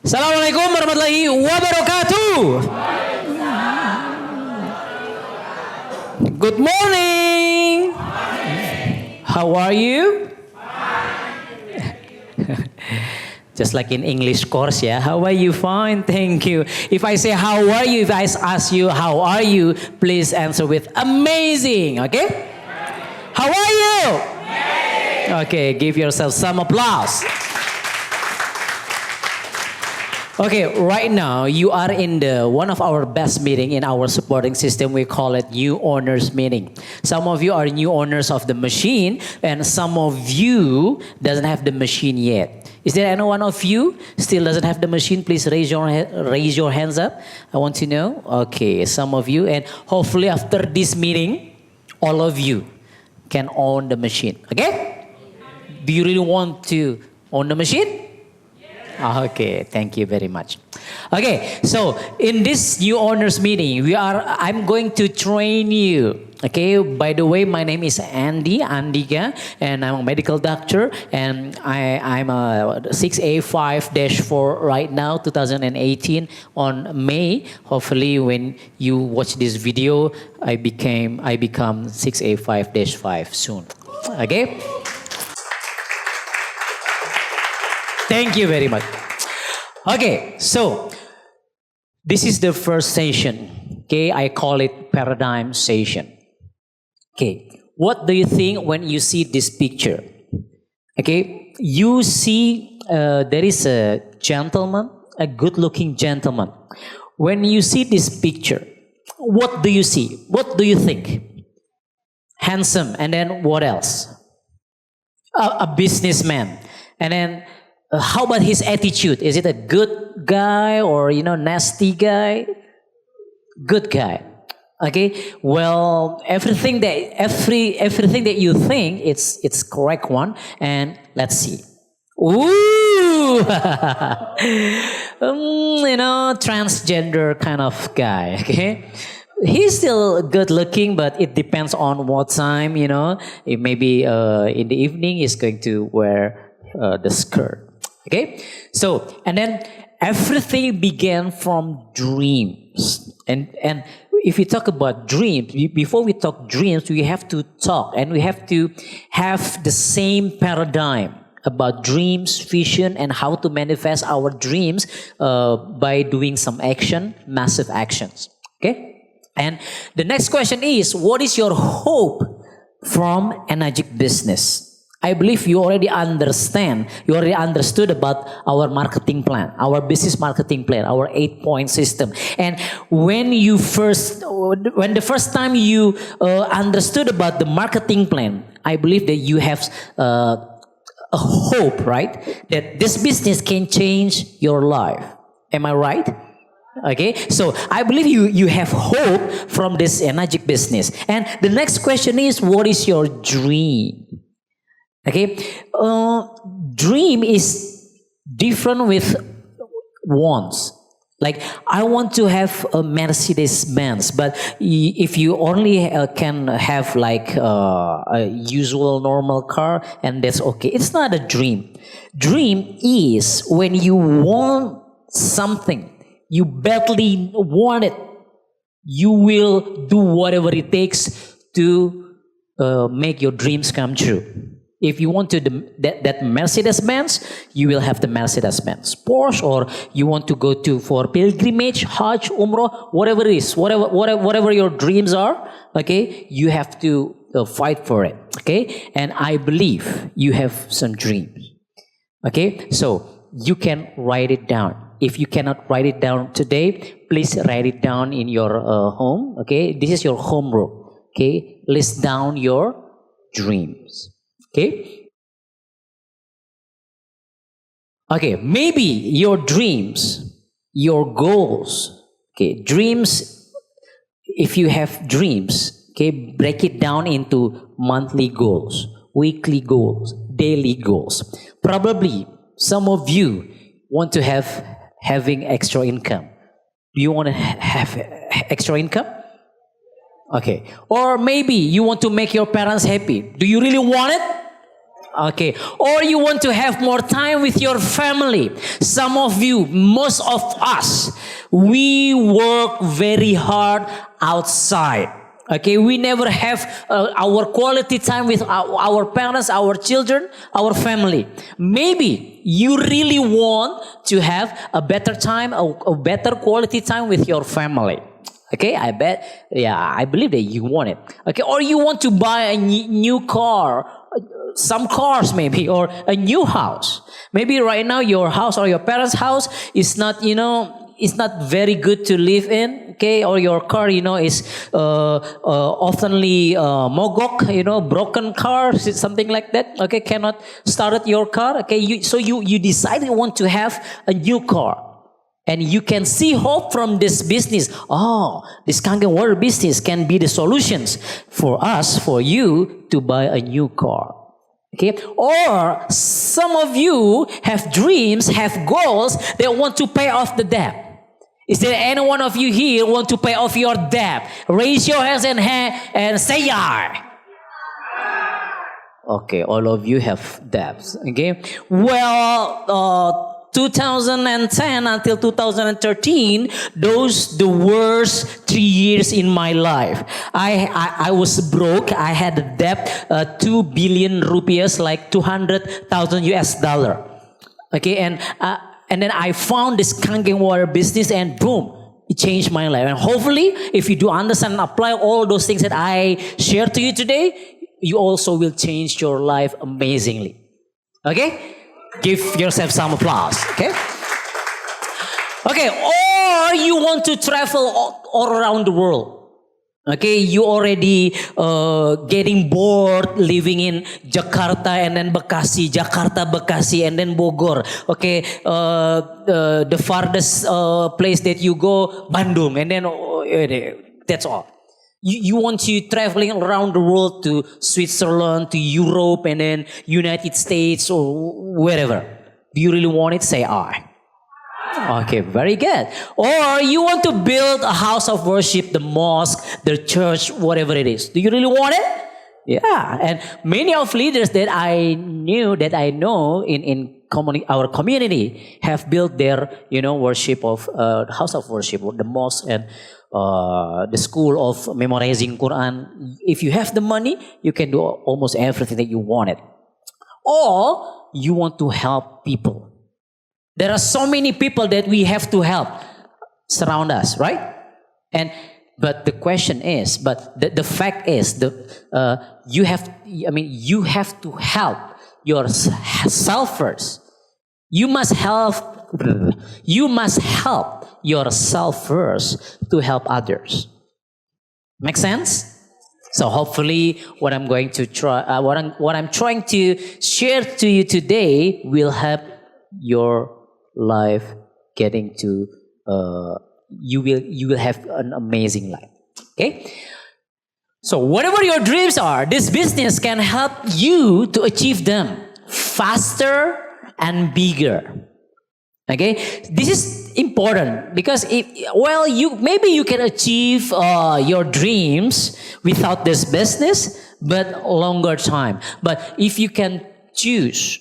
Assalamualaikum warahmatullahi wabarakatuh. Good morning. How are you? Just like in English course, yeah. How are you? Fine, thank you. If I say how are you, if I ask you how are you, please answer with amazing, okay? How are you? Okay, give yourself some applause. Okay, right now you are in the one of our best meeting in our supporting system. We call it new owners meeting. Some of you are new owners of the machine, and some of you doesn't have the machine yet. Is there any one of you still doesn't have the machine? Please raise your hands up. I want to know. Okay, some of you, and hopefully after this meeting, all of you can own the machine. Okay? Do you really want to own the machine? Okay, thank you very much. Okay, so in this new owners meeting, I'm going to train you. Okay, by the way, my name is Andhyka, and I'm a medical doctor, and I'm a 6A5-4 right now, 2018 on May. Hopefully, when you watch this video, I become 6A5-5 soon. Okay. Thank you very much. Okay, so this is the first session. Okay, I call it paradigm session. Okay, what do you think when you see this picture? Okay, you see there is a gentleman, a good-looking gentleman. When you see this picture, what do you see? What do you think? Handsome, and then what else? A businessman, and then. How about his attitude? Is it a good guy or nasty guy? Good guy. Okay. Well, everything that you think it's correct one. And let's see. Ooh, transgender kind of guy. Okay. He's still good looking, but it depends on what time. It maybe in the evening he's going to wear the skirt. Okay, so and then everything began from dreams, and if we talk about dreams, before we talk dreams, we have to talk and we have to have the same paradigm about dreams, vision, and how to manifest our dreams by doing some action, massive actions. Okay, and the next question is, what is your hope from energetic business? I believe you already understood about our marketing plan, our business marketing plan, our 8-point system. And when the first time you understood about the marketing plan, I believe that you have a hope, right? That this business can change your life. Am I right? Okay, so I believe you have hope from this energetic business. And the next question is, what is your dream? Okay, dream is different with wants. Like I want to have a Mercedes-Benz, but if you only can have like a usual normal car, and that's okay. It's not a dream. Dream is when you want something, you badly want it, you will do whatever it takes to make your dreams come true. If you want that Mercedes-Benz, you will have the Mercedes-Benz. Porsche, or you want to go for pilgrimage, Hajj, Umrah, whatever it is, whatever your dreams are, okay, you have to fight for it, okay? And I believe you have some dreams, okay? So you can write it down. If you cannot write it down today, please write it down in your home, okay? This is your homework, okay? List down your dreams. Okay? Okay, maybe your dreams, your goals, okay, dreams, if you have dreams, okay, break it down into monthly goals, weekly goals, daily goals. Probably some of you want to having extra income. Do you want to have extra income? Okay. Or maybe you want to make your parents happy. Do you really want it? Okay. Or you want to have more time with your family. Some of you, most of us, we work very hard outside. Okay, we never have our quality time with our parents, our children, our family. Maybe you really want to have a better time, a better quality time with your family. Okay, I believe that you want it. Okay, or you want to buy a new car, some cars maybe, or a new house. Maybe right now your house or your parents' house is not, it's not very good to live in. Okay, or your car, is oftenly mogok, broken car, something like that. Okay, cannot start your car. Okay, so you decide you want to have a new car. And you can see hope from this business. Oh, this Kangen Water business can be the solutions for us, for you to buy a new car. Okay? Or some of you have dreams, have goals, they want to pay off the debt. Is there any one of you here want to pay off your debt? Raise your hands and say yeah. Okay, all of you have debts. Okay? Well, 2010 until 2013, those the worst 3 years in my life. I was broke. I had a debt 2 billion rupees, like 200,000 US dollar. Okay, and then I found this Kangen Water business, and boom, it changed my life. And hopefully, if you do understand and apply all those things that I share to you today, you also will change your life amazingly. Okay? Give yourself some applause, okay? Okay, or you want to travel all around the world. Okay, you already getting bored living in Jakarta and then Bekasi, Jakarta, Bekasi, and then Bogor. Okay, the farthest place that you go, Bandung, and then that's all. You want to traveling around the world to Switzerland, to Europe, and then United States or wherever. Do you really want it? Say I. Okay, very good. Or you want to build a house of worship, the mosque, the church, whatever it is. Do you really want it? Yeah. And many of leaders that I know in our community have built their, worship of house of worship, the mosque, and the school of memorizing Quran. If you have the money, you can do almost everything that you wanted. Or you want to help people. There are so many people that we have to help surround us, right? But the question is, the fact is, you have to help yourself first. You must help yourself first to help others. Make sense? So hopefully, what I'm going to try, what I'm trying to share to you today will help your life getting to. You will have an amazing life. Okay. So whatever your dreams are, this business can help you to achieve them faster and bigger. Okay, this is important because you can achieve your dreams without this business, but longer time. But if you can choose,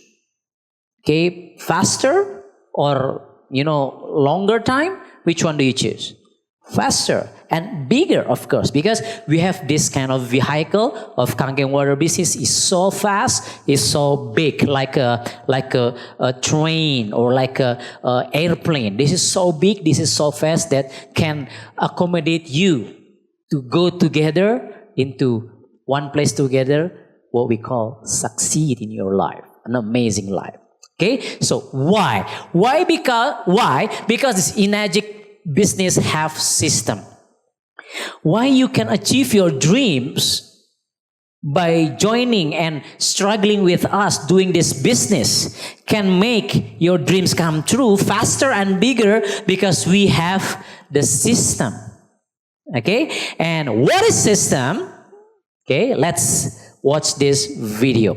okay, faster or longer time, which one do you choose? Faster and bigger, of course, because we have this kind of vehicle of Kangen Water business is so fast, is so big, like a train or like a airplane. This is so big, this is so fast that can accommodate you to go together into one place together, what we call succeed in your life, an amazing life. Okay, so why? Because this Enagic business have system. Why you can achieve your dreams by joining and struggling with us doing this business can make your dreams come true faster and bigger because we have the system. Okay, and what is system? Okay, let's watch this video.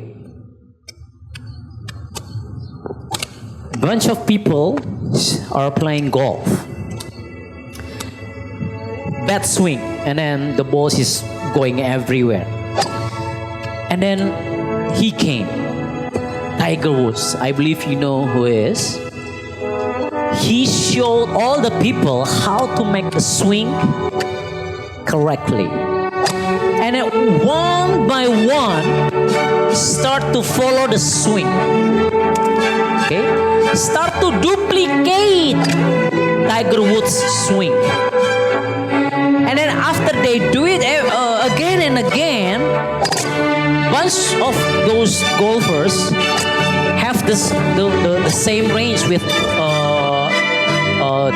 Bunch of people are playing golf. Bad swing, and then the ball is going everywhere. And then he came. Tiger Woods. I believe you know who is. He showed all the people how to make a swing correctly. And then one by one, start to follow the swing. Okay? Start to duplicate Tiger Woods' swing. And then after they do it again and again, bunch of those golfers have the same range with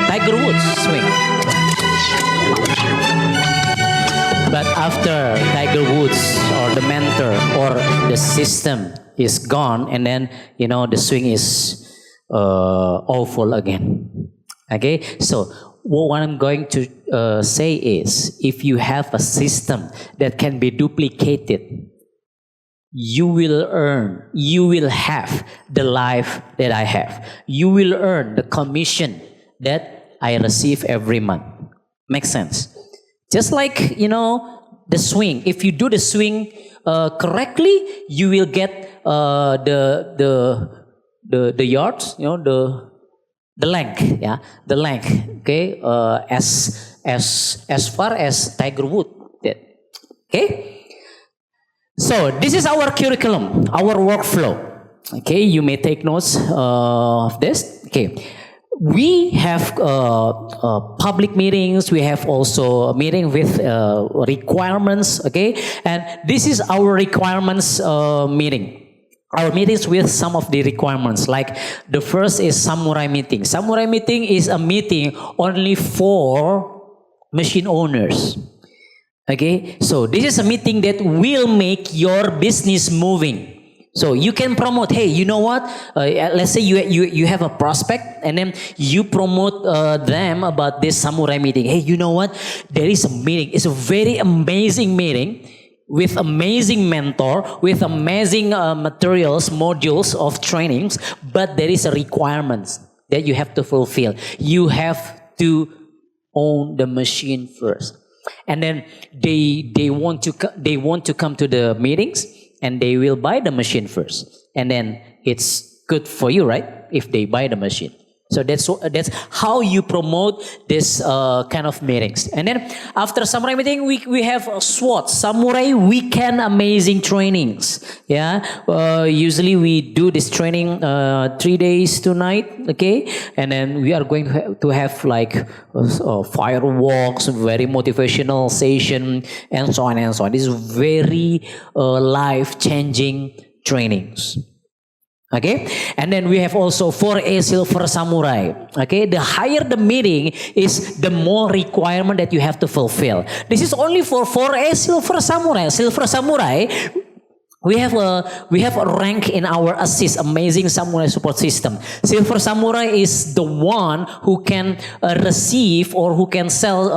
Tiger Woods swing. But after Tiger Woods or the mentor or the system is gone, and then the swing is awful again. Okay, so what I'm going to say is, if you have a system that can be duplicated, you will have the life that I have. You will earn the commission that I receive every month. Makes sense? Just like, the swing. If you do the swing correctly, you will get the yards, the length, the length. Okay, as far as Tiger Woods did. Okay. So this is our curriculum, our workflow. Okay, you may take notes of this. Okay. We have public meetings. We have also a meeting with requirements. Okay, and this is our requirements meeting. Our meetings with some of the requirements. Like the first is samurai meeting. Samurai meeting is a meeting only for machine owners. Okay, so this is a meeting that will make your business moving. So you can promote, hey, you know what? Let's say you have a prospect, and then you promote them about this samurai meeting. Hey, you know what? There is a meeting. It's a very amazing meeting with amazing mentor, with amazing materials, modules of trainings, but there is a requirements that you have to fulfill. You have to own the machine first. And then they want to come to the meetings, and they will buy the machine first, and then it's good for you, right? If they buy the machine. So that's how you promote this kind of meetings. And then after samurai meeting, we have SWAT, Samurai Weekend Amazing Trainings. Yeah, usually we do this training 3 days, 2 nights. Okay, and then we are going to have like fireworks, very motivational session, and so on and so on. This is very life-changing trainings. Okay, and then we have also 4A Silver Samurai. Okay, the higher the meeting is, the more requirement that you have to fulfill. This is only for 4A Silver Samurai. Silver Samurai, we have a rank in our assist, amazing samurai support system. Silver Samurai is the one who can receive or who can sell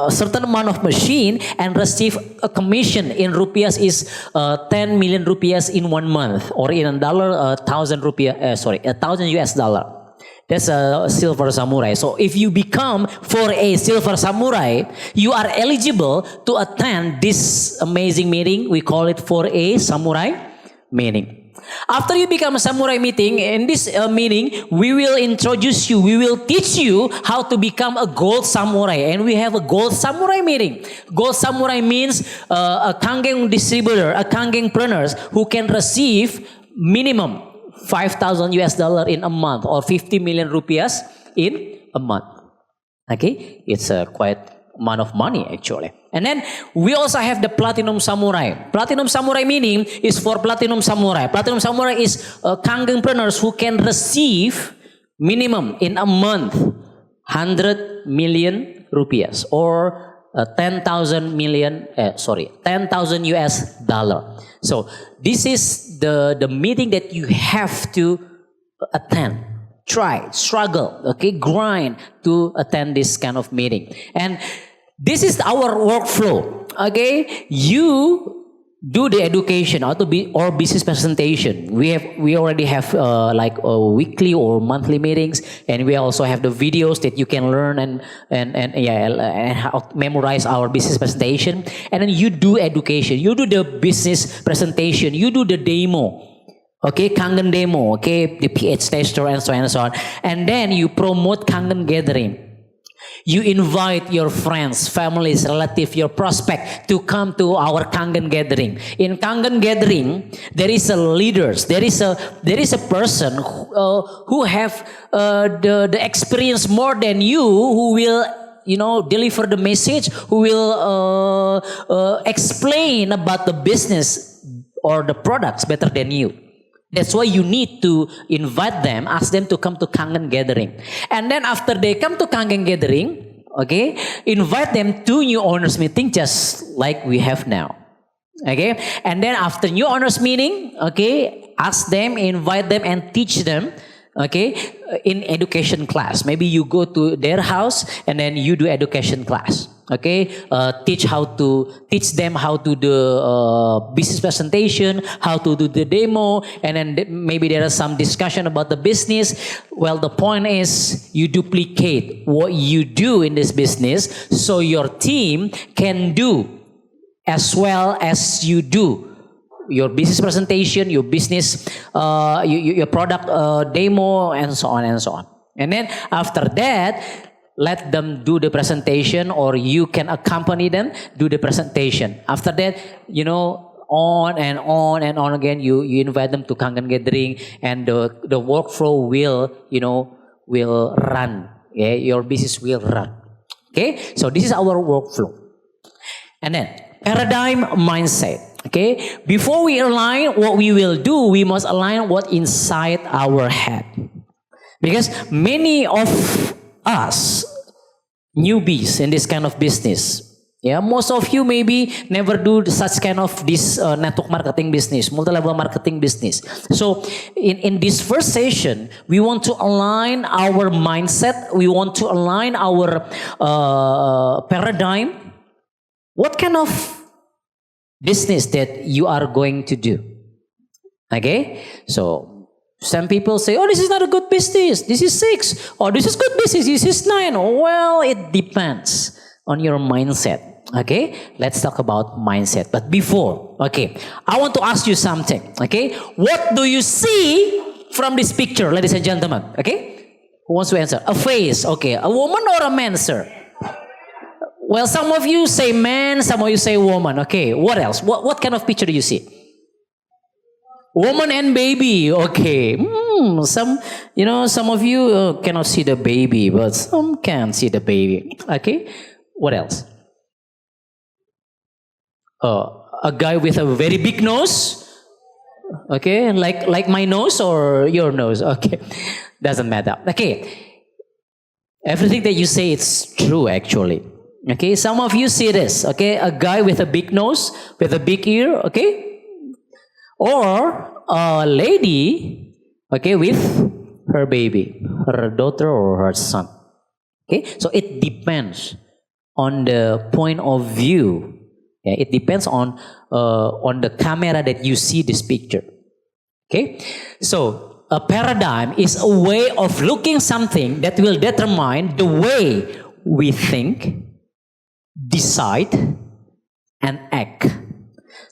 a certain amount of machine and receive a commission in rupiahs is 10 million rupiahs in 1 month, or in a dollar, 1,000 US dollar. That's a Silver Samurai. So if you become for a Silver Samurai, you are eligible to attend this amazing meeting. We call it for a Samurai meeting. After you become a Samurai meeting, in this meeting, we will introduce you, we will teach you how to become a Gold Samurai. And we have a Gold Samurai meeting. Gold Samurai means a Kangen distributor, a Kangenpreneurs who can receive minimum 5,000 US dollar in a month, or 50 million rupiahs in a month. Okay, it's a quite amount of money actually. And then we also have the Platinum Samurai. Platinum Samurai meaning is for Platinum Samurai. Platinum Samurai is Kangenpreneurs who can receive minimum in a month 100 million rupiahs, or 10,000 US dollar. So this is the meeting that you have to attend. Try, struggle, okay, grind to attend this kind of meeting. And this is our workflow. Okay, you do the education or business presentation. We already have like weekly or monthly meetings, and we also have the videos that you can learn and how to memorize our business presentation. And then you do education, you do the business presentation, you do the demo. Okay, Kangen demo, okay, the PH tester and so on and so on. And then you promote Kangen gathering. You invite your friends, families, relatives, your prospect to come to our Kangen gathering. In Kangen gathering, there is a leaders. There is a person who have the experience more than you, who will deliver the message, who will explain about the business or the products better than you. That's why you need to invite them, ask them to come to Kangen gathering. And then after they come to Kangen gathering, okay, invite them to new owners meeting just like we have now. Okay, and then after new owners meeting, okay, ask them, invite them and teach them, okay, in education class. Maybe you go to their house and then you do education class. Okay, teach them how to do business presentation, how to do the demo, and then maybe there is some discussion about the business. Well, the point is you duplicate what you do in this business so your team can do as well as you do your business presentation, your business, your product demo, and so on and so on. And then after that, let them do the presentation, or you can accompany them do the presentation. After that, on and on and on again, you invite them to Kangen gathering, and the workflow will run. Okay? Your business will run. Okay, so this is our workflow. And then paradigm mindset. Okay, before we align what we will do, we must align what inside our head, because many of us newbies in this kind of business, most of you maybe never do such kind of this network marketing business, multi-level marketing business. So in this first session, we want to align our mindset, we want to align our paradigm. What kind of business that you are going to do? Okay, so some people say, oh, this is not a good business, this is 6, or this is good business, this is 9. Well, it depends on your mindset. Okay, let's talk about mindset. But before, okay, I want to ask you something. Okay, what do you see from this picture, ladies and gentlemen? Okay, who wants to answer? A face. Okay, a woman or a man, sir? Well, some of you say man, some of you say woman. Okay, what else? What kind of picture do you see? Woman and baby. Okay. Some of you cannot see the baby, but some can see the baby. Okay. What else? A guy with a very big nose. Okay, like my nose or your nose. Okay, doesn't matter. Okay, everything that you say it's true actually. Okay, some of you see this. Okay, a guy with a big nose, with a big ear. Okay. Or a lady, okay, with her baby, her daughter or her son. Okay, so it depends on the point of view. Yeah, it depends on the camera that you see this picture. Okay, so a paradigm is a way of looking something that will determine the way we think, decide, and act.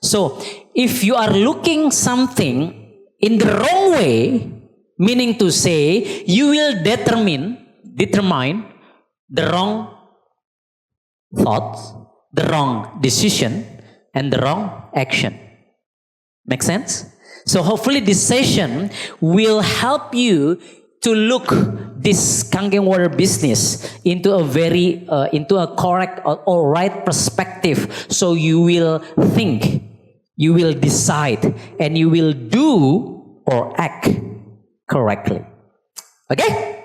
So if you are looking something in the wrong way, meaning to say you will determine the wrong thoughts, the wrong decision, and the wrong action. Make sense? So hopefully this session will help you to look this Kangen Water business into a correct or right perspective. So you will think, you will decide, and you will do or act correctly. Okay?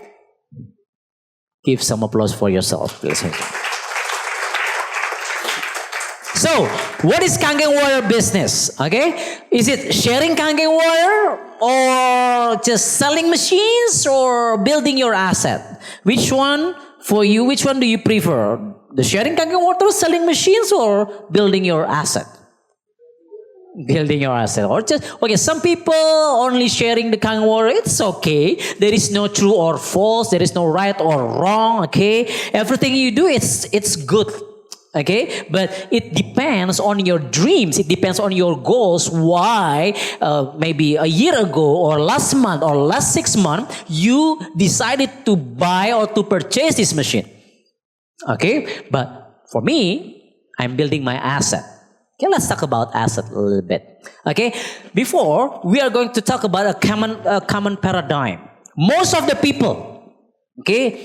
Give some applause for yourself, please. So, what is Kangen Water business? Okay? Is it sharing Kangen Water, or just selling machines, or building your asset? Which one for you? Which one do you prefer? The sharing Kangen Water, selling machines, or building your asset? Building your asset. Or just, okay, some people only sharing the Kangen Water. It's okay. There is no true or false. There is no right or wrong. Okay? Everything you do, it's good. Okay, but it depends on your dreams. It depends on your goals. Why maybe a year ago or last month or last 6 months you decided to buy or to purchase this machine. Okay, but for me, I'm building my asset. Okay, let's talk about asset a little bit. Okay, before we are going to talk about a common paradigm. Most of the people, okay,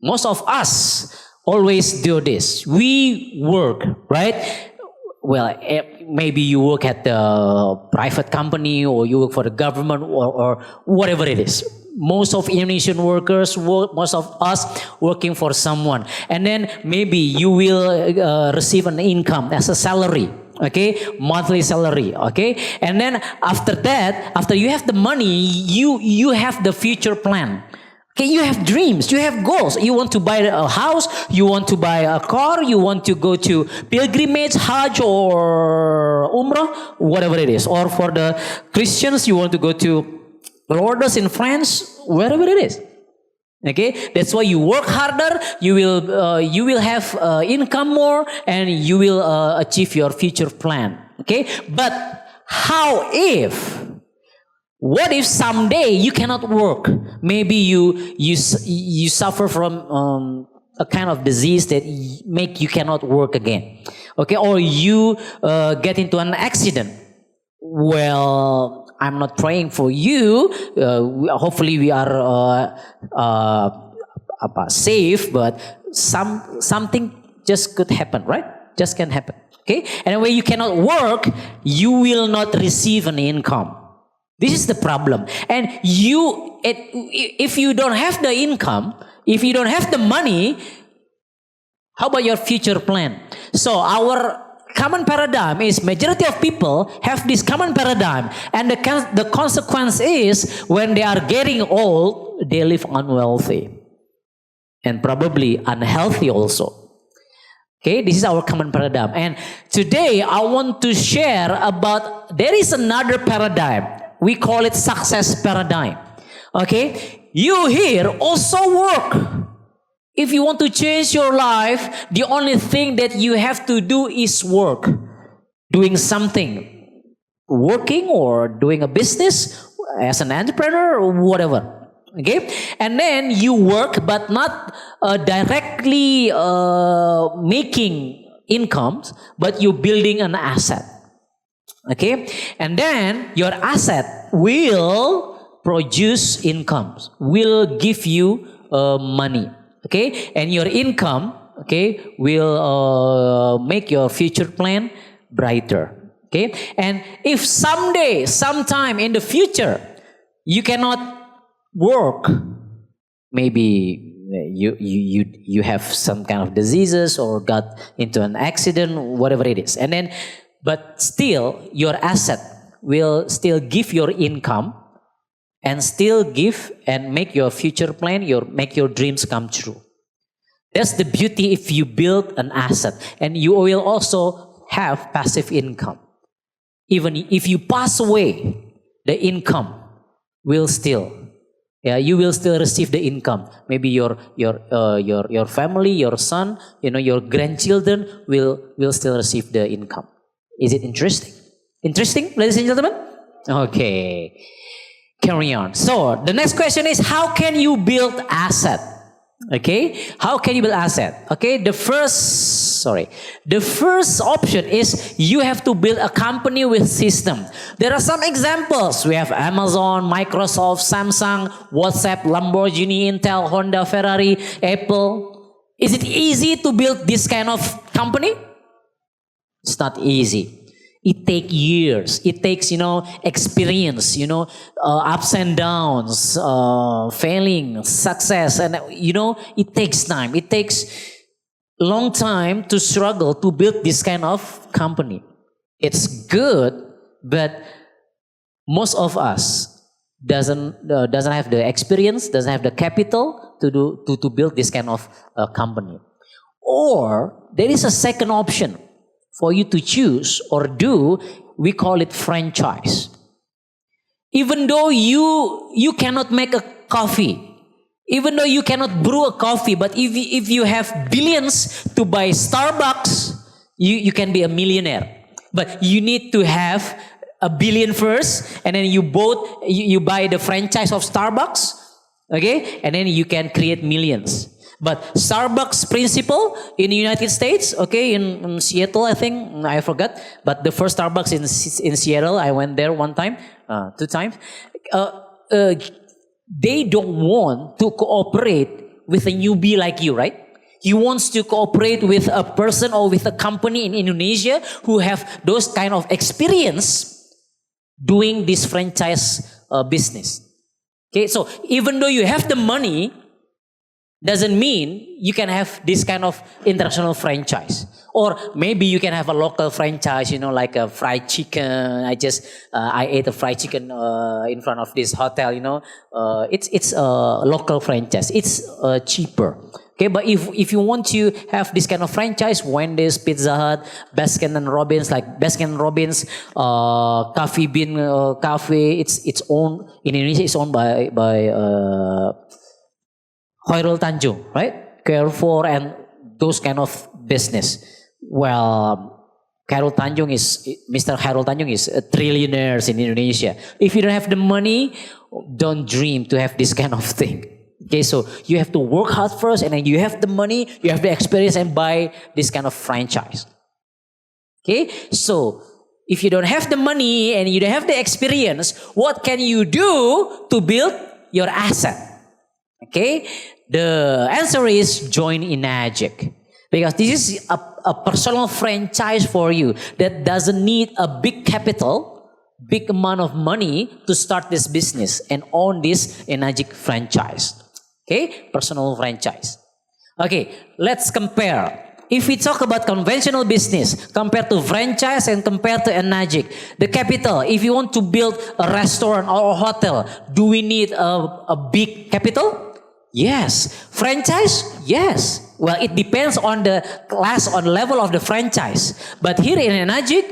most of us always do this. We work, right? Well, maybe you work at the private company or you work for the government or whatever it is. Most of Indonesian workers, most of us working for someone. And then maybe you will receive an income as a salary. Okay, monthly salary. Okay, and then after that, after you have the money, you have the future plan. Okay, you have dreams, you have goals. You want to buy a house, you want to buy a car, you want to go to pilgrimage, Hajj or Umrah, whatever it is. Or for the Christians, you want to go to Lourdes in France, wherever it is. Okay, that's why you work harder. You will have income more, and you will achieve your future plan. Okay, but what if someday you cannot work? Maybe you suffer from a kind of disease that make you cannot work again. Okay, or you get into an accident. Well, I'm not praying for you. Hopefully, we are safe. But something just could happen, right? Just can happen. Okay, and when you cannot work, you will not receive an income. This is the problem. And if you don't have the income, if you don't have the money, how about your future plan? So our common paradigm is majority of people have this common paradigm, and the consequence is when they are getting old, they live unwealthy and probably unhealthy also. Okay, this is our common paradigm. And today I want to share about, there is another paradigm. We call it success paradigm. Okay, you here also work. If you want to change your life, the only thing that you have to do is work. Doing something. Working or doing a business as an entrepreneur or whatever. Okay? And then you work but not directly making incomes, but you're building an asset. Okay? And then your asset will produce incomes, will give you money. Okay, and your income, okay, will make your future plan brighter. Okay, and if sometime in the future, you cannot work, maybe you have some kind of diseases or got into an accident, whatever it is, and then, but still your asset will still give your income. And still give and make your future plan, make your dreams come true. That's the beauty if you build an asset. And you will also have passive income. Even if you pass away, the income will still, you will still receive the income. Maybe your family, your son, your grandchildren will still receive the income. Is it interesting? Interesting, ladies and gentlemen? Okay. Carry on. So the next question is, how can you build asset? Okay, how can you build asset? Okay, the first option is you have to build a company with system. There are some examples. We have Amazon, Microsoft, Samsung, WhatsApp, Lamborghini, Intel, Honda, Ferrari, Apple. Is it easy to build this kind of company? It's not easy. It takes years. It takes, experience, ups and downs, failing, success. And, it takes time. It takes long time to struggle to build this kind of company. It's good, but most of us doesn't have the experience, doesn't have the capital to build this kind of company. Or there is a second option for you to choose or do. We call it franchise. Even though you cannot make a coffee, Even though you cannot brew a coffee, but if you have billions to buy Starbucks, you can be a millionaire. But you need to have a billion first, and then you buy the franchise of Starbucks, okay, and then you can create millions. But Starbucks principle in the United States, okay, in Seattle, I think, I forgot, but the first Starbucks in Seattle, I went there one time, 2 times. They don't want to cooperate with a newbie like you, right? He wants to cooperate with a person or with a company in Indonesia who have those kind of experience doing this franchise business. Okay, so even though you have the money, doesn't mean you can have this kind of international franchise. Or maybe you can have a local franchise, like a fried chicken. I ate a fried chicken in front of this hotel, it's a local franchise. It's cheaper. Okay, but if you want to have this kind of franchise, Wendy's, Pizza Hut, Baskin and Robbins, like Baskin and Robbins, Coffee Bean Cafe, it's owned in Indonesia. It's owned by Khairul Tanjung, right? Carrefour and those kind of business. Well, Mr. Khairul Tanjung is a trillionaire in Indonesia. If you don't have the money, don't dream to have this kind of thing. Okay, so you have to work hard first, and then you have the money, you have the experience, and buy this kind of franchise. Okay, so if you don't have the money and you don't have the experience, what can you do to build your asset? Okay, the answer is join Enagic, because this is a personal franchise for you that doesn't need a big capital, big amount of money to start this business and own this Enagic franchise. Okay, personal franchise. Okay, let's compare. If we talk about conventional business compared to franchise and compared to Enagic, the capital, if you want to build a restaurant or a hotel, do we need a big capital? Yes. Franchise? Yes. Well, it depends on the class, on level of the franchise. But here in Enagic,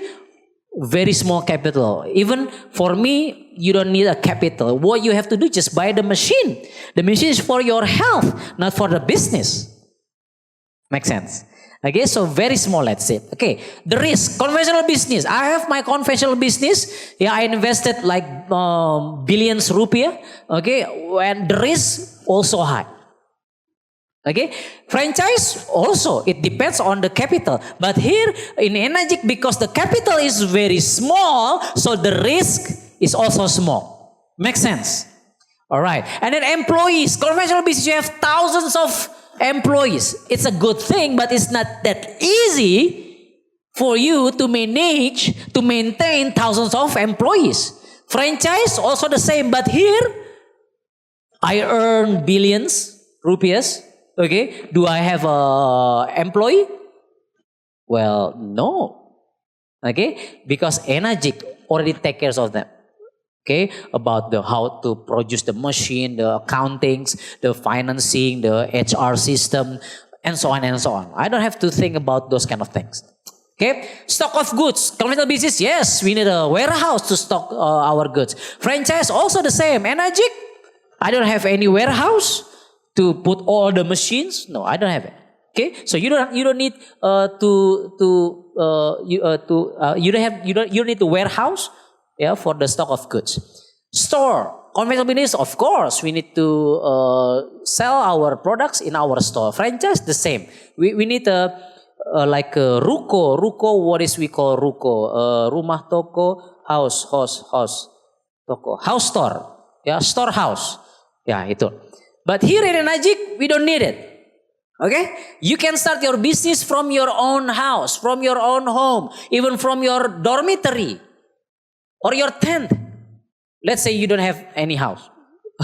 very small capital. Even for me, you don't need a capital. What you have to do, just buy the machine. The machine is for your health, not for the business. Makes sense? Okay, so very small, let's say. Okay, the risk, conventional business. I have my conventional business. Yeah, I invested like billions rupiah. Okay, and the risk also high. Okay, franchise also, it depends on the capital. But here in Enagic, because the capital is very small, so the risk is also small. Makes sense? All right. And then employees, conventional business, you have thousands of employees. It's a good thing, but it's not that easy for you to maintain thousands of employees. Franchise, also the same, but here, I earn billions rupiahs. Okay, do I have a employee? Well, no. Okay, because Enagic already take care of them. Okay, about how to produce the machine, the accountings, the financing, the HR system, and so on and so on. I don't have to think about those kind of things. Okay, stock of goods, conventional business. Yes, we need a warehouse to stock our goods. Franchise also the same. Enagic, I don't have any warehouse to put all the machines. No, I don't have it. Okay, so you don't need you don't need the warehouse, yeah, for the stock of goods. Store, conventional business, of course, we need to sell our products in our store. Franchise, the same. We need like a ruko. Ruko, what is we call ruko? Rumah toko, house toko, house store, yeah, storehouse, yeah, itu. But here in Enagic, we don't need it. Okay? You can start your business from your own house, from your own home, even from your dormitory or your tent. Let's say you don't have any house.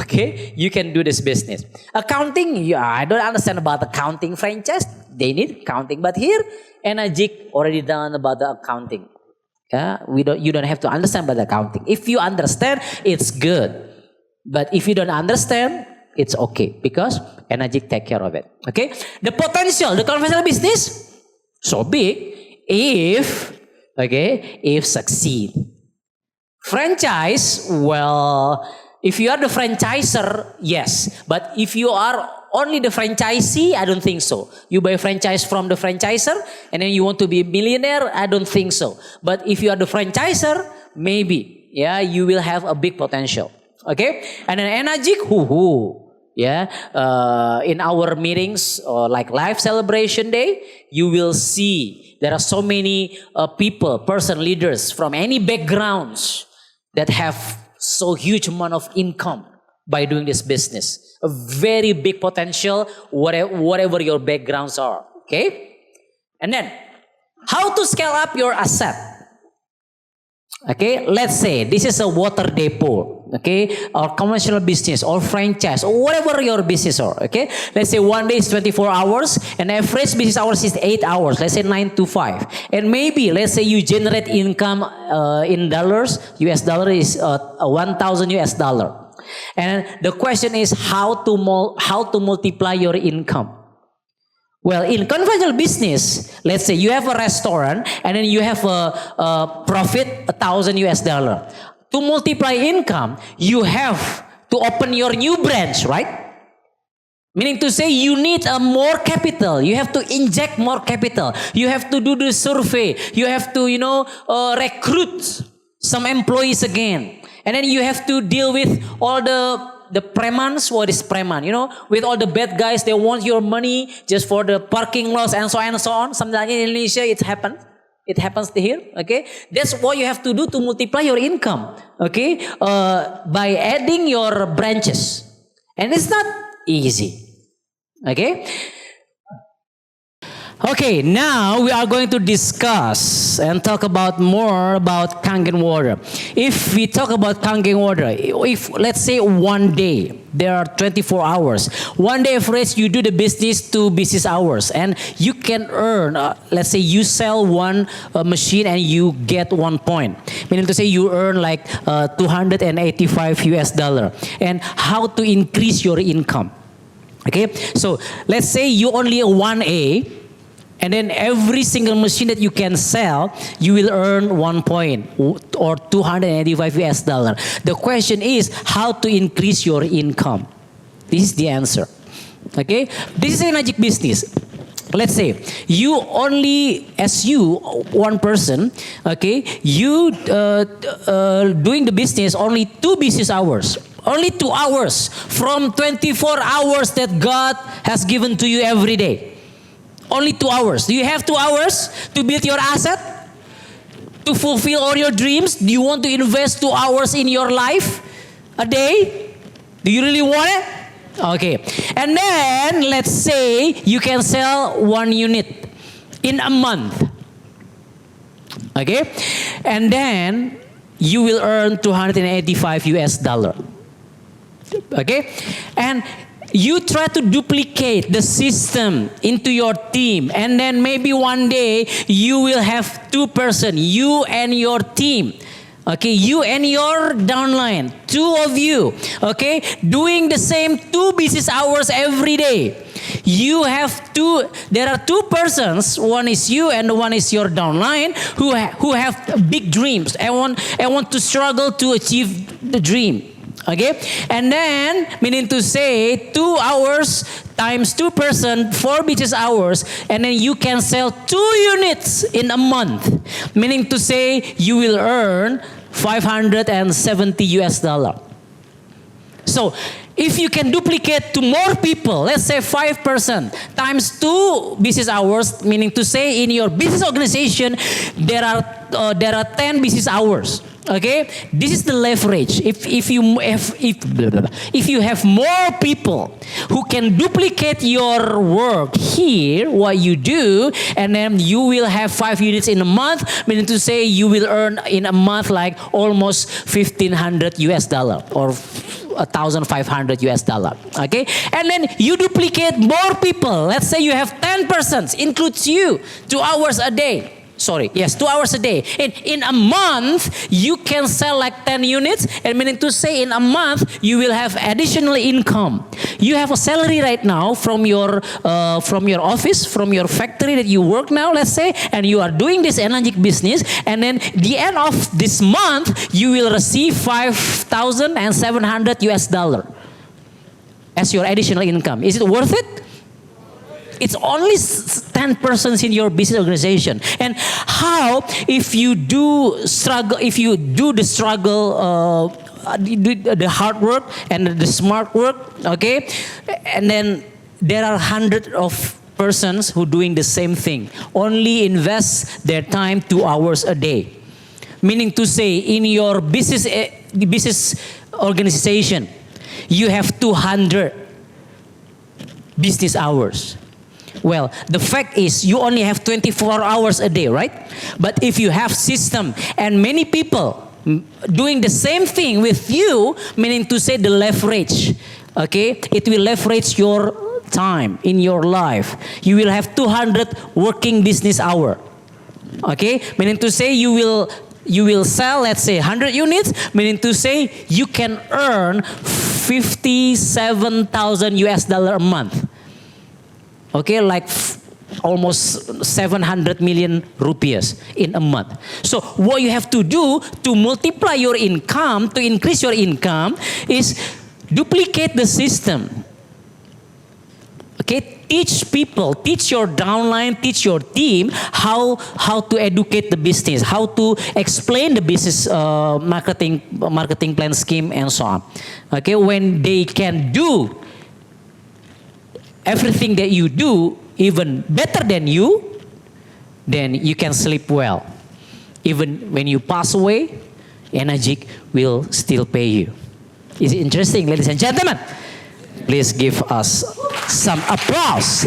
Okay? You can do this business. Accounting, yeah, I don't understand about accounting franchise. They need accounting. But here, Enagic already done about the accounting. Yeah? You don't have to understand about the accounting. If you understand, it's good. But if you don't understand, it's okay, because Enagic take care of it. Okay, the potential, the conventional business, so big if succeed. Franchise, well, If you are the franchisor, yes. But if you are only the franchisee, I don't think so. You buy franchise from the franchisor and then you want to be a millionaire, I don't think so. But if you are the franchisor, maybe, yeah, you will have a big potential. Okay? And then Enajik, yeah, in our meetings or like live celebration day, you will see there are so many person leaders from any backgrounds that have so huge amount of income by doing this business. A very big potential, whatever your backgrounds are. Okay? And then, how to scale up your asset? Okay, let's say this is a water depot, okay, or commercial business, or franchise, or whatever your business are, okay. Let's say one day is 24 hours, and average business hours is 8 hours. Let's say 9 to 5, and maybe let's say you generate income in dollars, US dollar is 1,000 US dollar, and the question is how to multiply your income. Well, in conventional business, let's say you have a restaurant and then you have a profit 1,000 US dollar. To multiply income, you have to open your new branch, right? Meaning to say you need more capital. You have to inject more capital. You have to do the survey. You have to, recruit some employees again. And then you have to deal with all the premans. What is preman? With all the bad guys, they want your money just for the parking lots and so on and so on. Sometimes in Indonesia, it happens. It happens here. Okay, that's what you have to do to multiply your income. Okay, by adding your branches, and it's not easy. Okay. Okay, now we are going to discuss and talk about more about Kangen Water. If we talk about Kangen Water, if let's say one day, there are 24 hours. One day average, you do the business 2 business hours and you can earn, let's say you sell one machine and you get 1 point. Meaning to say you earn like 285 US dollar. And how to increase your income. Okay, so let's say you only 1A, and then every single machine that you can sell, you will earn 1 point or 285 US dollar. The question is how to increase your income. This is the answer. Okay, this is a magic business. Let's say you only, as you, one person, okay, you doing the business only 2 business hours. Only 2 hours from 24 hours that God has given to you every day. Only 2 hours. Do you have 2 hours to build your asset? To fulfill all your dreams? Do you want to invest 2 hours in your life a day? Do you really want it? Okay. And then, let's say you can sell 1 unit in a month. Okay? And then, you will earn 285 US dollar. Okay? And you try to duplicate the system into your team, and then maybe one day you will have 2 person, you and your team. Okay, you and your downline, 2 of you, okay, doing the same 2 business hours every day. You have there are 2 persons, one is you and one is your downline who have big dreams and want to struggle to achieve the dream. Okay, and then meaning to say 2 hours times 2 person, 4 business hours, and then you can sell 2 units in a month. Meaning to say you will earn 570 US dollar. So if you can duplicate to more people, let's say 5% times 2 business hours, meaning to say in your business organization there are 10 business hours. Okay, this is the leverage. If you have more people who can duplicate your work here, what you do, and then you will have 5 units in a month, meaning to say you will earn in a month like almost 1,500 US dollar or 1,500 US dollar. Okay, and then you duplicate more people. Let's say you have 10 persons, includes you, 2 hours a day. Sorry, yes, 2 hours a day. In a month, you can sell like 10 units, and meaning to say in a month, you will have additional income. You have a salary right now from your office, from your factory that you work now, let's say, and you are doing this energetic business, and then the end of this month, you will receive 5,700 US dollar as your additional income. Is it worth it? It's only 10% in your business organization. And how if you do struggle, if you do the struggle, the hard work and the smart work, okay, and then there are hundreds of persons who doing the same thing, only invest their time 2 hours a day. Meaning to say, in your business organization, you have 200 business hours. Well, the fact is you only have 24 hours a day, right? But if you have system and many people doing the same thing with you, meaning to say the leverage, okay, it will leverage your time in your life. You will have 200 working business hour, okay, meaning to say you will sell, let's say 100 units, meaning to say you can earn 57,000 US dollar a month. Okay, like almost 700 million rupees in a month. So what you have to do to multiply your income, to increase your income, is duplicate the system. Okay, teach people, teach your downline, teach your team how to educate the business, how to explain the business marketing plan scheme and so on. Okay, when they can do everything that you do even better than you, then you can sleep well. Even when you pass away, Energetic will still pay you. Is it interesting, ladies and gentlemen? Please give us some applause.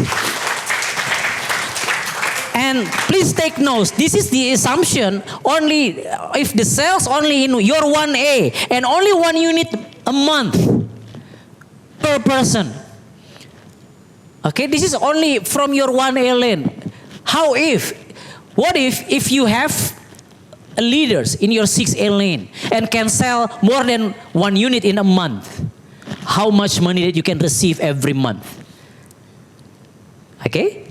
And please take notes. This is the assumption only if the sales only in your 1A and only 1 unit a month per person. Okay, this is only from your 1A lane. What if you have leaders in your 6A lane and can sell more than 1 unit in a month? How much money that you can receive every month? Okay,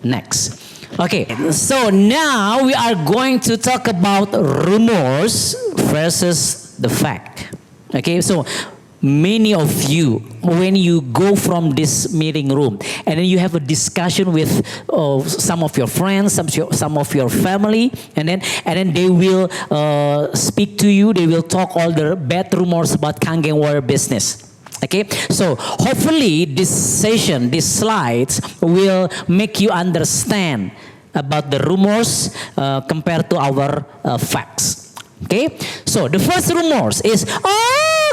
next. Okay, so now we are going to talk about rumors versus the fact. Okay, so many of you, when you go from this meeting room and then you have a discussion with some of your friends, some of your family, and then they will speak to you, they will talk all the bad rumors about Kangen Water business. Okay, so hopefully this session, these slides will make you understand about the rumors compared to our facts. Okay, so the first rumors is,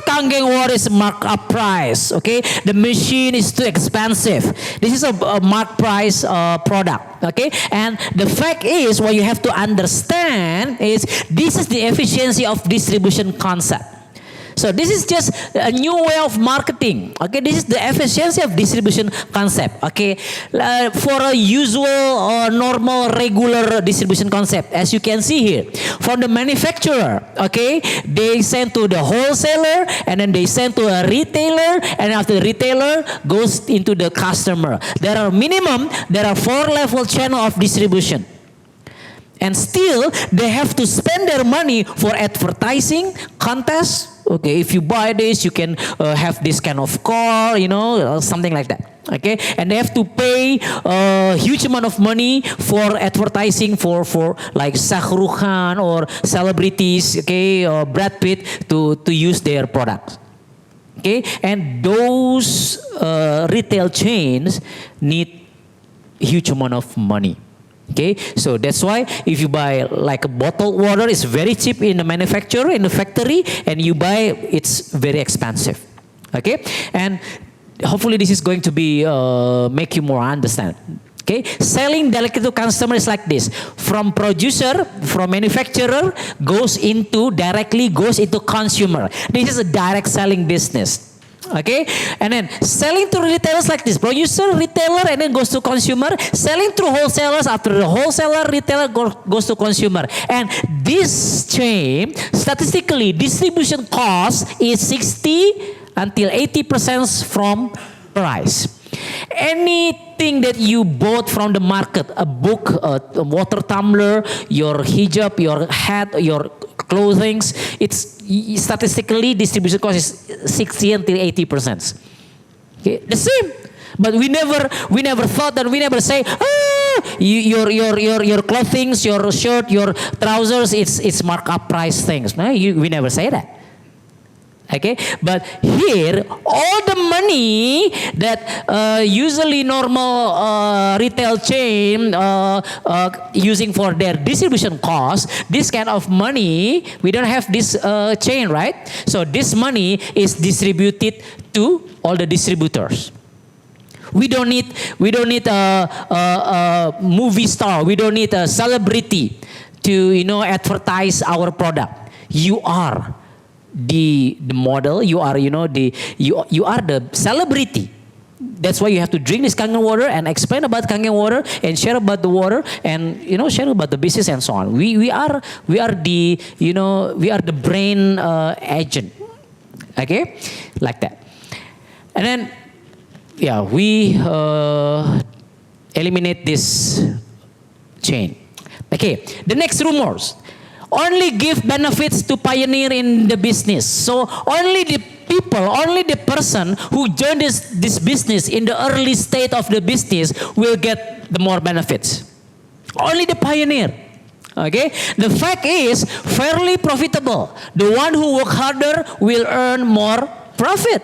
Kangen Water is markup price. Okay, the machine is too expensive. This is a mark price product. Okay, and the fact is, what you have to understand is this is the efficiency of distribution concept. So this is just a new way of marketing. Okay, this is the efficiency of distribution concept. Okay, for a usual or normal regular distribution concept, as you can see here, from the manufacturer, okay, they send to the wholesaler, and then they send to a retailer, and after the retailer goes into the customer. There are 4-level channel of distribution. And still, they have to spend their money for advertising, contests. Okay, if you buy this, you can have this kind of car, something like that. Okay, and they have to pay a huge amount of money for advertising for like Shah Rukh Khan or celebrities, okay, or Brad Pitt to use their products. Okay, and those retail chains need huge amount of money. Okay, so that's why if you buy like a bottled water, it's very cheap in the manufacturer, in the factory, and you buy, it's very expensive. Okay, and hopefully this is going to be make you more understand. Okay, selling directly to customers like this, from producer, from manufacturer directly goes into consumer. This is a direct selling business. Okay, and then selling to retailers like this: producer, retailer, and then goes to consumer. Selling through wholesalers, after the wholesaler, retailer goes to consumer. And this chain, statistically, distribution cost is 60 until 80% from price. Anything that you bought from the market, a book, a water tumbler, your hijab, your hat, your clothing, it's statistically distribution cost is 60 until 80%. Okay, the same. But we never thought, and we never say, your clothing, your shirt, your trousers, it's markup price things. No, we never say that. Okay, but here all the money that usually normal retail chain using for their distribution cost, this kind of money, we don't have this chain, right? So this money is distributed to all the distributors. We don't need a movie star. We don't need a celebrity to advertise our product. You are the model, you are you are the celebrity. That's why you have to drink this Kangen water and explain about Kangen water and share about the water and share about the business and so on. We are the brain agent. Okay, like that. And then we eliminate this chain. Okay, the next rumors. Only give benefits to pioneer in the business. So only the person who joined this business in the early state of the business will get the more benefits. Only the pioneer. Okay? The fact is fairly profitable. The one who work harder will earn more profit.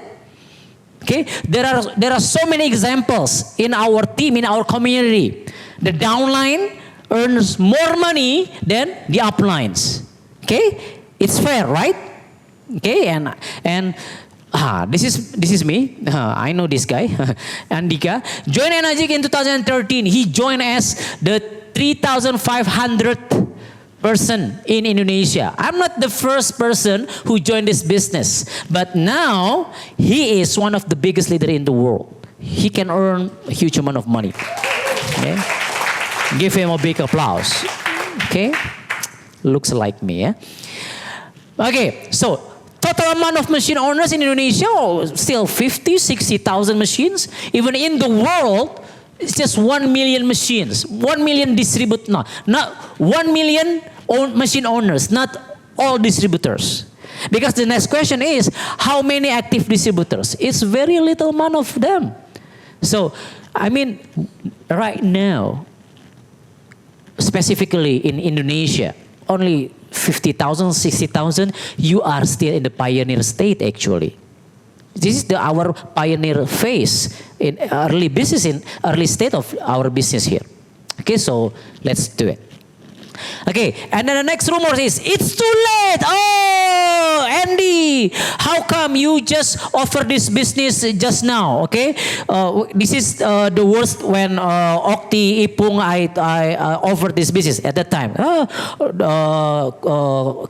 Okay? There are so many examples in our team, in our community. The downline earns more money than the uplines. Okay, it's fair, right? Okay, and this is me. I know this guy, Andhyka. Joined Andhyka in 2013. He joined as the 3,500th person in Indonesia. I'm not the first person who joined this business, but now he is one of the biggest leader in the world. He can earn a huge amount of money. Okay? Give him a big applause. Okay? Looks like me, eh? Okay, so total amount of machine owners in Indonesia, still 50, 60,000 machines. Even in the world, it's just 1 million machines. 1 million not 1 million machine owners, not all distributors. Because the next question is, how many active distributors? It's very little amount of them. So, I mean, right now, specifically in Indonesia, only 50,000, 60,000, you are still in the pioneer state actually. This is our pioneer phase in early business, in early state of our business here. Okay, so let's do it. Okay, and then the next rumor is, it's too late. Oh, Andy, how come you just offer this business just now? Okay, this is the worst when Okti, Ipung, I offered this business at that time.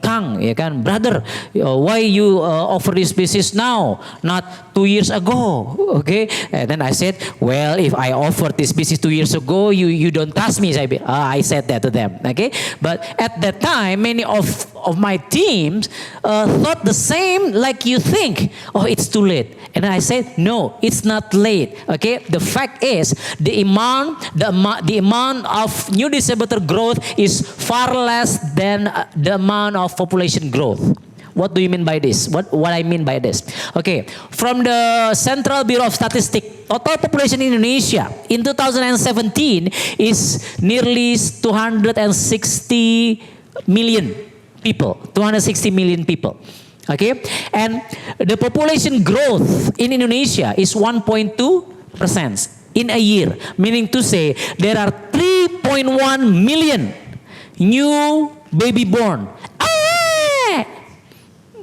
Kang, ya kan, brother, why you offer this business now, not 2 years ago? Okay, and then I said, well, if I offered this business 2 years ago, you don't trust me. I said that to them. Okay. But at that time, many of my teams thought the same like you think. Oh, it's too late. And I said, no, it's not late. Okay, the fact is the amount of new distributor growth is far less than the amount of population growth. What do you mean by this? What I mean by this? Okay, from the Central Bureau of Statistics, total population in Indonesia in 2017 is nearly 260 million people. 260 million people. Okay, and the population growth in Indonesia is 1.2% in a year, meaning to say there are 3.1 million new baby born.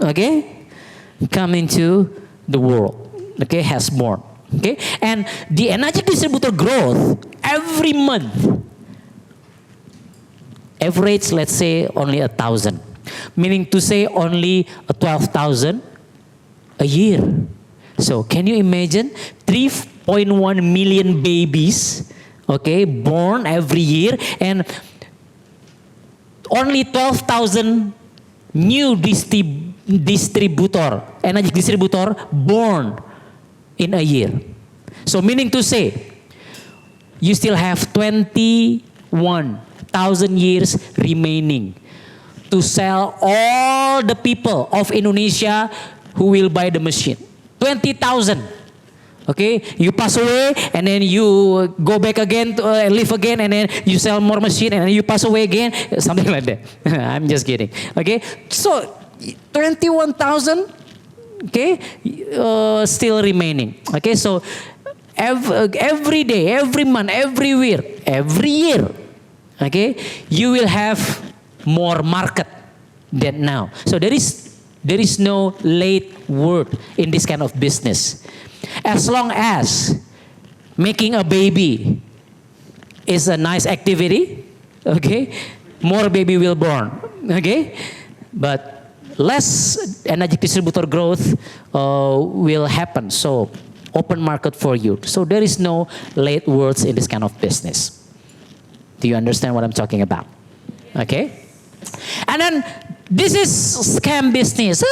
Okay, come into the world. Okay, has born. Okay, and the energy distributor growth every month, average, let's say only 1,000, meaning to say only 12,000 a year. So can you imagine 3.1 million babies, okay, born every year, and only 12,000 new energy distributor born in a year. So meaning to say, you still have 21,000 years remaining to sell all the people of Indonesia who will buy the machine. 20,000. Okay, you pass away and then you go back again to live again, and then you sell more machine and then you pass away again, something like that. I'm just kidding. Okay, so 21,000. Okay, still remaining. Okay, so every day, every month, every year, okay, you will have more market than now. So there is no late word in this kind of business. As long as making a baby is a nice activity, okay, more baby will born, okay, but less energy distributor growth will happen. So open market for you. So there is no late words in this kind of business. Do you understand what I'm talking about? Okay, and then this is scam business.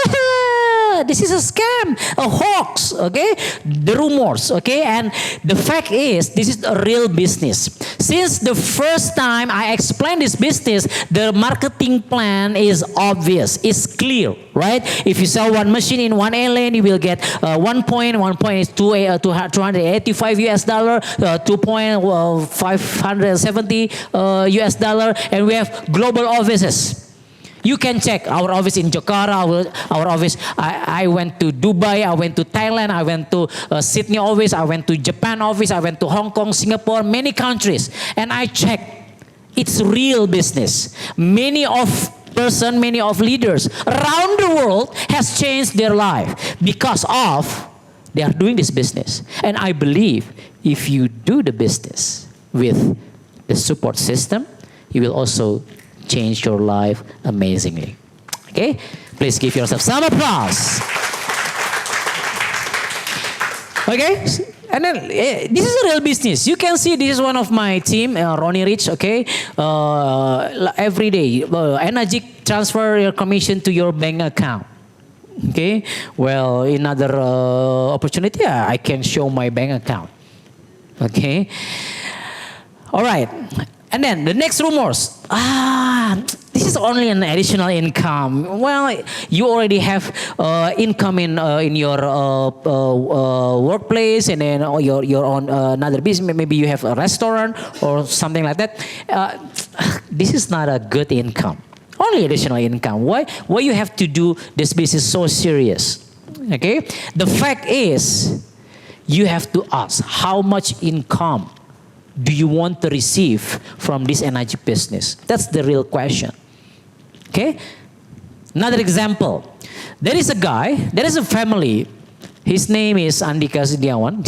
This is a scam, a hoax, okay? The rumors, okay? And the fact is, this is a real business. Since the first time I explained this business, the marketing plan is obvious, it's clear, right? If you sell one machine in one lane, you will get 1 point is 285 US dollar, 570 US dollar, and we have global offices. You can check our office in Jakarta, our office. I went to Dubai, I went to Thailand, I went to Sydney office, I went to Japan office, I went to Hong Kong, Singapore, many countries. And I checked. It's real business. Many of leaders around the world has changed their life because of they are doing this business. And I believe if you do the business with the support system, you will also change your life amazingly. Okay? Please give yourself some applause. Okay? And then this is a real business. You can see this is one of my team, Ronnie Rich, okay? Every day, energy transfer your commission to your bank account. Okay? Well, in other opportunity, I can show my bank account. Okay? All right. And then the next rumors. This is only an additional income. Well, you already have income in your workplace, and then your own another business. Maybe you have a restaurant or something like that. This is not a good income. Only additional income. Why you have to do this business so serious? Okay. The fact is, you have to ask how much income do you want to receive from this energy business? That's the real question. Okay? Another example. There is a family. His name is Andhyka Sedyawan.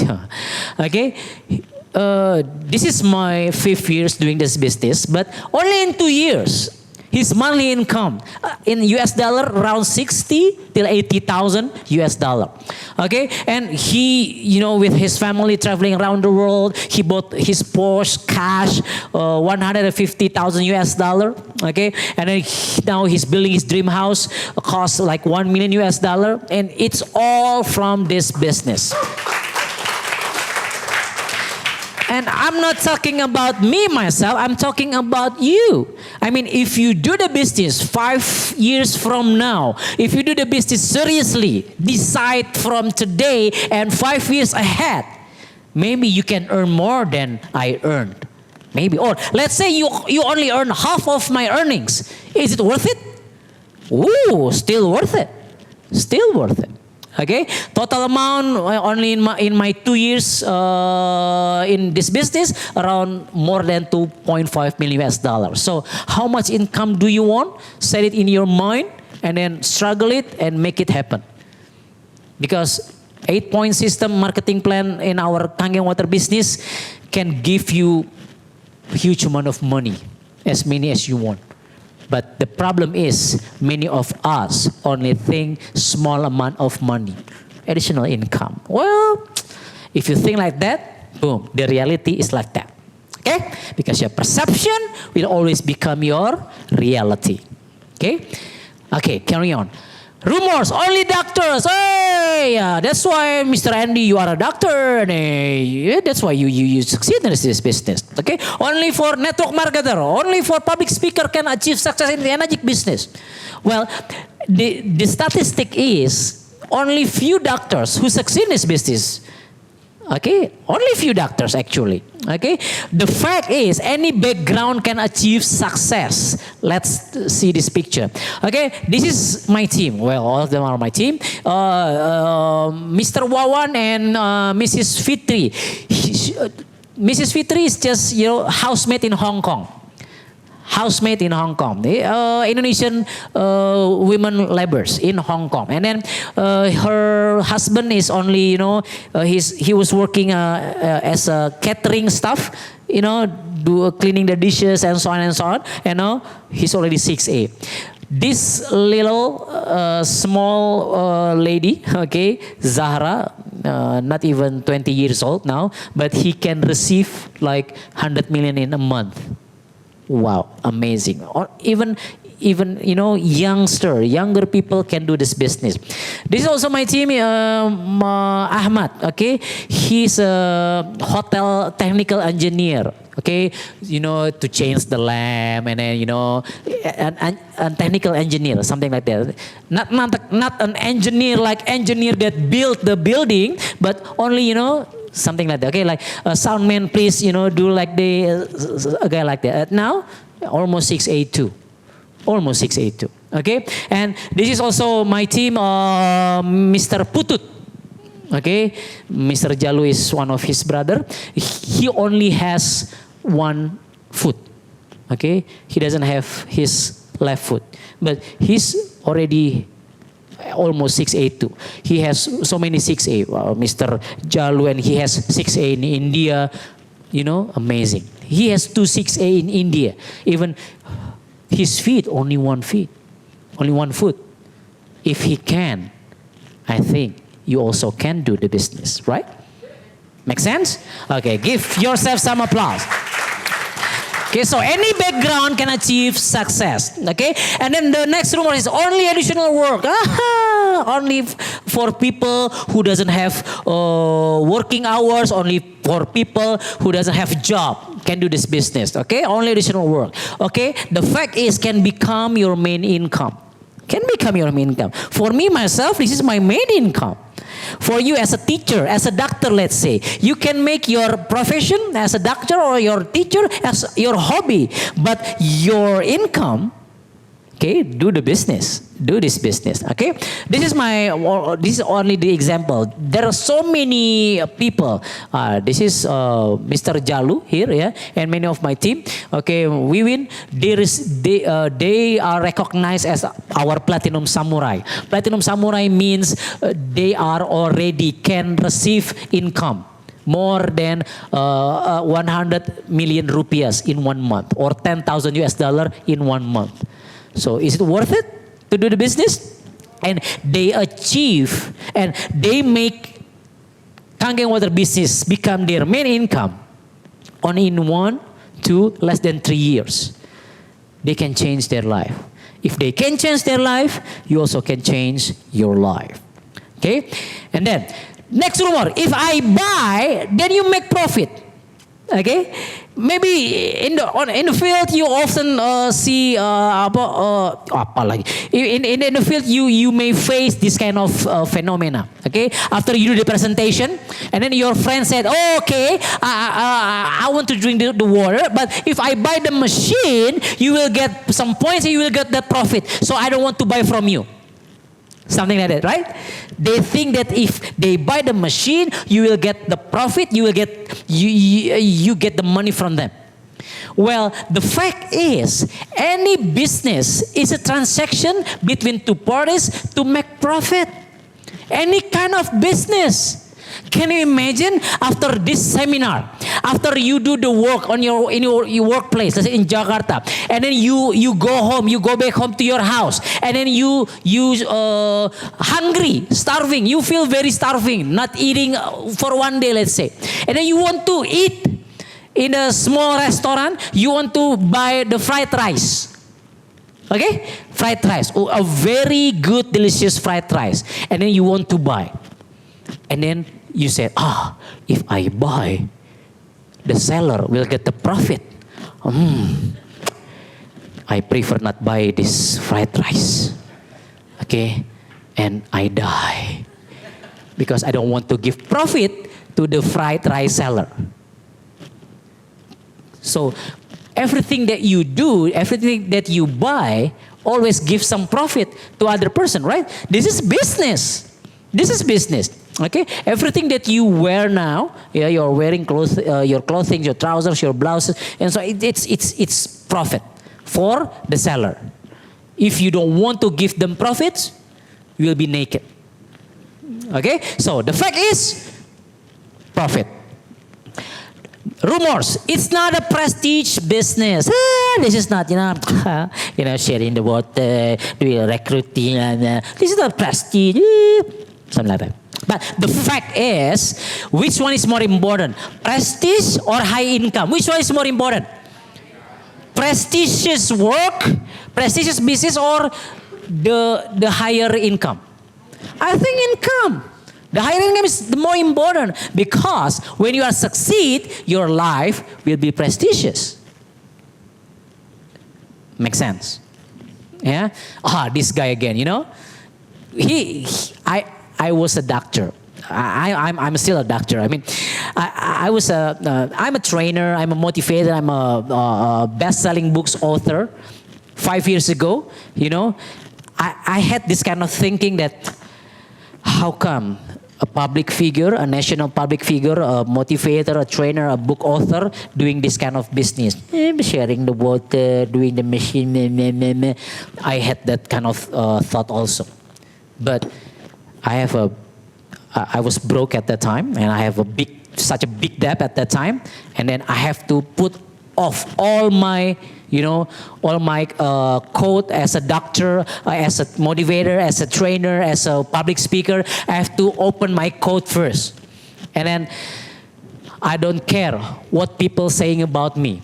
Okay? This is my 5th years doing this business, but only in 2 years, his monthly income in US dollar around 60 till 80,000 US dollar. Okay, and he, with his family traveling around the world, he bought his Porsche cash, 150,000 US dollar. Okay, and then now he's building his dream house, cost like 1 million US dollar, and it's all from this business. And I'm not talking about me, myself. I'm talking about you. I mean, if you do the business 5 years from now, if you do the business seriously, decide from today and 5 years ahead, maybe you can earn more than I earned. Maybe. Or let's say you only earn half of my earnings. Is it worth it? Ooh, still worth it. Still worth it. Okay, total amount only in my 2 years in this business around more than 2.5 million US dollars. So how much income do you want? Set it in your mind and then struggle it and make it happen. Because 8-point system marketing plan in our Kangen Water business can give you huge amount of money, as many as you want. But the problem is, many of us only think small amount of money. additional income. Well, if you think like that, boom, the reality is like that. Okay? Because your perception will always become your reality. Okay? Okay, carry on. Rumors, only doctors. Hey, that's why, Mr. Andy, you are a doctor. And that's why you succeed in this business. Okay? Only for network marketer, only for public speaker can achieve success in the energy business. Well, the statistic is only few doctors who succeed in this business. Okay, only few doctors actually. Okay, the fact is any background can achieve success. Let's see this picture. Okay, this is my team. Well, all of them are my team. Mr. Wawan and Mrs. Fitri. Mrs. Fitri is just housemaid in Hong Kong. Housemaid in Hong Kong, Indonesian women laborers in Hong Kong, and then her husband is only he was working as a catering staff, cleaning the dishes and so on and so on. He's already 6A. This little small lady, okay, Zahra, not even 20 years old now, but he can receive like 100 million in a month. Wow, amazing. Or even younger people can do this business. This is also my team, Ahmad. Okay, he's a hotel technical engineer. Okay, to change the lamp and then a technical engineer, something like that. Not an engineer like engineer that built the building, but only something like that. Okay, like soundman, please, do like a guy like that. Now, almost 6A2. Almost 6A2. Okay, and this is also my team, Mr. Putut. Okay, Mr. Jalu is one of his brother. He only has one foot. Okay, he doesn't have his left foot, but he's already almost 6A2. He has so many 6A. Wow, Mr. Jalu, and he has 6A in India. Amazing. He has 2 6A in India. Even his feet, only 1 foot. Only 1 foot. If he can, I think you also can do the business, right? Make sense? Okay, give yourself some applause. Okay, so any background can achieve success. Okay, and then the next rumor is only additional work. Only for people who doesn't have working hours. Only for people who doesn't have job can do this business. Okay, only additional work. Okay, the fact is can become your main income. Can become your main income. For me myself, this is my main income. For you as a teacher, as a doctor, let's say, you can make your profession as a doctor or your teacher as your hobby, but your income, okay, do the business, do this business, okay. This is only the example. There are so many people. This is Mr. Jalu here, yeah, and many of my team. Okay, we win. They are recognized as our platinum samurai. Platinum samurai means they are already can receive income more than 100 million rupiahs in 1 month or 10,000 US dollar in 1 month. So is it worth it to do the business? And they achieve and they make Kangen Water business become their main income only in 1 to less than 3 years. They can change their life. If they can change their life, you also can change your life. Okay? And then, next rumor, if I buy, then you make profit. Okay? Maybe in the field you often see apa lagi? In the field you may face this kind of phenomena. Okay, after you do the presentation, and then your friend said, "Oh, okay, I want to drink the water, but if I buy the machine, you will get some points and you will get that profit. So I don't want to buy from you." Something like that, right? They think that if they buy the machine, you will get the profit, you get the money from them. Well, the fact is, any business is a transaction between two parties to make profit. Any kind of business. Can you imagine after this seminar, after you do the work on your your workplace, let's say in Jakarta, and then you go home, you go back home to your house, and then you hungry, starving, you feel very starving, not eating for one day, let's say, and then you want to eat in a small restaurant, you want to buy the fried rice. Okay, fried rice, a very good, delicious fried rice, and then you want to buy, and then you said, if I buy, the seller will get the profit. I prefer not buy this fried rice. Okay, and I die because I don't want to give profit to the fried rice seller. So everything that you do, everything that you buy, always give some profit to other person, right? This is business. This is business. Okay, everything that you wear now, yeah, you're wearing clothes, your clothing, your trousers, your blouses, and so it's profit for the seller. If you don't want to give them profits, you will be naked. Okay, so the fact is profit. Rumors. It's not a prestige business. This is not, sharing the water, doing recruiting, and this is not prestige. Something like that. But the fact is, which one is more important? Prestige or high income? Which one is more important? Prestigious work, prestigious business, or the higher income? I think income. The higher income is the more important because when you are succeed, your life will be prestigious. Makes sense? Yeah. This guy again. I was a doctor. I'm still a doctor. I mean, I'm a trainer. I'm a motivator. I'm a best-selling books author. 5 years ago, I had this kind of thinking that how come a public figure, a national public figure, a motivator, a trainer, a book author doing this kind of business, sharing the water, doing the machine. I had that kind of thought also, but I was broke at that time, and I have such a big debt at that time, and then I have to put off all my code as a doctor, as a motivator, as a trainer, as a public speaker. I have to open my code first, and then I don't care what people saying about me.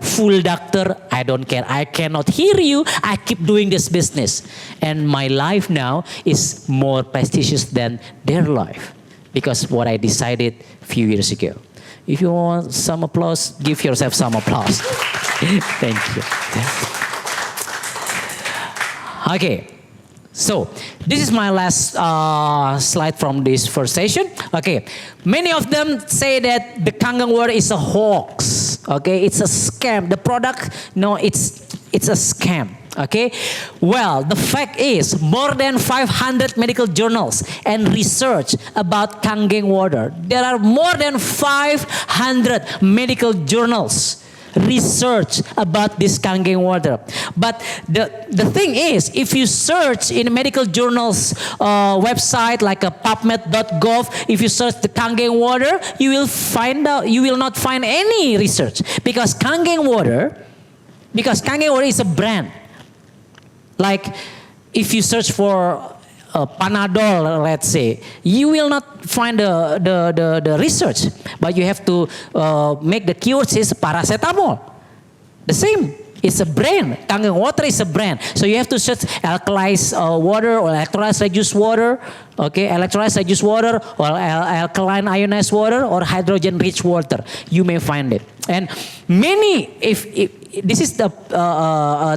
Full doctor, I don't care. I cannot hear you. I keep doing this business. And my life now is more prestigious than their life because what I decided a few years ago. If you want some applause, give yourself some applause. Thank you. Okay. So, this is my last slide from this first session. Okay, many of them say that the Kangen Water is a hoax. Okay, it's a scam. The product, no, it's a scam. Okay, well, the fact is more than 500 medical journals and research about Kangen Water. There are more than 500 medical journals research about this Kangen Water. But the thing is, if you search in a medical journal's website like a PubMed.gov, if you search the Kangen Water, you will not find any research because Kangen Water is a brand. Like if you search for Panadol, let's say, you will not find the research, but you have to make the keywords is paracetamol. The same. It's a brand. Kangen Water is a brand. So you have to search alkalized water or electrolyzed reduced water, okay, electrolyzed reduced water or alkaline ionized water or hydrogen rich water. You may find it. And many, if this is the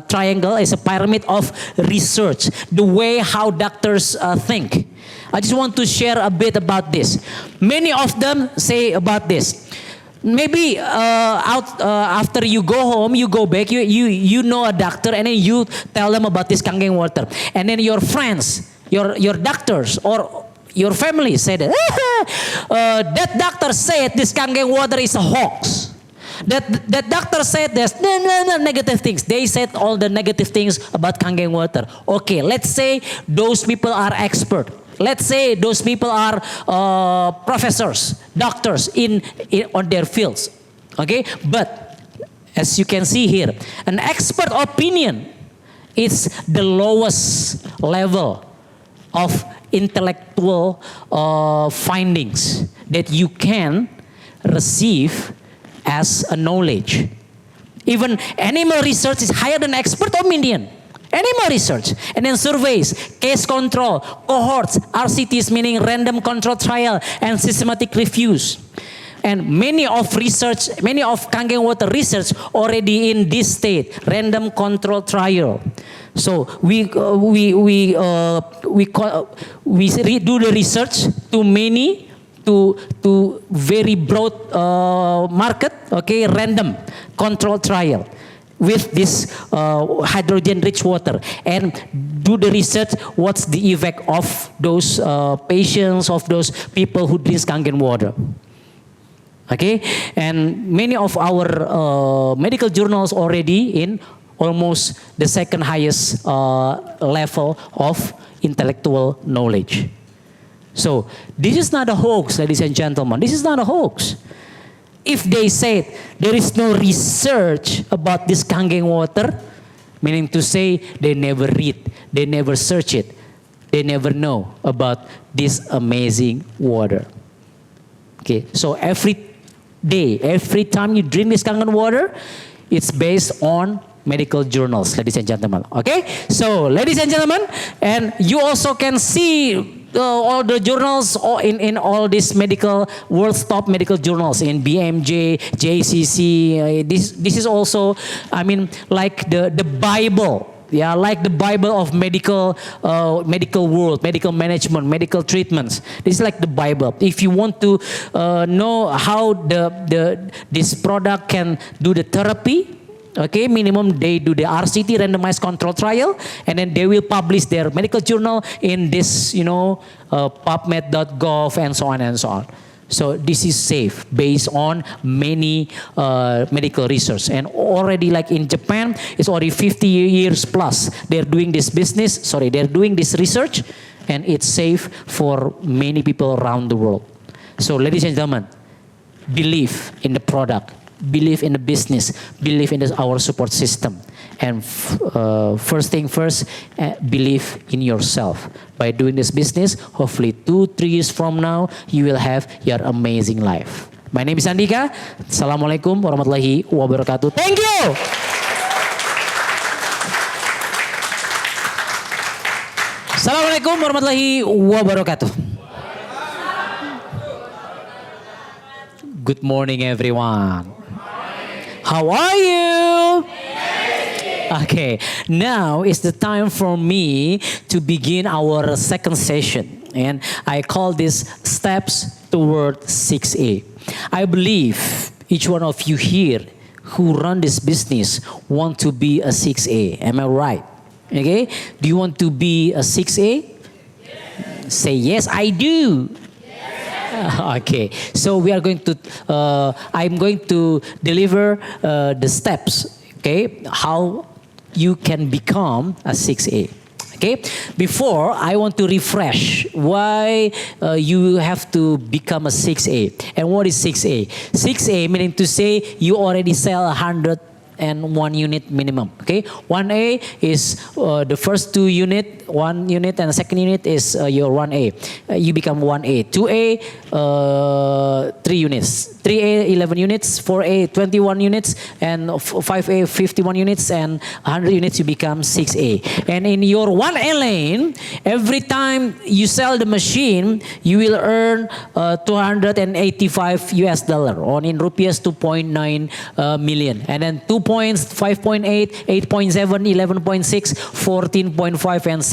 triangle, is a pyramid of research, the way how doctors think. I just want to share a bit about this. Many of them say about this. Maybe after you go home, you go back, you know a doctor, and then you tell them about this Kangen Water, and then your friends, your doctors or your family say that that doctor said this Kangen Water is a hoax. That doctor said there's negative things. They said all the negative things about Kangen Water. Okay, let's say those people are expert. Let's say those people are professors, doctors on their fields. Okay, but as you can see here, an expert opinion is the lowest level of intellectual findings that you can receive as a knowledge. Even animal research is higher than expert opinion. Animal research, and then surveys, case control, cohorts, RCTs meaning random control trial, and systematic reviews. And many of Kangen Water research already in this state, random control trial. So we do the research to very broad market, okay, random control trial with this hydrogen-rich water, and do the research. What's the effect of those patients, of those people who drink Kangen water? Okay, and many of our medical journals already in almost the second highest level of intellectual knowledge. So this is not a hoax, ladies and gentlemen. This is not a hoax. If they said there is no research about this Kangen water, meaning to say they never read, they never search it, they never know about this amazing water. Okay, so every day, every time you drink this Kangen water, it's based on medical journals, ladies and gentlemen. Okay, so ladies and gentlemen, and you also can see all the journals in all these world's top medical journals in BMJ, JCC. This is also, I mean, like the Bible. Yeah, like the Bible of medical world, medical management, medical treatments. This is like the Bible. If you want to know how this product can do the therapy, okay, minimum they do the RCT, randomized control trial, and then they will publish their medical journal in this, PubMed.gov and so on and so on. So this is safe based on many medical research. And already like in Japan, it's already 50 years plus. They're doing this they're doing this research, and it's safe for many people around the world. So ladies and gentlemen, believe in the product, believe in the business, believe in our support system. And first thing first, believe in yourself. By doing this business, hopefully 2-3 years from now, you will have your amazing life. My name is Andhyka. Assalamualaikum warahmatullahi wabarakatuh. Thank you. Assalamualaikum warahmatullahi wabarakatuh. Good morning, everyone. How are you? Okay, now is the time for me to begin our second session. And I call this Steps Toward 6A. I believe each one of you here who run this business want to be a 6A. Am I right? Okay, do you want to be a 6A? Yes. Say yes, I do. Okay, so we are going to, I'm going to deliver the steps, okay, how you can become a 6A. Okay, before I want to refresh why you have to become a 6A. And what is 6A? 6A meaning to say you already sell 101 unit minimum. Okay, 1A is the first 2 unit, 1 unit, and the second unit is your 1A. You become 1A. 2A, 3 units. 3A, 11 units. 4A, 21 units. And 5A, 51 units. And 100 units, you become 6A. And in your 1A lane, every time you sell the machine, you will earn 285 US dollar, or in rupees 2.9 million. And then 2 points, 5.8, 8.7, 11.6, 14.5, and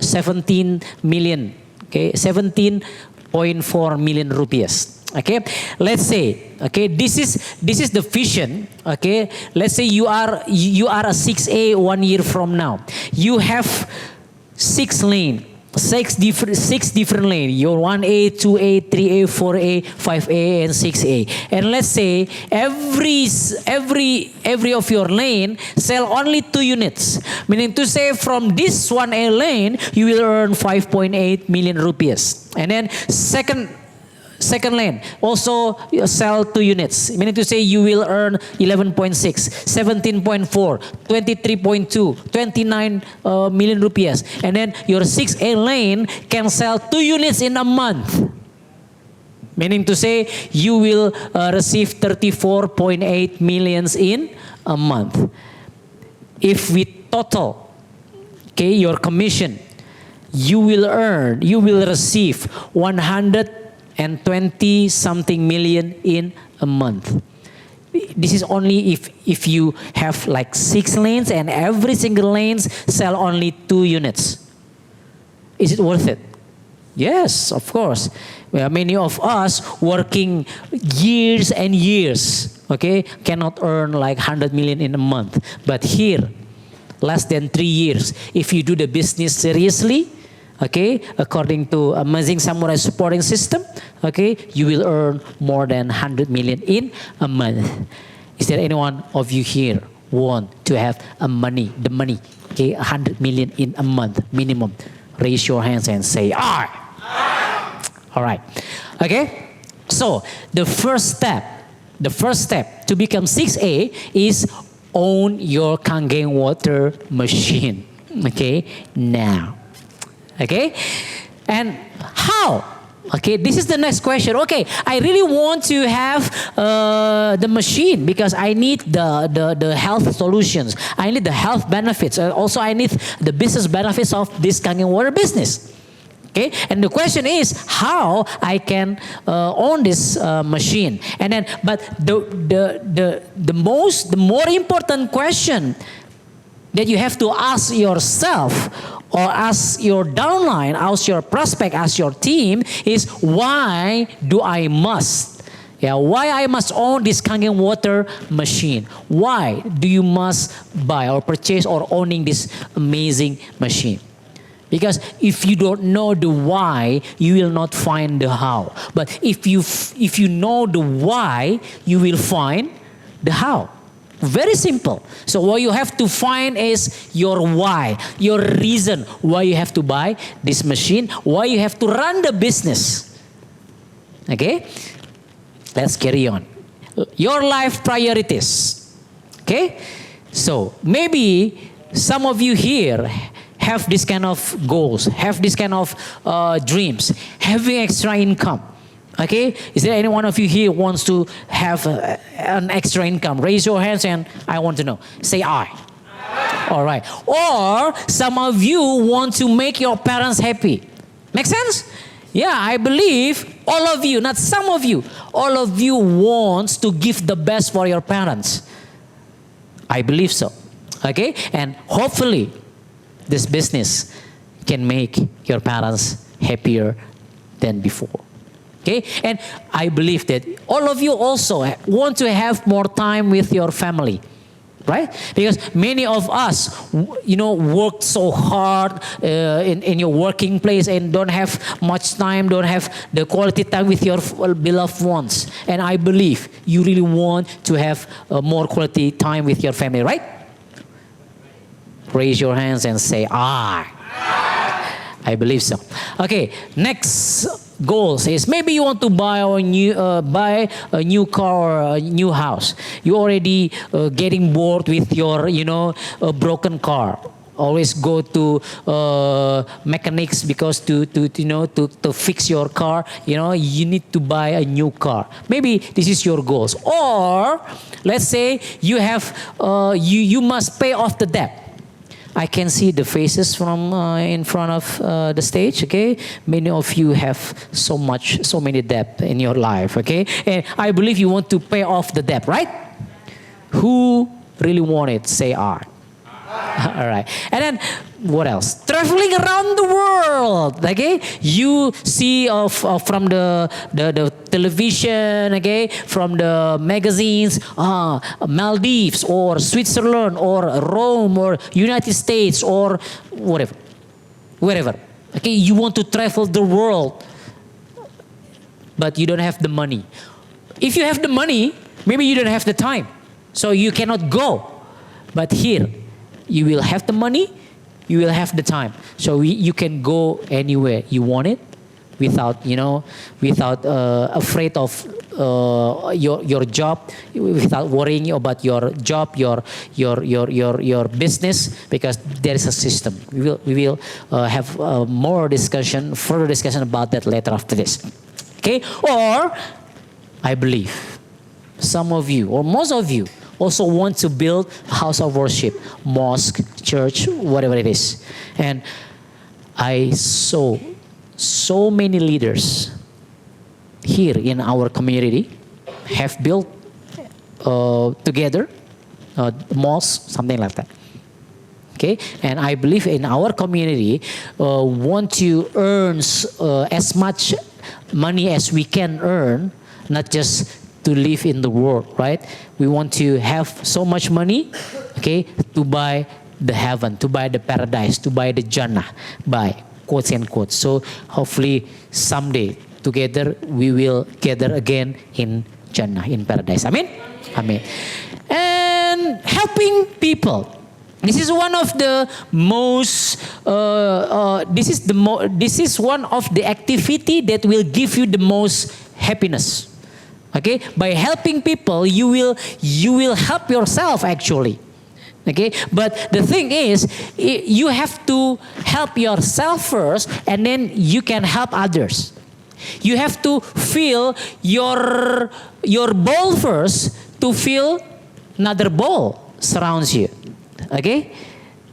17 million. Okay, 17.4 million rupees. Okay, let's say, okay, this is the vision. Okay, let's say you are a 6A 1 year from now. You have 6 lane. six different lane. Your 1A, 2A, 3A, 4A, 5A, and 6A. And let's say every of your lane sell only 2 units. Meaning to say from this 1A lane, you will earn 5.8 million rupees. And then second lane also sell 2 units, meaning to say you will earn 11.6, 17.4, 23.2, 29 million rupees. And then your 6A lane can sell 2 units in a month, meaning to say you will receive 34.8 millions in a month. If we total, okay, your commission, you will receive 120 something million in a month. This is only if you have like 6 lanes and every single lanes sell only 2 units. Is it worth it? Yes, of course. Well, many of us working years and years, okay, cannot earn like 100 million in a month. But here, less than 3 years, if you do the business seriously, okay, according to Amazing Samurai supporting system, okay, you will earn more than 100 million in a month. Is there anyone of you here want to have the money, okay, 100 million in a month minimum? Raise your hands and say, I. All right. Okay. So the first step to become 6A is own your Kangen Water Machine. Okay. Now. Okay, and how? Okay, this is the next question. Okay, I really want to have the machine because I need the health solutions. I need the health benefits. Also, I need the business benefits of this Kangen Water business. Okay, and the question is how I can own this machine. And then, but the more important question that you have to ask yourself or ask your downline, ask your prospect, ask your team is why I must own this Kangen Water Machine? Why do you must buy or purchase or owning this amazing machine? Because if you don't know the why, you will not find the how. But if you know the why, you will find the how. Very simple. So what you have to find is your why, your reason why you have to buy this machine, why you have to run the business. Okay? Let's carry on. Your life priorities. Okay? So maybe some of you here have this kind of goals, have this kind of dreams, having extra income. Okay, is there any one of you here wants to have an extra income? Raise your hands and I want to know. Say I. All right. Or some of you want to make your parents happy. Make sense? Yeah, I believe all of you, not some of you, all of you wants to give the best for your parents. I believe so. Okay, and hopefully this business can make your parents happier than before. Okay, and I believe that all of you also want to have more time with your family, right? Because many of us, work so hard in your working place and don't have much time, don't have the quality time with your beloved ones. And I believe you really want to have more quality time with your family, right? Raise your hands and say, I believe so. Okay, next goal says maybe you want to buy a new car or a new house. You already getting bored with your broken car. Always go to mechanics because to fix your car. You need to buy a new car. Maybe this is your goals. Or let's say you have you must pay off the debt. I can see the faces from in front of the stage, okay? Many of you have so many debt in your life, okay? And I believe you want to pay off the debt, right? Who really want it? Say I. All right. And then what else? Traveling around the world, okay? You see from the television, okay? From the magazines, Maldives or Switzerland or Rome or United States or whatever, wherever. Okay, you want to travel the world, but you don't have the money. If you have the money, maybe you don't have the time, so you cannot go. But here, you will have the money, you will have the time, so you can go anywhere you want it, without without afraid of your job, without worrying about your job, your business, because there is a system. We will have further discussion about that later after this. Okay, or I believe some of you or most of you also want to build a house of worship, mosque, church, whatever it is. And I saw so many leaders here in our community have built together mosque, something like that. Okay, and I believe in our community want to earn as much money as we can earn, not just to live in the world, right? We want to have so much money, okay, to buy the heaven, to buy the paradise, to buy the Jannah, by quotes and quotes. So hopefully someday together we will gather again in Jannah, in paradise. Amen? Amen. And helping people. This is one of the most. This is one of the activity that will give you the most happiness. Okay, by helping people, you will help yourself actually. Okay, but the thing is, you have to help yourself first, and then you can help others. You have to fill your bowl first to fill another bowl surrounds you. Okay,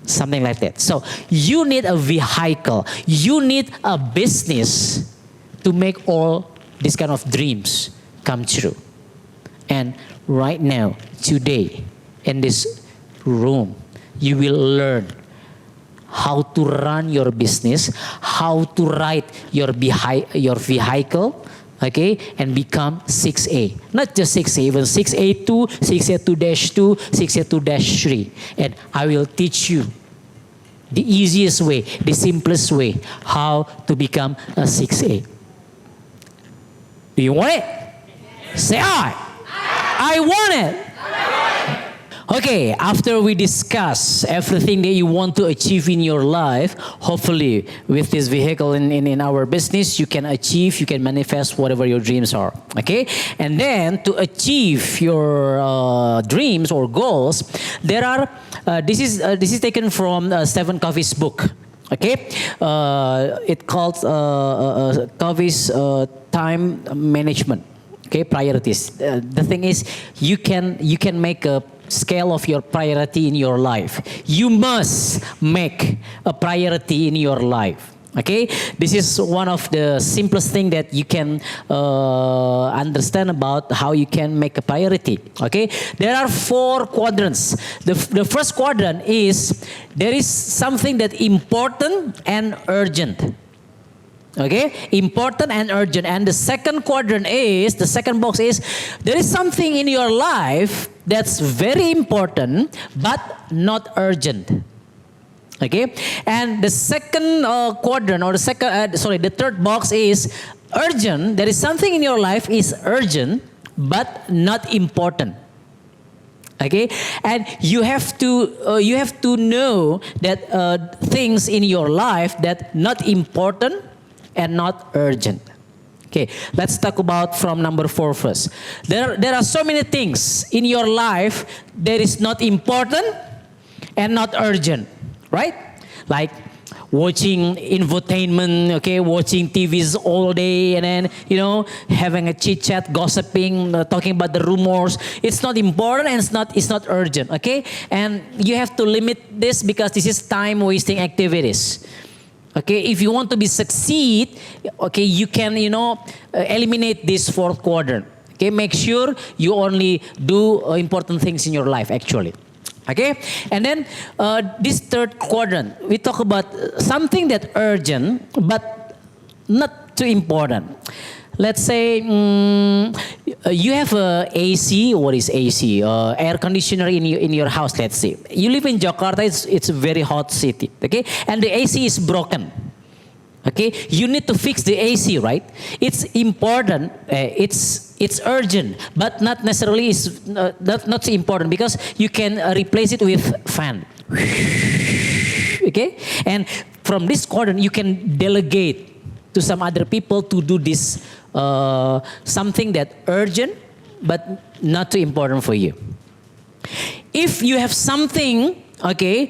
something like that. So you need a vehicle. You need a business to make all these kind of dreams come true. And right now, today, in this room, you will learn how to run your business, how to ride your vehicle, okay, and become 6A. Not just 6A, even 6A2, 6A2-2, 6A2-3. And I will teach you the easiest way, the simplest way, how to become a 6A. Do you want it? Say I. I want it. Okay, after we discuss everything that you want to achieve in your life, hopefully with this vehicle in our business, you can achieve, you can manifest whatever your dreams are. Okay, and then to achieve your dreams or goals, there are, this is taken from Stephen Covey's book. Okay, it called Covey's time management. Okay, priorities. The thing is, you can make a scale of your priority in your life. You must make a priority in your life. Okay, this is one of the simplest thing that you can understand about how you can make a priority. Okay, there are 4 quadrants. The first quadrant is there is something that important and urgent. Okay, important and urgent. And the second quadrant is, the second box is, there is something in your life that's very important but not urgent. Okay, and the second quadrant, or the third box is urgent. There is something in your life is urgent but not important. Okay, and you have to know that things in your life that not important and not urgent. Okay, let's talk about from number 4 first. There are so many things in your life that is not important and not urgent, right? Like watching infotainment, okay, watching TVs all day, and then having a chit chat, gossiping, talking about the rumors. It's not important and it's not urgent, okay? And you have to limit this because this is time wasting activities. Okay, if you want to be succeed, okay, you can eliminate this 4th quadrant. Okay, make sure you only do important things in your life actually. Okay, and then this 3rd quadrant, we talk about something that urgent but not too important. Let's say you have a AC. What is AC? Air conditioner in your house. Let's say you live in Jakarta. It's a very hot city. Okay, and the AC is broken. Okay, you need to fix the AC, right? It's important. It's urgent, but not necessarily is not so important because you can replace it with fan. Okay, and from this quadrant you can delegate to some other people to do this something that urgent but not too important for you. If you have something, okay,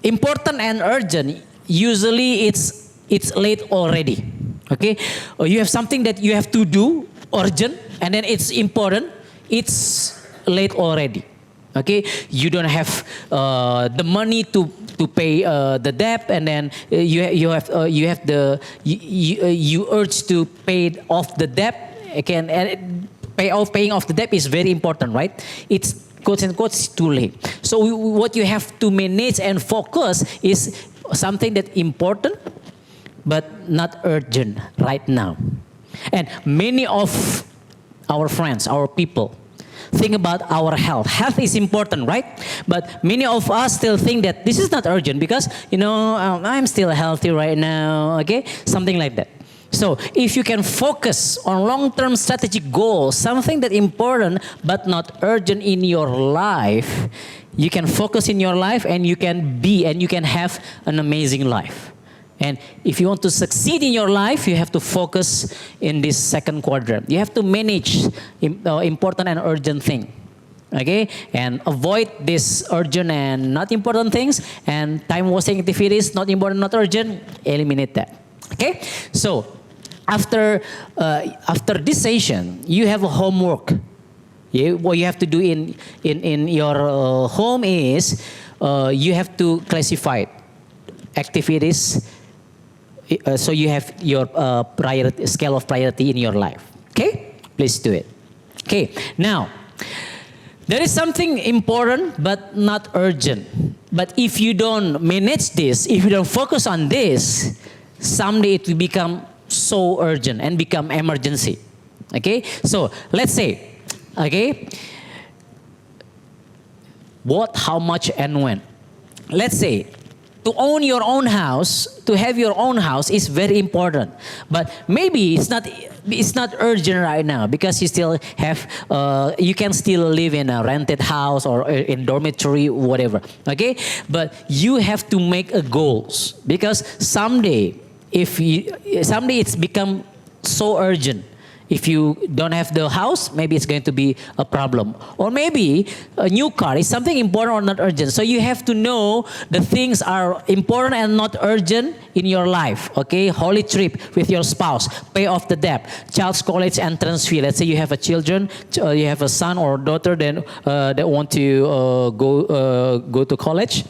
important and urgent, usually it's late already. Okay, or you have something that you have to do urgent, and then it's important, it's late already. Okay, you don't have the money to pay the debt, and then you have the you urge to pay off the debt. Again, and paying off the debt is very important, right? It's quotes and quotes too late. So what you have to manage and focus is something that's important but not urgent right now. And many of our friends, our people, think about our health. Health is important, right? But many of us still think that this is not urgent because, I'm still healthy right now, okay? Something like that. So if you can focus on long-term strategic goals, something that important but not urgent in your life, you can focus in your life and you can be and you can have an amazing life. And if you want to succeed in your life, you have to focus in this second quadrant. You have to manage important and urgent thing. Okay? And avoid this urgent and not important things, and time-wasting activities, not important, not urgent, eliminate that. Okay? So, after this session, you have a homework. What you have to do in your home is you have to classify activities. So you have your priority, scale of priority in your life. Okay? Please do it. Okay. Now, there is something important but not urgent. But if you don't manage this, if you don't focus on this, someday it will become so urgent and become emergency. Okay? So, let's say, okay, what, how much, and when. Let's say, to own your own house, to have your own house is very important. But maybe it's not urgent right now because you still have, you can still live in a rented house or in dormitory, whatever. Okay? But you have to make a goals because someday it's become so urgent. If you don't have the house, maybe it's going to be a problem. Or maybe a new car is something important or not urgent. So you have to know the things are important and not urgent in your life. Okay, holy trip with your spouse, pay off the debt, child's college entrance fee. Let's say you have a children, you have a son or daughter that want to go to college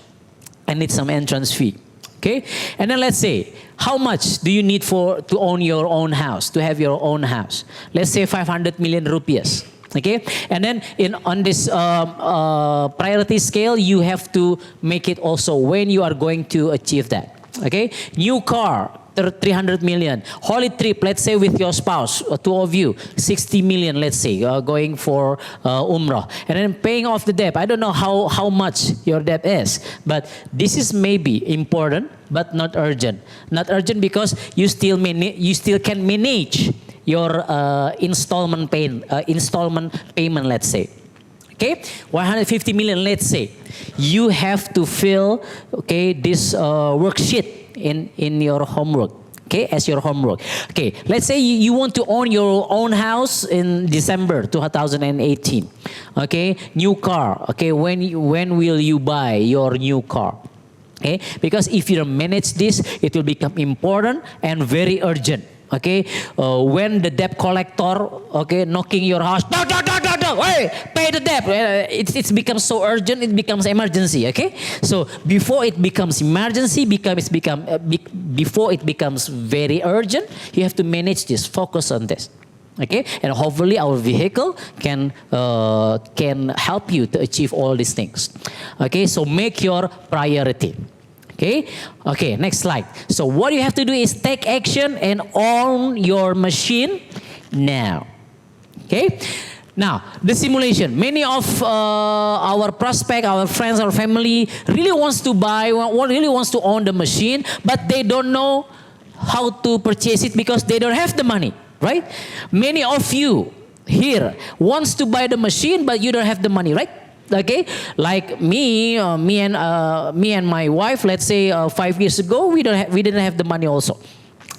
and need some entrance fee. Okay, and then let's say, how much do you need to own your own house, to have your own house? Let's say 500 million rupees. Okay, and then on this priority scale, you have to make it also when you are going to achieve that. Okay, new car, 300 million. Holy trip, let's say with your spouse, two of you, 60 million, let's say, going for Umrah. And then paying off the debt. I don't know how much your debt is, but this is maybe important, but not urgent. Not urgent because you still can manage your installment payment, let's say. Okay, 150 million, let's say. You have to fill, okay, this worksheet in your homework, okay, as your homework. Okay, let's say you want to own your own house in December 2018. Okay, new car. Okay, when will you buy your new car? Okay, because if you don't manage this, it will become important and very urgent. Okay, when the debt collector, okay, knocking your house, no, hey, pay the debt. It's becomes so urgent, it becomes emergency. Okay, so before it becomes emergency, before it becomes very urgent, you have to manage this. Focus on this. Okay, and hopefully our vehicle can help you to achieve all these things. Okay, so make your priority. Okay, next slide. So what you have to do is take action and own your machine now. Okay, Now, the simulation. Many of our prospect, our friends, our family really wants to buy, really wants to own the machine, but they don't know how to purchase it because they don't have the money, right? Many of you here wants to buy the machine, but you don't have the money, right? Okay, like me and my wife. Let's say 5 years ago, we didn't have the money also.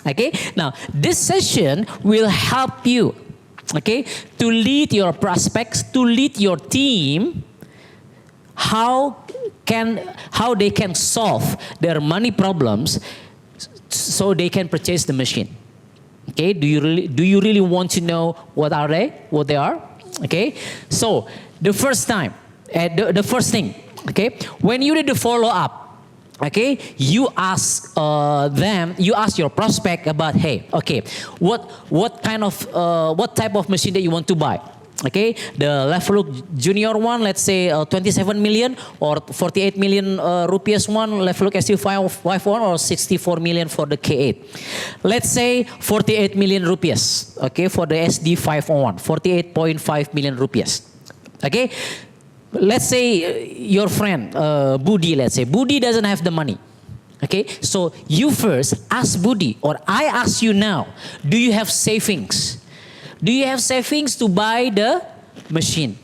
Okay, now this session will help you, okay, to lead your prospects, to lead your team, how they can solve their money problems so they can purchase the machine. Okay, do you really want to know what they are? Okay, so the first thing, okay, when you need to follow up, okay, you ask your prospect about, hey, okay, what type of machine that you want to buy? Okay, the level junior one, let's say 27 million or 48 million rupees one, level SU5 one, or 64 million for the K8. Let's say 48 million rupees, okay, for the SD501, 48.5 million rupees. Okay, let's say your friend Budi, let's say Budi doesn't have the money. Okay, so you first ask Budi, or I ask you now, do you have savings? Do you have savings to buy the machine?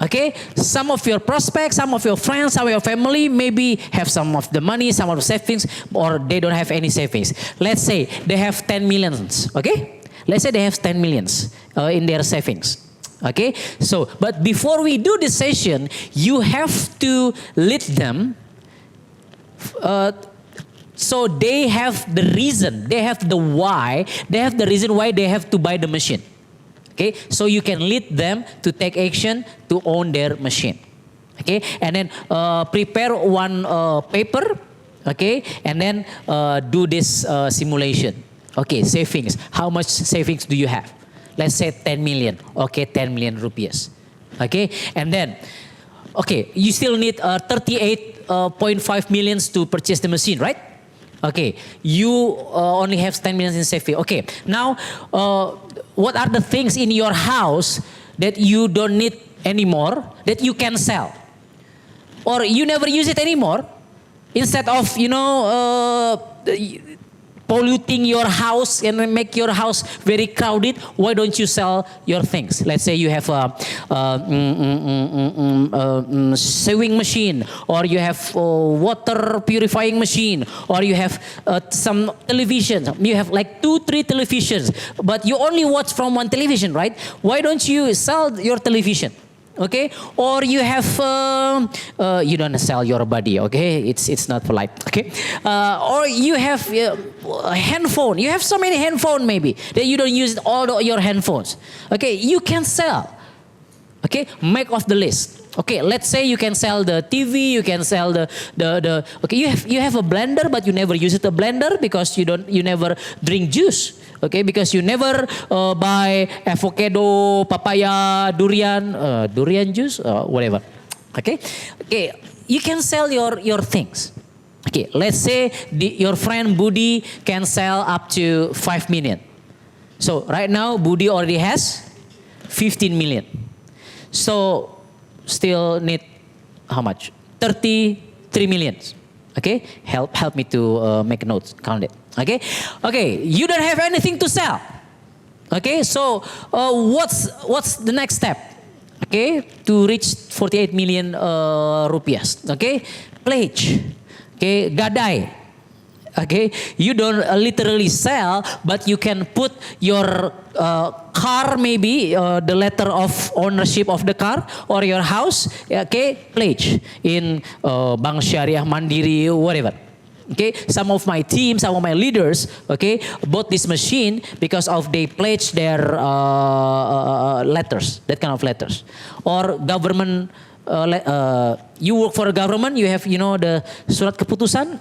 Okay, some of your prospects, some of your friends, some of your family maybe have some of the money, some of the savings, or they don't have any savings. Let's say they have 10 millions, okay? Let's say they have 10 millions in their savings. Okay, so, but before we do this session, you have to lead them so they have the reason, they have the why, they have the reason why they have to buy the machine. Okay, so you can lead them to take action to own their machine. Okay, and then prepare one paper, okay, and then do this simulation. Okay, savings. How much savings do you have? Let's say 10 million. Okay, 10 million rupees. Okay, and then, okay, you still need 38.5 millions to purchase the machine, right? Okay, you only have 10 million in saving. Okay, now what are the things in your house that you don't need anymore that you can sell? Or you never use it anymore? Instead of, polluting your house and make your house very crowded, why don't you sell your things? Let's say you have a sewing machine, or you have a water purifying machine, or you have some television. You have like 2-3 televisions, but you only watch from one television, right? Why don't you sell your television? Okay, or you have you don't sell your body. Okay, it's not polite. Okay, or you have a handphone. You have so many handphone maybe that you don't use all your handphones. Okay, you can sell. Okay, make off the list. Okay, let's say you can sell the TV, you can sell the okay, you have a blender, but you never use it a blender because you never drink juice. Okay, because you never buy avocado, papaya, durian juice, whatever. Okay, you can sell your things. Okay, let's say your friend Budi can sell up to 5 million. So right now Budi already has 15 million. So still need how much? 33 millions. Okay, help me to make notes, count it. Okay, you don't have anything to sell. Okay, so what's the next step? Okay, to reach 48 million rupiahs. Okay, pledge. Okay, gadai. Okay, you don't literally sell, but you can put your car, maybe the letter of ownership of the car, or your house. Okay, pledge in Bank Syariah Mandiri, whatever. Okay, some of my team, some of my leaders, okay, bought this machine because of they pledge their letters, that kind of letters, or government. You work for a government, you have the surat keputusan.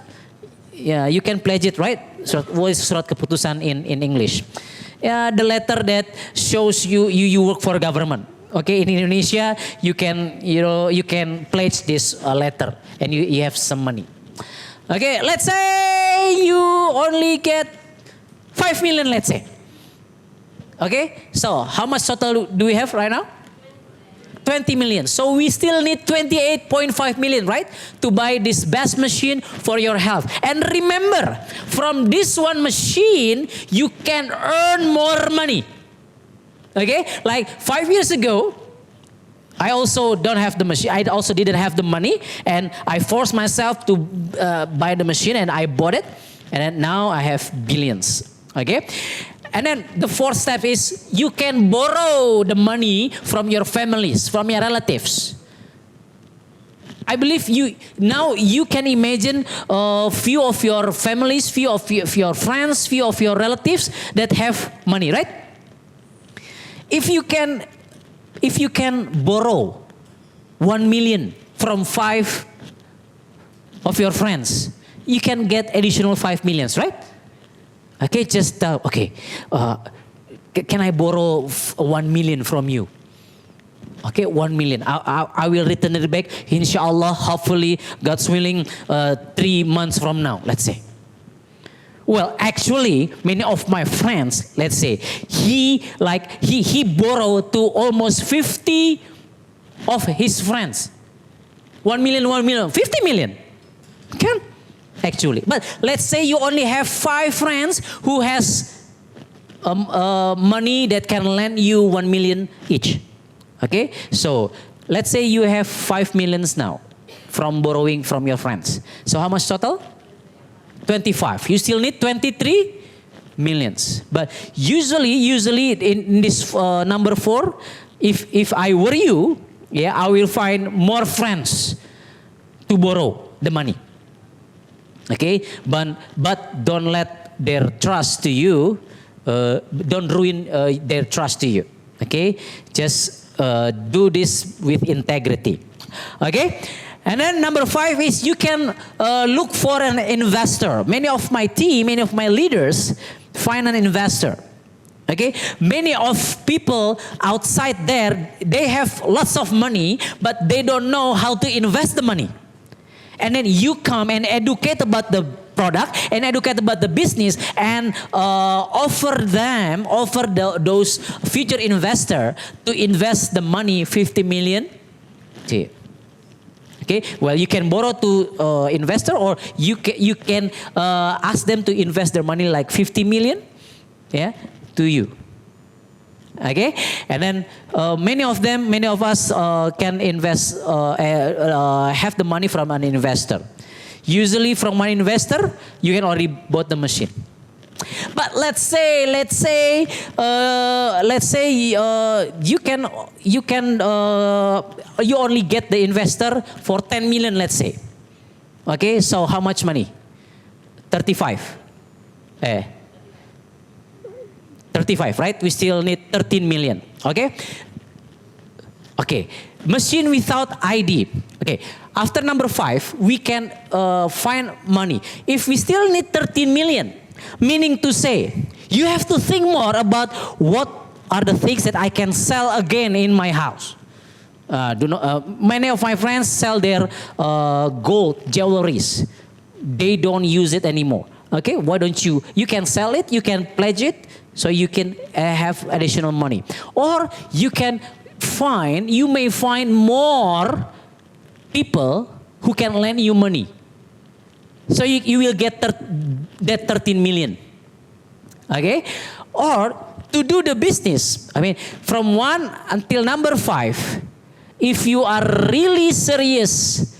Yeah, you can pledge it, right? What is surat keputusan in English? Yeah, the letter that shows you work for government. Okay, in Indonesia, you can pledge this letter, and you have some money. Okay, let's say you only get 5 million. Let's say. Okay, so how much total do we have right now? 20 million. So we still need 28.5 million, right? To buy this best machine for your health. And remember, from this one machine, you can earn more money. Okay, like 5 years ago, I also don't have the machine. I also didn't have the money, and I forced myself to buy the machine, and I bought it, and then now I have billions. Okay, and then the fourth step is you can borrow the money from your families, from your relatives. I believe you can imagine a few of your families, few of your friends, few of your relatives that have money, right? If you can borrow 1 million from 5 of your friends, you can get additional 5 millions, right? Okay, can I borrow 1 million from you? Okay, 1 million. I will return it back, inshallah, hopefully, God's willing, 3 months from now, let's say. Well, actually, many of my friends, let's say, he borrowed to almost 50 of his friends. 1 million, 50 million. Can actually. But let's say you only have 5 friends who has money that can lend you 1 million each. Okay, so let's say you have 5 millions now from borrowing from your friends. So how much total? 25. You still need 23 millions. But usually in this number 4, if I were you, yeah, I will find more friends to borrow the money. Okay, but don't let their trust to you, don't ruin their trust to you. Okay, just do this with integrity. Okay. And then number 5 is you can look for an investor. Many of my team, many of my leaders find an investor. Okay, many of people outside there, they have lots of money, but they don't know how to invest the money. And then you come and educate about the product and educate about the business and offer those future investor to invest the money 50 million. See. Okay, well, you can borrow to investor, or you can ask them to invest their money like 50 million, yeah, to you. Okay, and then many of us can invest, have the money from an investor. Usually, from one investor, you can already bought the machine. But let's say you only get the investor for 10 million, let's say. Okay, so how much money? 35. 35, right? We still need 13 million. Okay. Okay. Machine without ID. Okay. After number 5, we can find money. If we still need 13 million, meaning to say, you have to think more about what are the things that I can sell again in my house. Many of my friends sell their gold jewelries. They don't use it anymore. Okay, why don't you can sell it, you can pledge it, so you can have additional money. Or you may find more people who can lend you money. So you will get that 13 million. Okay? Or to do the business, I mean, from 1 until number 5, if you are really serious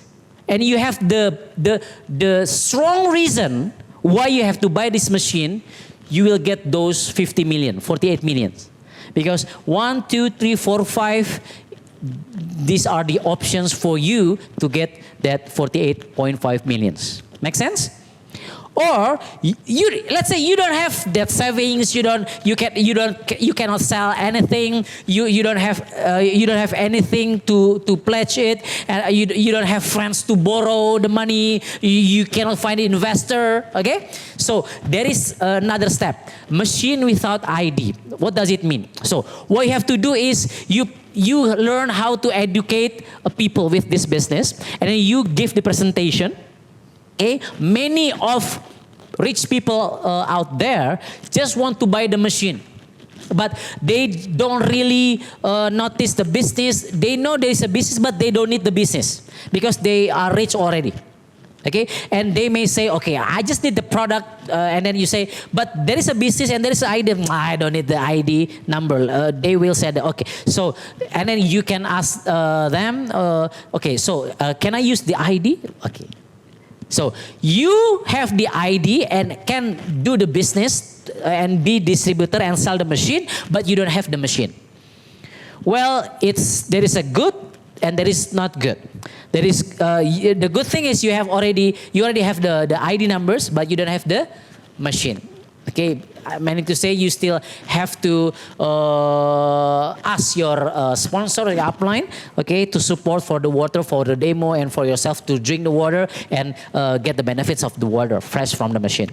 and you have the strong reason why you have to buy this machine, you will get those 50 million, 48 million. Because 1, 2, 3, 4, 5, these are the options for you to get that 48.5 millions. Make sense? Or let's say you don't have that savings, you cannot sell anything, you don't have anything to pledge it, and you don't have friends to borrow the money, you cannot find an investor. Okay, so there is another step: machine without ID. What does it mean? So what you have to do is you learn how to educate people with this business, and then you give the presentation. Okay, many of rich people out there just want to buy the machine. but they don't really notice the business. They know there is a business, but they don't need the business because they are rich already. Okay, and they may say, okay, I just need the product, and then you say, but there is a business and there is an ID. I don't need the ID number. They will say that, okay. So, and then you can ask them, okay, so can I use the ID? Okay. So you have the ID and can do the business and be distributor and sell the machine, but you don't have the machine. Well, there is a good and there is not good. There is the good thing is you already have the ID numbers, but you don't have the machine. Okay, I meant to say you still have to ask your sponsor, the upline, okay, to support for the water, for the demo, and for yourself to drink the water and get the benefits of the water fresh from the machine.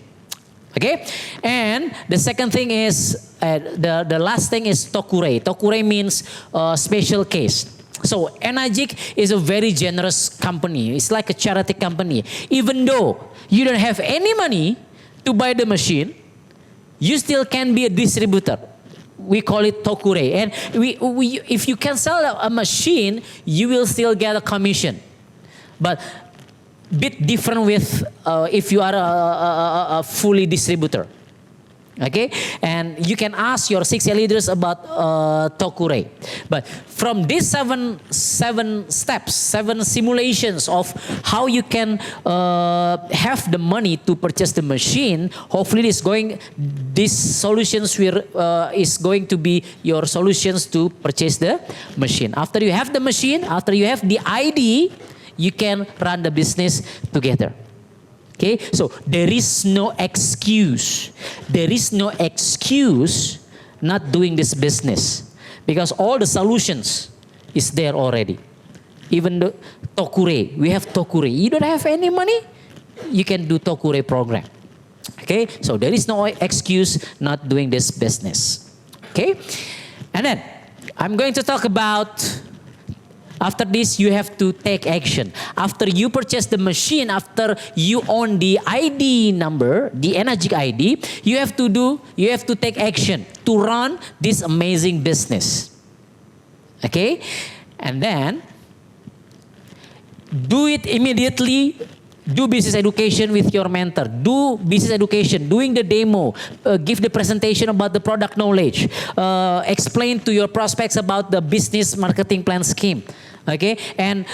Okay, and the second thing is the last thing is tokure. Tokure means special case. So Enagic is a very generous company. It's like a charity company. Even though you don't have any money to buy the machine, you still can be a distributor. We call it tokure. And if you can sell a machine, you will still get a commission. But bit different with if you are a fully distributor. Okay, and you can ask your 6 leaders about tokure. But from these seven steps, 7 simulations of how you can have the money to purchase the machine, hopefully these solutions is going to be your solutions to purchase the machine. After you have the machine, after you have the ID, you can run the business together. Okay, so there is no excuse. There is no excuse not doing this business because all the solutions is there already. Even the tokure, we have tokure. You don't have any money, you can do tokure program. Okay, so there is no excuse not doing this business. Okay, and then I'm going to talk about. After this, you have to take action. After you purchase the machine, after you own the ID number, the Enagic ID, you have to take action to run this amazing business. Okay? And then, do it immediately. Do business education with your mentor. Do business education, doing the demo, give the presentation about the product knowledge, explain to your prospects about the business marketing plan scheme. Okay, and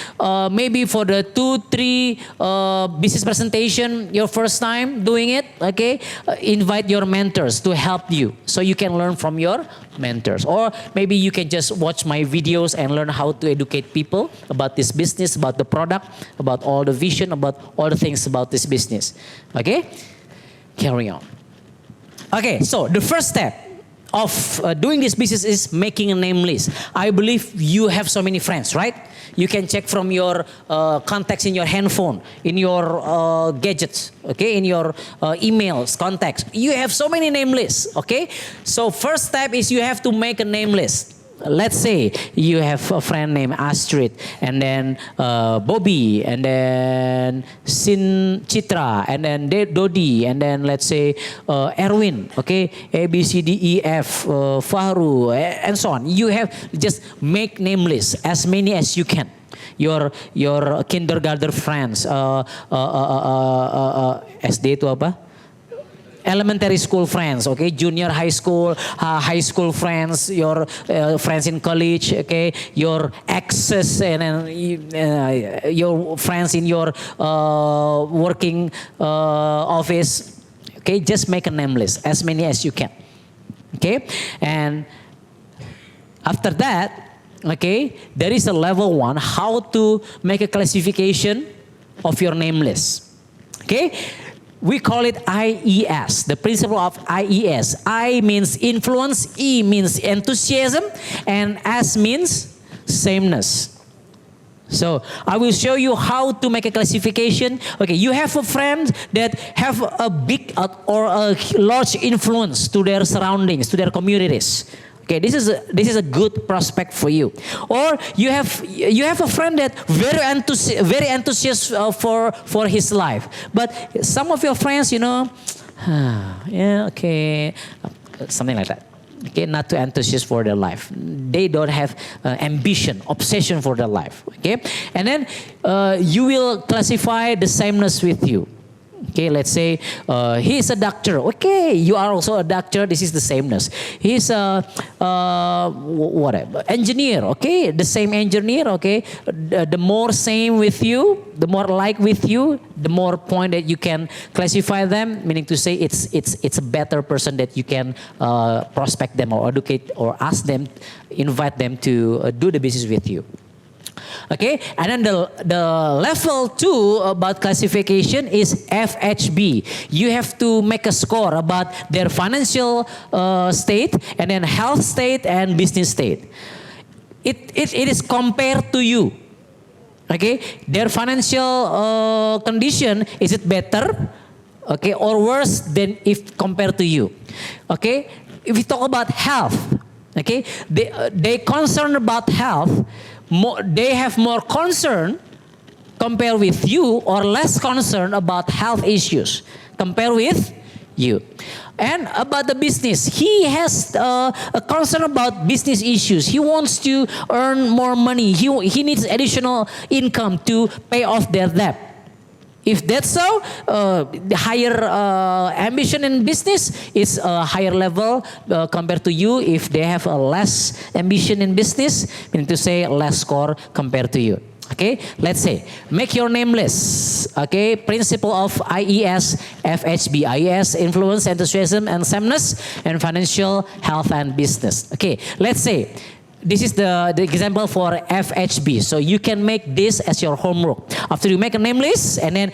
maybe for the 2-3 business presentation, your first time doing it, okay, invite your mentors to help you so you can learn from your mentors. Or maybe you can just watch my videos and learn how to educate people about this business, about the product, about all the vision, about all the things about this business. Okay, carry on. Okay, so the first step of doing this business is making a name list. I believe you have so many friends, right? You can check from your contacts in your handphone, in your gadgets, okay, in your emails, contacts. You have so many name lists, okay? So first step is you have to make a name list. Let's say you have a friend named Astrid, and then Bobby, and then Chitra, and then Dodi, and then let's say Erwin, okay, A, B, C, D, E, F, Fahru, and so on. You have just make name lists, as many as you can. Your kindergarten friends, SD itu apa? Elementary school friends, okay, junior high school friends, your friends in college, okay, your exes, and your friends in your working office, okay, just make a name list, as many as you can, okay, and after that, okay, there is a level 1, how to make a classification of your name list, okay. We call it IES, the principle of IES. I means influence, E means enthusiasm, and S means sameness. So I will show you how to make a classification. Okay, you have a friend that have a big or a large influence to their surroundings, to their communities. Okay, this is a good prospect for you. Or you have a friend that very enthusiastic for his life. But some of your friends, yeah, okay, something like that. Okay, not too enthusiastic for their life. They don't have ambition, obsession for their life. Okay, and then you will classify the sameness with you. Okay, let's say he is a doctor. Okay, you are also a doctor. This is the sameness. He's a whatever engineer. Okay, the same engineer. Okay, the more same with you, the more like with you, the more point that you can classify them. Meaning to say, it's a better person that you can prospect them or educate or ask them, invite them to do the business with you. Okay, and then the level 2 about classification is FHB. You have to make a score about their financial state, and then health state and business state. It is compared to you. Okay, their financial condition, is it better, okay, or worse than if compared to you? Okay, if we talk about health, okay, they concerned about health. They have more concern compared with you, or less concern about health issues compared with you. And about the business, he has a concern about business issues. He wants to earn more money. He needs additional income to pay off their debt. If that's so, the higher ambition in business is a higher level compared to you. If they have a less ambition in business, meaning to say less score compared to you. Okay, let's say make your name list. Okay, principle of IES, FHB. IES, influence, enthusiasm, and sameness, and financial, health, and business. Okay, let's say this is the example for FHB. So you can make this as your homework. After you make a name list and then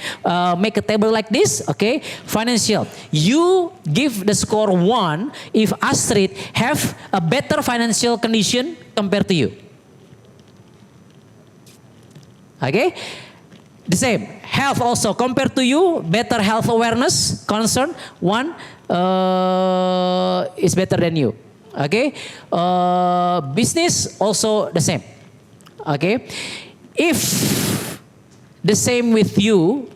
make a table like this, okay? Financial. You give the score 1 if Astrid have a better financial condition compared to you. Okay? The same. Health also compared to you, better health awareness, concern. 1 is better than you. Okay, business also the same. Okay, if the same with you,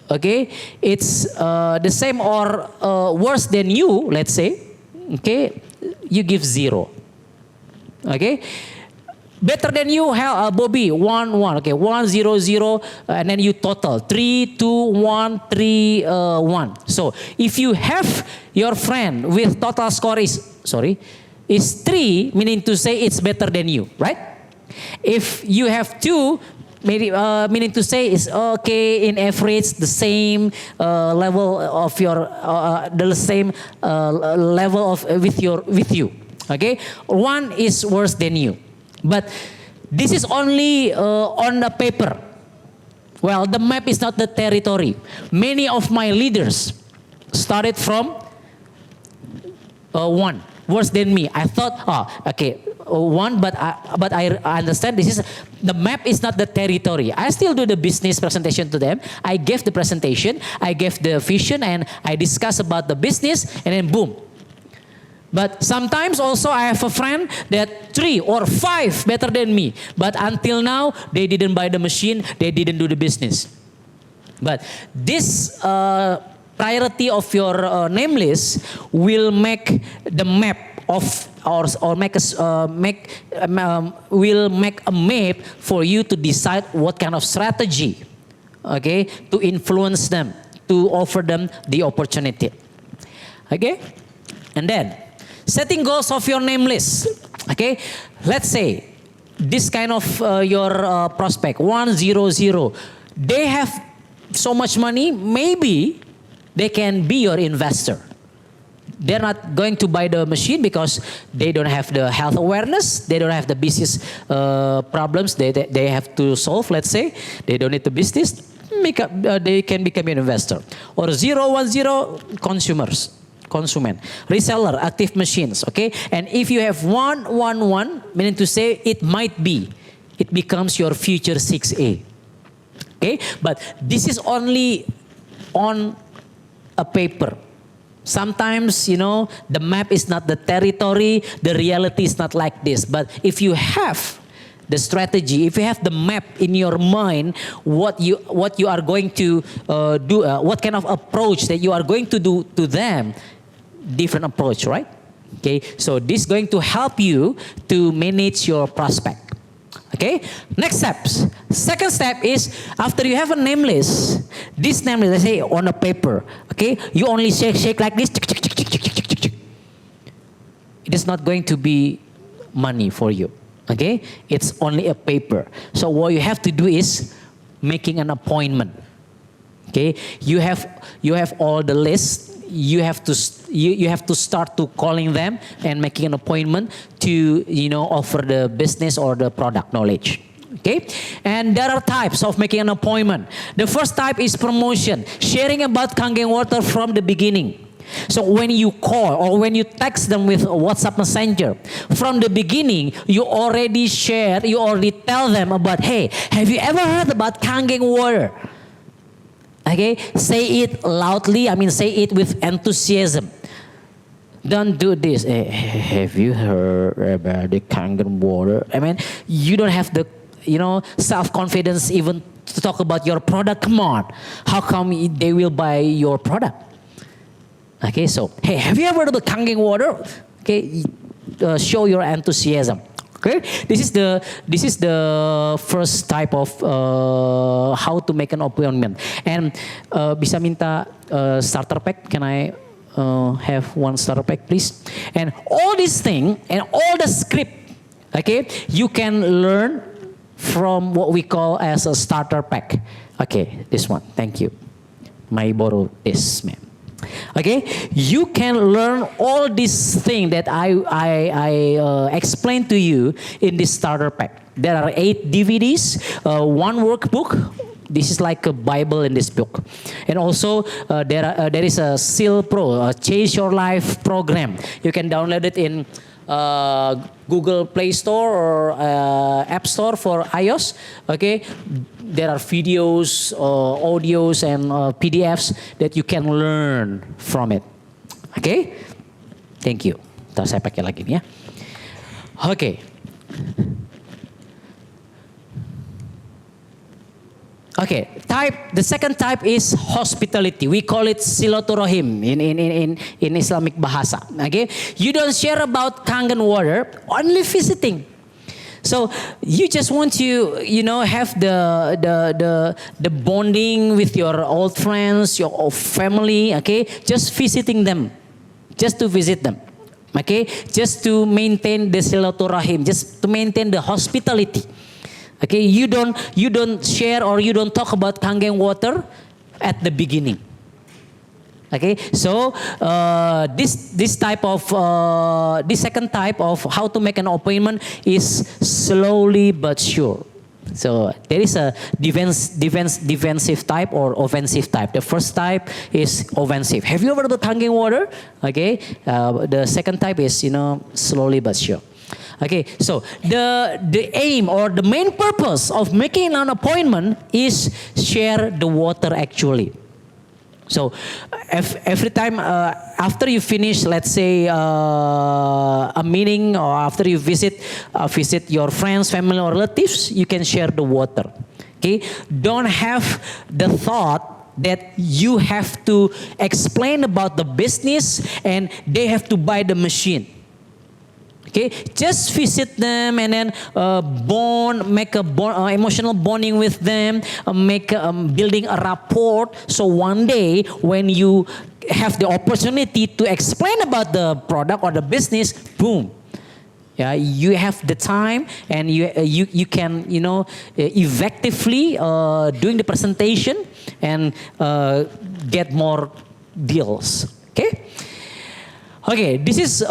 okay, it's the same or worse than you, let's say, okay, you give 0. Okay, better than you, Bobby, 1, 1. Okay, 1, 0, 0, and then you total 3, 2, 1, 3, 1. So if you have your friend with total score is 3, meaning to say it's better than you, right? If you have 2, maybe meaning to say it's okay in average, the same level of your the same level of with you. Okay, 1 is worse than you, but this is only on the paper. Well, the map is not the territory. Many of my leaders started from 1. Worse than me. I thought, 1, but I understand this is the map is not the territory. I still do the business presentation to them. I gave the presentation, I gave the vision, and I discuss about the business, and then boom. But sometimes also I have a friend that 3 or 5 better than me, but until now they didn't buy the machine, they didn't do the business. But this priority of your name list will make the map of or make will make a map for you to decide what kind of strategy, okay, to influence them, to offer them the opportunity. Okay, and then setting goals of your name list. Okay, let's say this kind of your prospect 1, 0, 0. They have so much money, maybe they can be your investor. They're not going to buy the machine because they don't have the health awareness. They don't have the business problems they have to solve, let's say. They don't need the business. They can become an investor. Or 0, 1, 0, consumer, reseller, active machines, okay? And if you have 1, 1, 1, meaning to say it becomes your future 6A. Okay? But this is only on a paper. Sometimes, the map is not the territory, the reality is not like this. But if you have the strategy, if you have the map in your mind, what you are going to do, what kind of approach that you are going to do to them, different approach, right? Okay, so this is going to help you to manage your prospect. Okay, next steps. Second step is after you have a name list, this name list, let's say on a paper, okay, you only shake like this. It is not going to be money for you. Okay, it's only a paper. So what you have to do is making an appointment. Okay, you have all the lists. You have to start to calling them and making an appointment to offer the business or the product knowledge. Okay, and there are types of making an appointment. The first type is promotion, sharing about Kangen Water from the beginning. So when you call or when you text them with WhatsApp Messenger, from the beginning, you already tell them about, hey, have you ever heard about Kangen Water? Okay, say it loudly, say it with enthusiasm. Don't do this. Hey, have you heard about the Kangen Water? You don't have the, self-confidence even to talk about your product. Come on. How come they will buy your product? Okay, so, hey, have you ever heard about Kangen Water? Okay, show your enthusiasm. Okay, this is the first type of how to make an appointment. And bisa minta starter pack? Can I have one starter pack, please? And all this thing and all the script, okay, you can learn from what we call as a starter pack. Okay, this one. Thank you. May borrow this, ma'am. Okay, you can learn all these things that I explained to you in this starter pack. There are 8 DVDs, one workbook. This is like a Bible in this book, and also there is a Seal Pro, a Change Your Life program. You can download it in Google Play Store or App Store for iOS. Okay, there are videos, audios, and PDFs that you can learn from it. Okay, thank you. Ntar saya pakai lagi nih ya. Okay. Okay, the second type is hospitality. We call it silaturahim in Islamic bahasa. Okay, you don't share about Kangen Water, only visiting. So you just want to, have the bonding with your old friends, your old family. Okay, just visiting them, just to visit them. Okay, just to maintain the silaturahim, just to maintain the hospitality. Okay, you don't share or you don't talk about Kangen Water at the beginning. Okay, so this second type of how to make an appointment is slowly but sure. So there is a defensive type or offensive type. The first type is offensive. Have you ever heard of Kangen Water? Okay, the second type is slowly but sure. Okay, so the aim or the main purpose of making an appointment is share the water actually. So every time after you finish, let's say a meeting, or after you visit your friends, family, or relatives, you can share the water. Okay, don't have the thought that you have to explain about the business and they have to buy the machine. Okay, just visit them and then make a emotional bonding with them, building a rapport. So one day when you have the opportunity to explain about the product or the business, boom, yeah, you have the time and you can effectively doing the presentation and get more deals. Okay. Okay, this is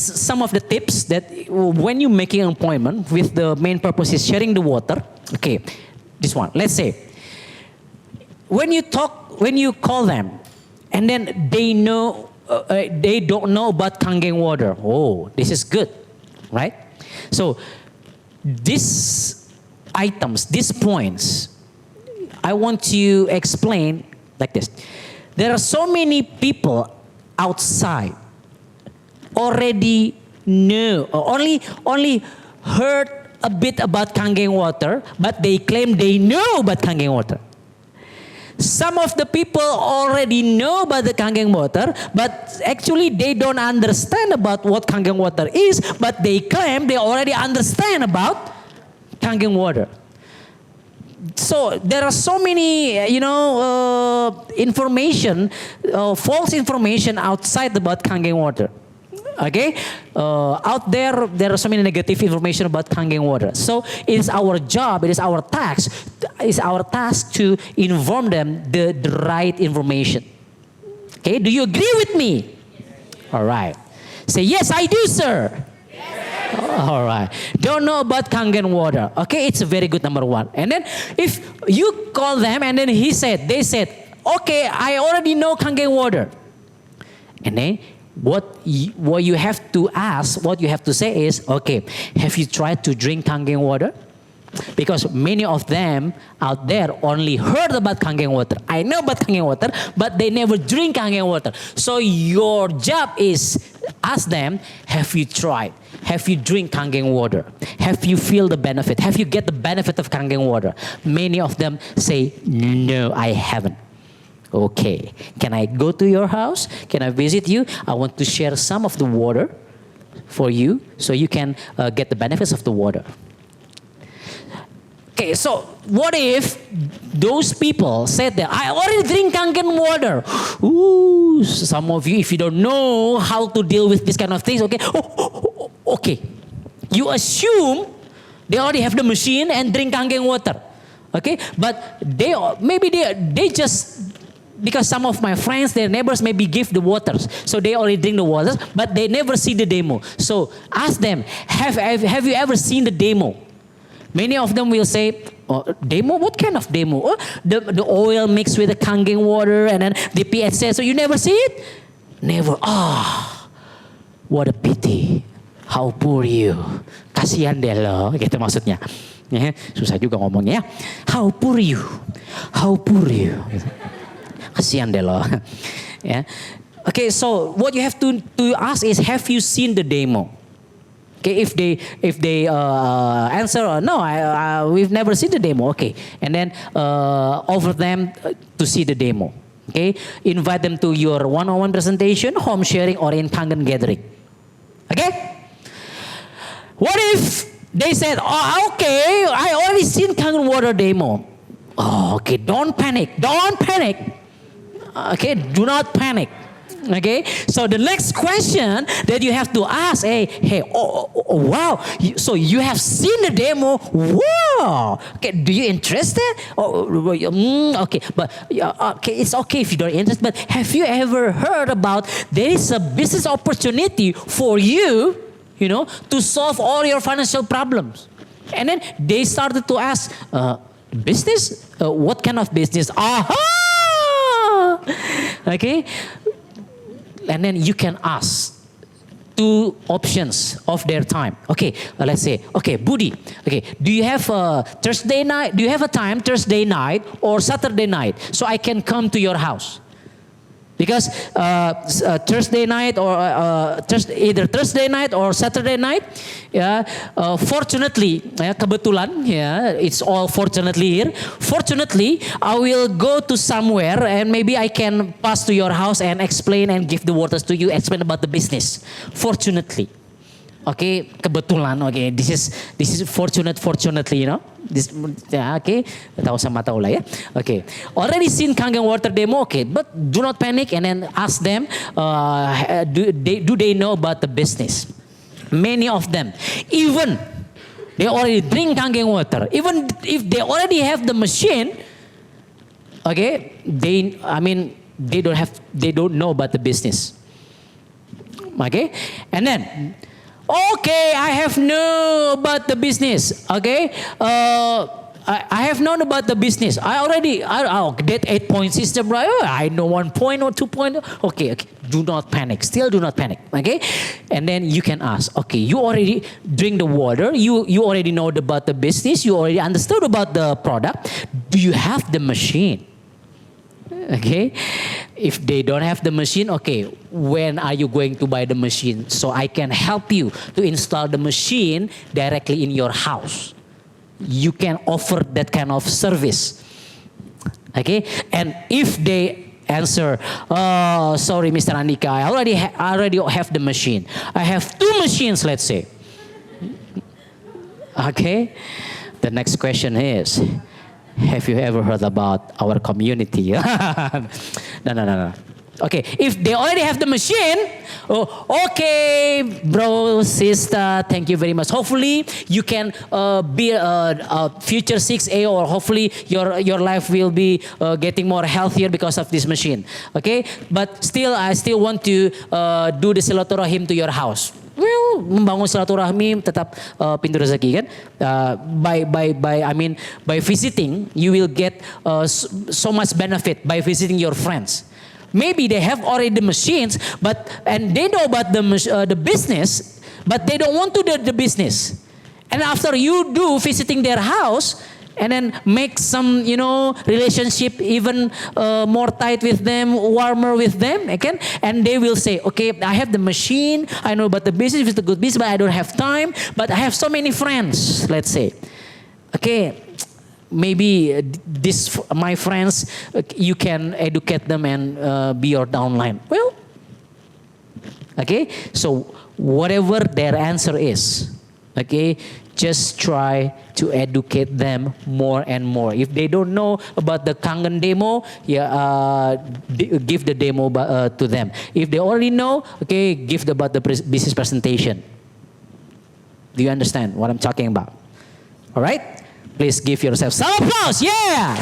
some of the tips that when you're making an appointment with the main purpose is sharing the water. Okay, this one. Let's say when you call them, and then they don't know about Kangen Water. Oh, this is good, right? So these items, these points, I want to explain like this. There are so many people outside already know or only heard a bit about Kangen Water, but they claim they know about Kangen Water. some of the people already know about the Kangen water, but actually they don't understand about what Kangen water is, but they claim they already understand about Kangen water. So there are so many, information, false information outside about Kangen water. Okay, out there are so many negative information about Kangen water. So it is our job, it is our task to inform them the right information. Okay, do you agree with me? All right. Say yes, I do, sir. All right. Don't know about Kangen water. Okay, it's a very good number one. And then if you call them and then they said, okay, I already know Kangen water. And then what you have to ask, what you have to say is, okay, have you tried to drink Kangen water? Because many of them out there only heard about Kangen water. I know about Kangen water, but they never drink Kangen water. So your job is ask them, have you tried? Have you drink Kangen water? Have you feel the benefit? Have you get the benefit of Kangen water? Many of them say, no, I haven't. Okay, can I go to your house? Can I visit you? I want to share some of the water for you so you can get the benefits of the water. Okay, so what if those people said that I already drink Kangen water? Ooh, some of you, if you don't know how to deal with this kind of things, okay, okay, you assume they already have the machine and drink Kangen water, okay, but they just. Because some of my friends, their neighbors maybe give the waters. So they already drink the waters, but they never see the demo. So ask them, have you ever seen the demo? Many of them will say, oh, demo? What kind of demo? Oh, the oil mixed with the Kangen water and then the pH says, so you never see it? Never. What a pity. How poor you. Kasihan deh lo, gitu maksudnya. Susah juga ngomongnya. How poor you. How poor you. Kasihan deh lo. Yeah. Okay, so what you have to ask is, have you seen the demo? Okay, if they answer no, we've never seen the demo. Okay, and then offer them to see the demo. Okay, invite them to your one-on-one presentation, home sharing, or in Kangen gathering. Okay. What if they said, oh, okay, I already seen Kangen water demo. Oh, okay, don't panic. Okay, do not panic. Okay, so the next question that you have to ask, wow, so you have seen the demo? Wow. Okay, do you interested? Okay, but okay, it's okay if you don't interested. But have you ever heard about there is a business opportunity for you, to solve all your financial problems? And then they started to ask, business? What kind of business? Okay. And then you can ask two options of their time. Okay, let's say, okay, Budi, okay, do you have a Thursday night? Do you have a time Thursday night or Saturday night so I can come to your house? Because Thursday night or either Thursday night or Saturday night, fortunately, kebetulan, it's all fortunately here. Fortunately, I will go to somewhere and maybe I can pass to your house and explain and give the waters to you, explain about the business. Fortunately. Okay, kebetulan. Okay, this is fortunately, This, okay, tahu sama tahu lah ya. Okay, already seen Kangen water demo. Okay, but do not panic and then ask them, do they know about the business? Many of them, even they already drink Kangen water. Even if they already have the machine, okay, they don't know about the business. Okay, and then. Okay, I have known about the business. Okay, I have known about the business. I that 8-point system, right? I know 1 point or 2 point. Okay, do not panic. Still do not panic. Okay, and then you can ask. Okay, you already drink the water. You already know about the business. You already understood about the product. Do you have the machine? Okay, if they don't have the machine, okay, when are you going to buy the machine so I can help you to install the machine directly in your house? You can offer that kind of service. Okay, and if they answer, oh, sorry, Mr. Andhyka, I already have the machine. I have 2 machines, let's say. Okay, the next question is, have you ever heard about our community? No. Okay, if they already have the machine, oh, okay, bro, sister, thank you very much. Hopefully, you can be a future 6A, or hopefully your life will be getting more healthier because of this machine. Okay, but still, I still want to do the silaturahim to your house. Well, membangun silaturahmi tetap pintu rezeki kan. By visiting, you will get so much benefit by visiting your friends. Maybe they have already the machines, and they know about the business, but they don't want to do the business. And after you do visiting their house, and then make some, relationship even more tight with them, warmer with them, again, and they will say, okay, I have the machine, I know about the business, it's a good business, but I don't have time, but I have so many friends, let's say. Okay, maybe my friends, you can educate them and be your downline. Well, okay, so whatever their answer is, okay, just try to educate them more and more. If they don't know about the Kangen demo, give the demo to them. If they already know, okay, give about the business presentation. Do you understand what I'm talking about? All right? Please give yourself some applause. Yeah!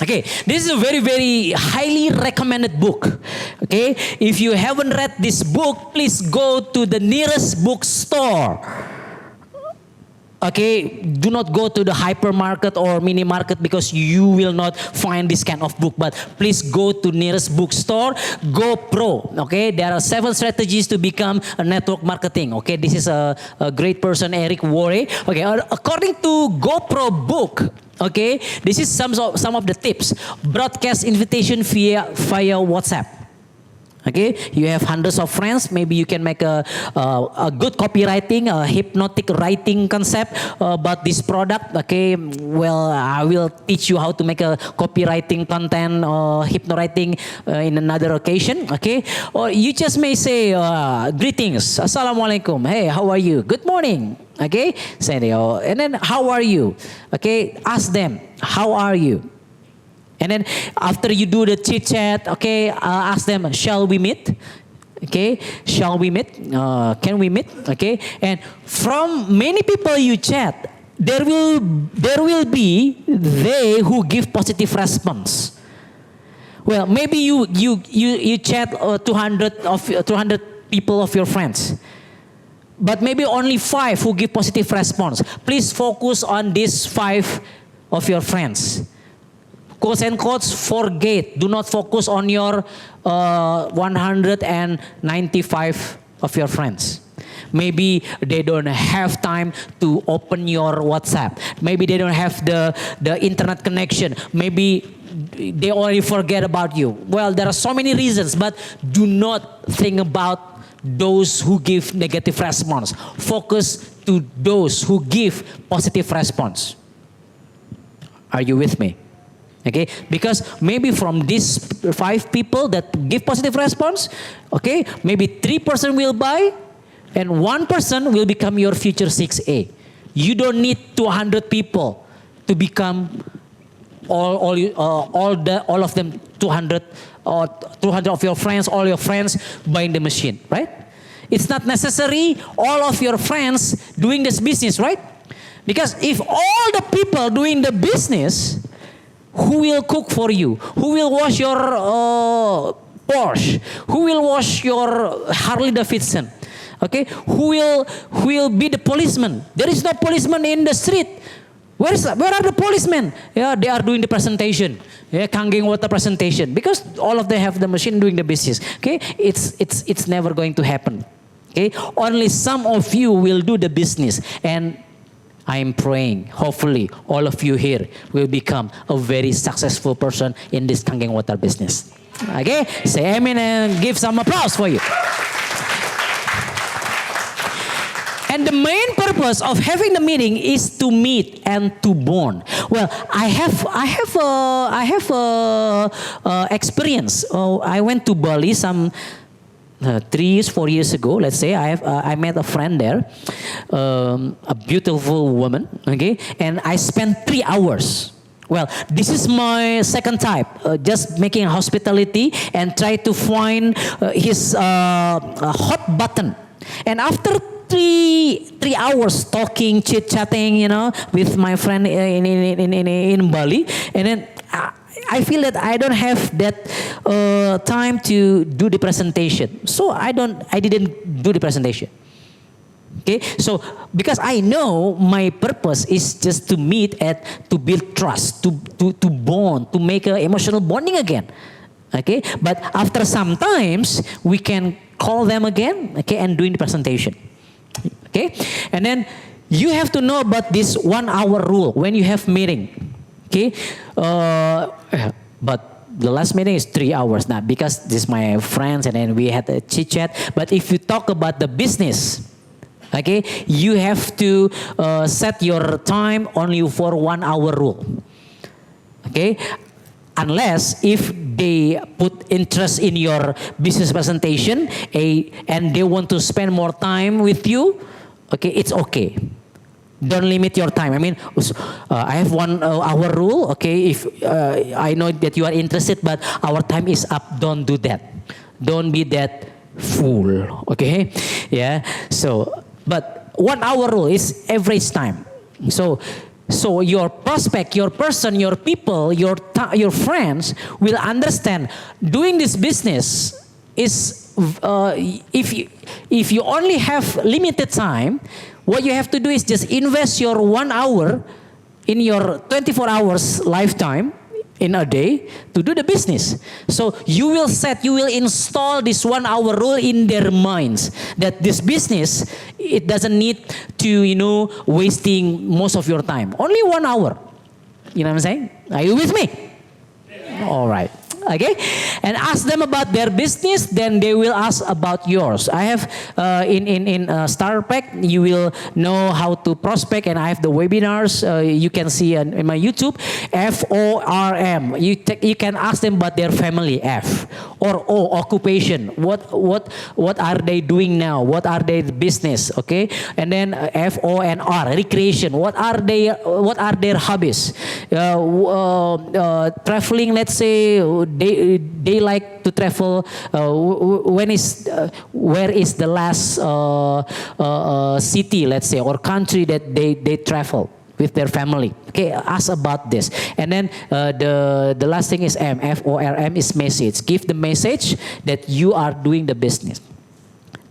Okay, this is a very, very highly recommended book. Okay, if you haven't read this book, please go to the nearest bookstore. Okay, do not go to the hypermarket or mini market because you will not find this kind of book. But please go to nearest bookstore. Go Pro. Okay, there are 7 strategies to become a network marketing. Okay, this is a great person, Eric Worre. Okay, according to GoPro book. Okay, this is some of the tips. Broadcast invitation via WhatsApp. Okay, you have hundreds of friends. Maybe you can make a good copywriting, a hypnotic writing concept about this product. Okay, well, I will teach you how to make a copywriting content or hypnowriting in another occasion. Okay, or you just may say greetings, assalamualaikum. Hey, how are you? Good morning. Okay, say and then how are you? Okay, ask them how are you. And then after you do the chit chat, okay, ask them, shall we meet? Okay, shall we meet? Can we meet? Okay, and from many people you chat, there will be they who give positive response. Well, maybe you chat 200 people of your friends, but maybe only 5 who give positive response. Please focus on these 5 of your friends. Quotes and quotes, forget. Do not focus on your 195 of your friends. Maybe they don't have time to open your WhatsApp. Maybe they don't have the internet connection. Maybe they already forget about you. Well, there are so many reasons, but do not think about those who give negative response. Focus to those who give positive response. Are you with me? Okay, because maybe from these 5 people that give positive response, okay, maybe 3% will buy, and 1% will become your future 6A. You don't need 200 people to become all of them 200 or 200 of your friends, all your friends buying the machine, right? It's not necessary all of your friends doing this business, right? Because if all the people doing the business, who will cook for you? Who will wash your Porsche? Who will wash your Harley Davidson? Okay, who will be the policeman? There is no policeman in the street. Where are the policemen? Yeah, they are doing the presentation. Yeah, Kangen Water presentation, because all of them have the machine doing the business. Okay, it's never going to happen. Okay, only some of you will do the business, and I'm praying, hopefully, all of you here will become a very successful person in this Kangen Water business. Okay? Say amen and give some applause for you. And the main purpose of having the meeting is to meet and to bond. Well, I have experience. Oh, I went to Bali some 3 years, 4 years ago. Let's say I met a friend there, a beautiful woman. Okay, and I spent 3 hours. Well, this is my second type, just making hospitality and try to find his hot button. And after three hours talking, chit chatting, with my friend in Bali, and then I feel that I don't have that time to do the presentation, so I didn't do the presentation. Okay, so because I know my purpose is just to meet and to build trust, to bond, to make an emotional bonding again. Okay, but after some times we can call them again, okay, and doing the presentation. Okay, and then you have to know about this 1 hour rule when you have meeting. Okay, but the last meeting is 3 hours now because this is my friends and then we had a chit chat. But if you talk about the business, okay, you have to set your time only for 1 hour rule. Okay, unless if they put interest in your business presentation and they want to spend more time with you, okay, it's okay. Don't limit your time. I mean, I have 1 hour rule. Okay, if I know that you are interested, but our time is up. Don't do that. Don't be that fool. Okay, yeah. So. But 1 hour rule is average time. So your prospect, your person, your people, your friends will understand doing this business is if you only have limited time, what you have to do is just invest your 1 hour in your 24 hours lifetime in a day to do the business. So you will install this 1 hour rule in their minds that this business, it doesn't need to, wasting most of your time. Only 1 hour. You know what I'm saying? Are you with me? All right. Okay, and ask them about their business, then they will ask about yours. I have in Starter Pack, you will know how to prospect, and I have the webinars. You can see in my YouTube, FORM. You can ask them about their family, F, or O, occupation. What are they doing now? What are their business? Okay, and then FONR, recreation. What are their hobbies? Traveling, let's say. They like to travel. Where is the last city, let's say, or country that they travel with their family? Okay, ask about this. And then the last thing is FORM is message. Give the message that you are doing the business.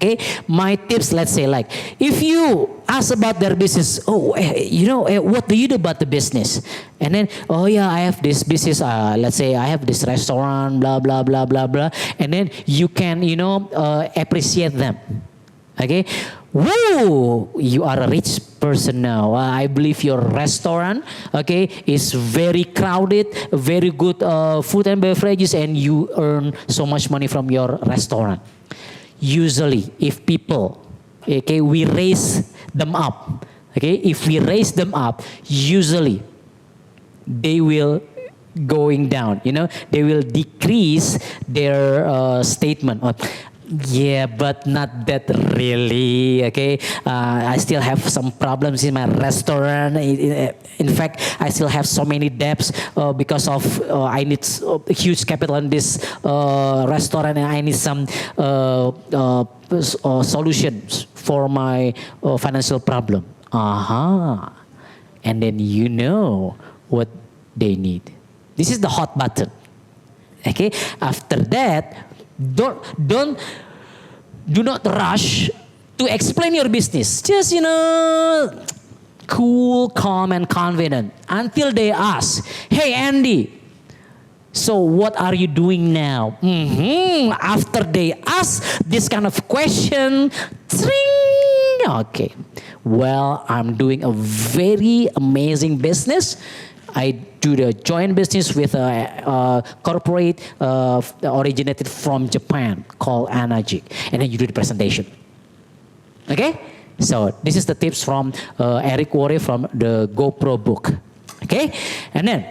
Okay, my tips, let's say, like, if you ask about their business, what do you do about the business? And then, oh yeah, I have this business, let's say I have this restaurant, blah, blah, blah, blah, blah. And then you can, appreciate them. Okay, whoa, you are a rich person now. I believe your restaurant, okay, is very crowded, very good food and beverages, and you earn so much money from your restaurant. Usually, if people, okay, we raise them up, okay, if we raise them up, usually they will going down, they will decrease their statement. Yeah, but not that really, okay. I still have some problems in my restaurant. In fact, I still have so many debts because of I need huge capital in this restaurant, and I need some solutions for my financial problem. And then you know what they need. This is the hot button. Okay. After that, do not rush to explain your business. Just, cool, calm, and confident until they ask, hey, Andy, so what are you doing now? After they ask this kind of question, okay, well, I'm doing a very amazing business. I do the joint business with a corporate originated from Japan called Anajik. And then you do the presentation. Okay? So this is the tips from Eric Worre from the GoPro book. Okay, and then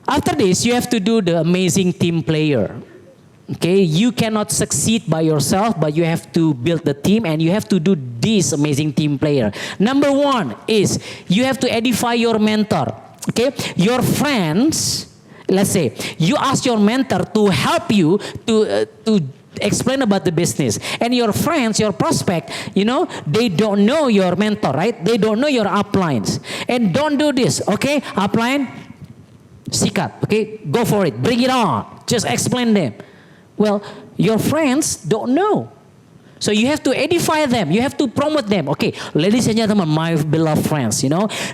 after this, you have to do the amazing team player. Okay, you cannot succeed by yourself, but you have to build the team and you have to do this amazing team player. Number one is you have to edify your mentor. Okay, your friends, let's say you ask your mentor to help you to explain about the business, and your friends, your prospect, they don't know your mentor, right? They don't know your uplines, and don't do this. Okay, upline, sikat. Okay, go for it, bring it on, just explain them. Well, your friends don't know, so you have to edify them, you have to promote them. Okay, ladies and gentlemen, my beloved friends,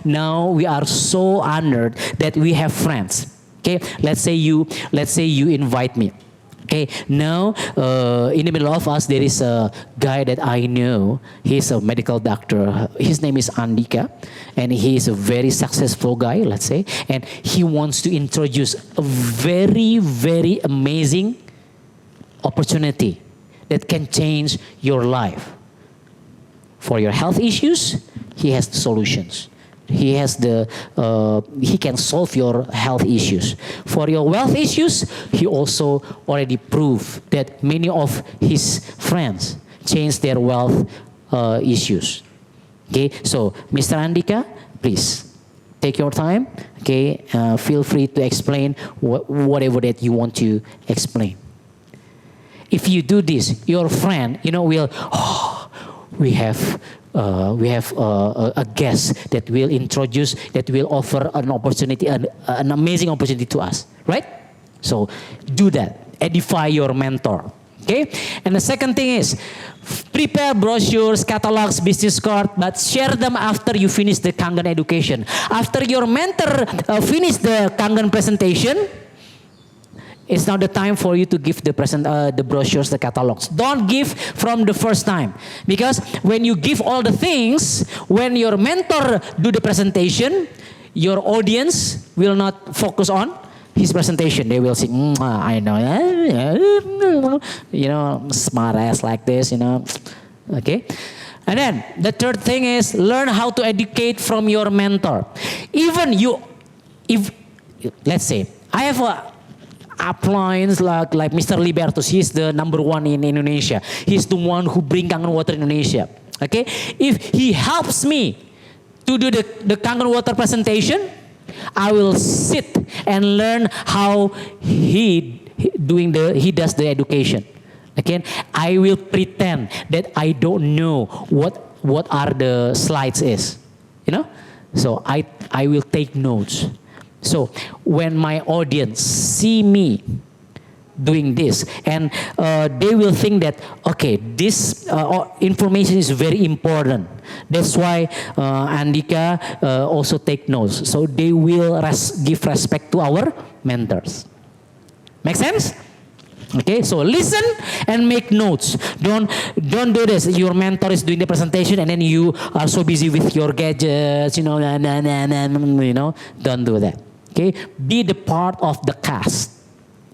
now we are so honored that we have friends. Okay, let's say you invite me. Okay, now in the middle of us there is a guy that I know. He's a medical doctor. His name is Andhyka, and he is a very successful guy, let's say, and he wants to introduce a very, very amazing opportunity that can change your life. For your health issues, he has the solutions. He can solve your health issues. For your wealth issues, he also already proved that many of his friends changed their wealth issues. Okay, so Mr. Andhyka, please take your time. Okay, feel free to explain whatever that you want to explain. If you do this, your friend, will, we have a guest that will introduce, that will offer an opportunity, an amazing opportunity to us, right? So do that. Edify your mentor. Okay? And the second thing is, prepare brochures, catalogs, business card, but share them after you finish the Kangen education. After your mentor finish the Kangen presentation, it's now the time for you to give the brochures, the catalogs. Don't give from the first time. Because when you give all the things, when your mentor do the presentation, your audience will not focus on his presentation. They will say, I know, smart ass like this, Okay. And then the third thing is learn how to educate from your mentor. If let's say, I have a appliance like Mr. Libertus, he's the number one in Indonesia. He's the one who bring Kangen Water in Indonesia. Okay, if he helps me to do the Kangen Water presentation, I will sit and learn how he does the education. Again, I will pretend that I don't know what are the slides is, So I will take notes. So when my audience see me doing this, and they will think that, okay, this information is very important. That's why Andhyka also take notes. So they will give respect to our mentors. Make sense? Okay, so listen and make notes. Don't do this. Your mentor is doing the presentation and then you are so busy with your gadgets, Don't do that. Okay, be the part of the cast.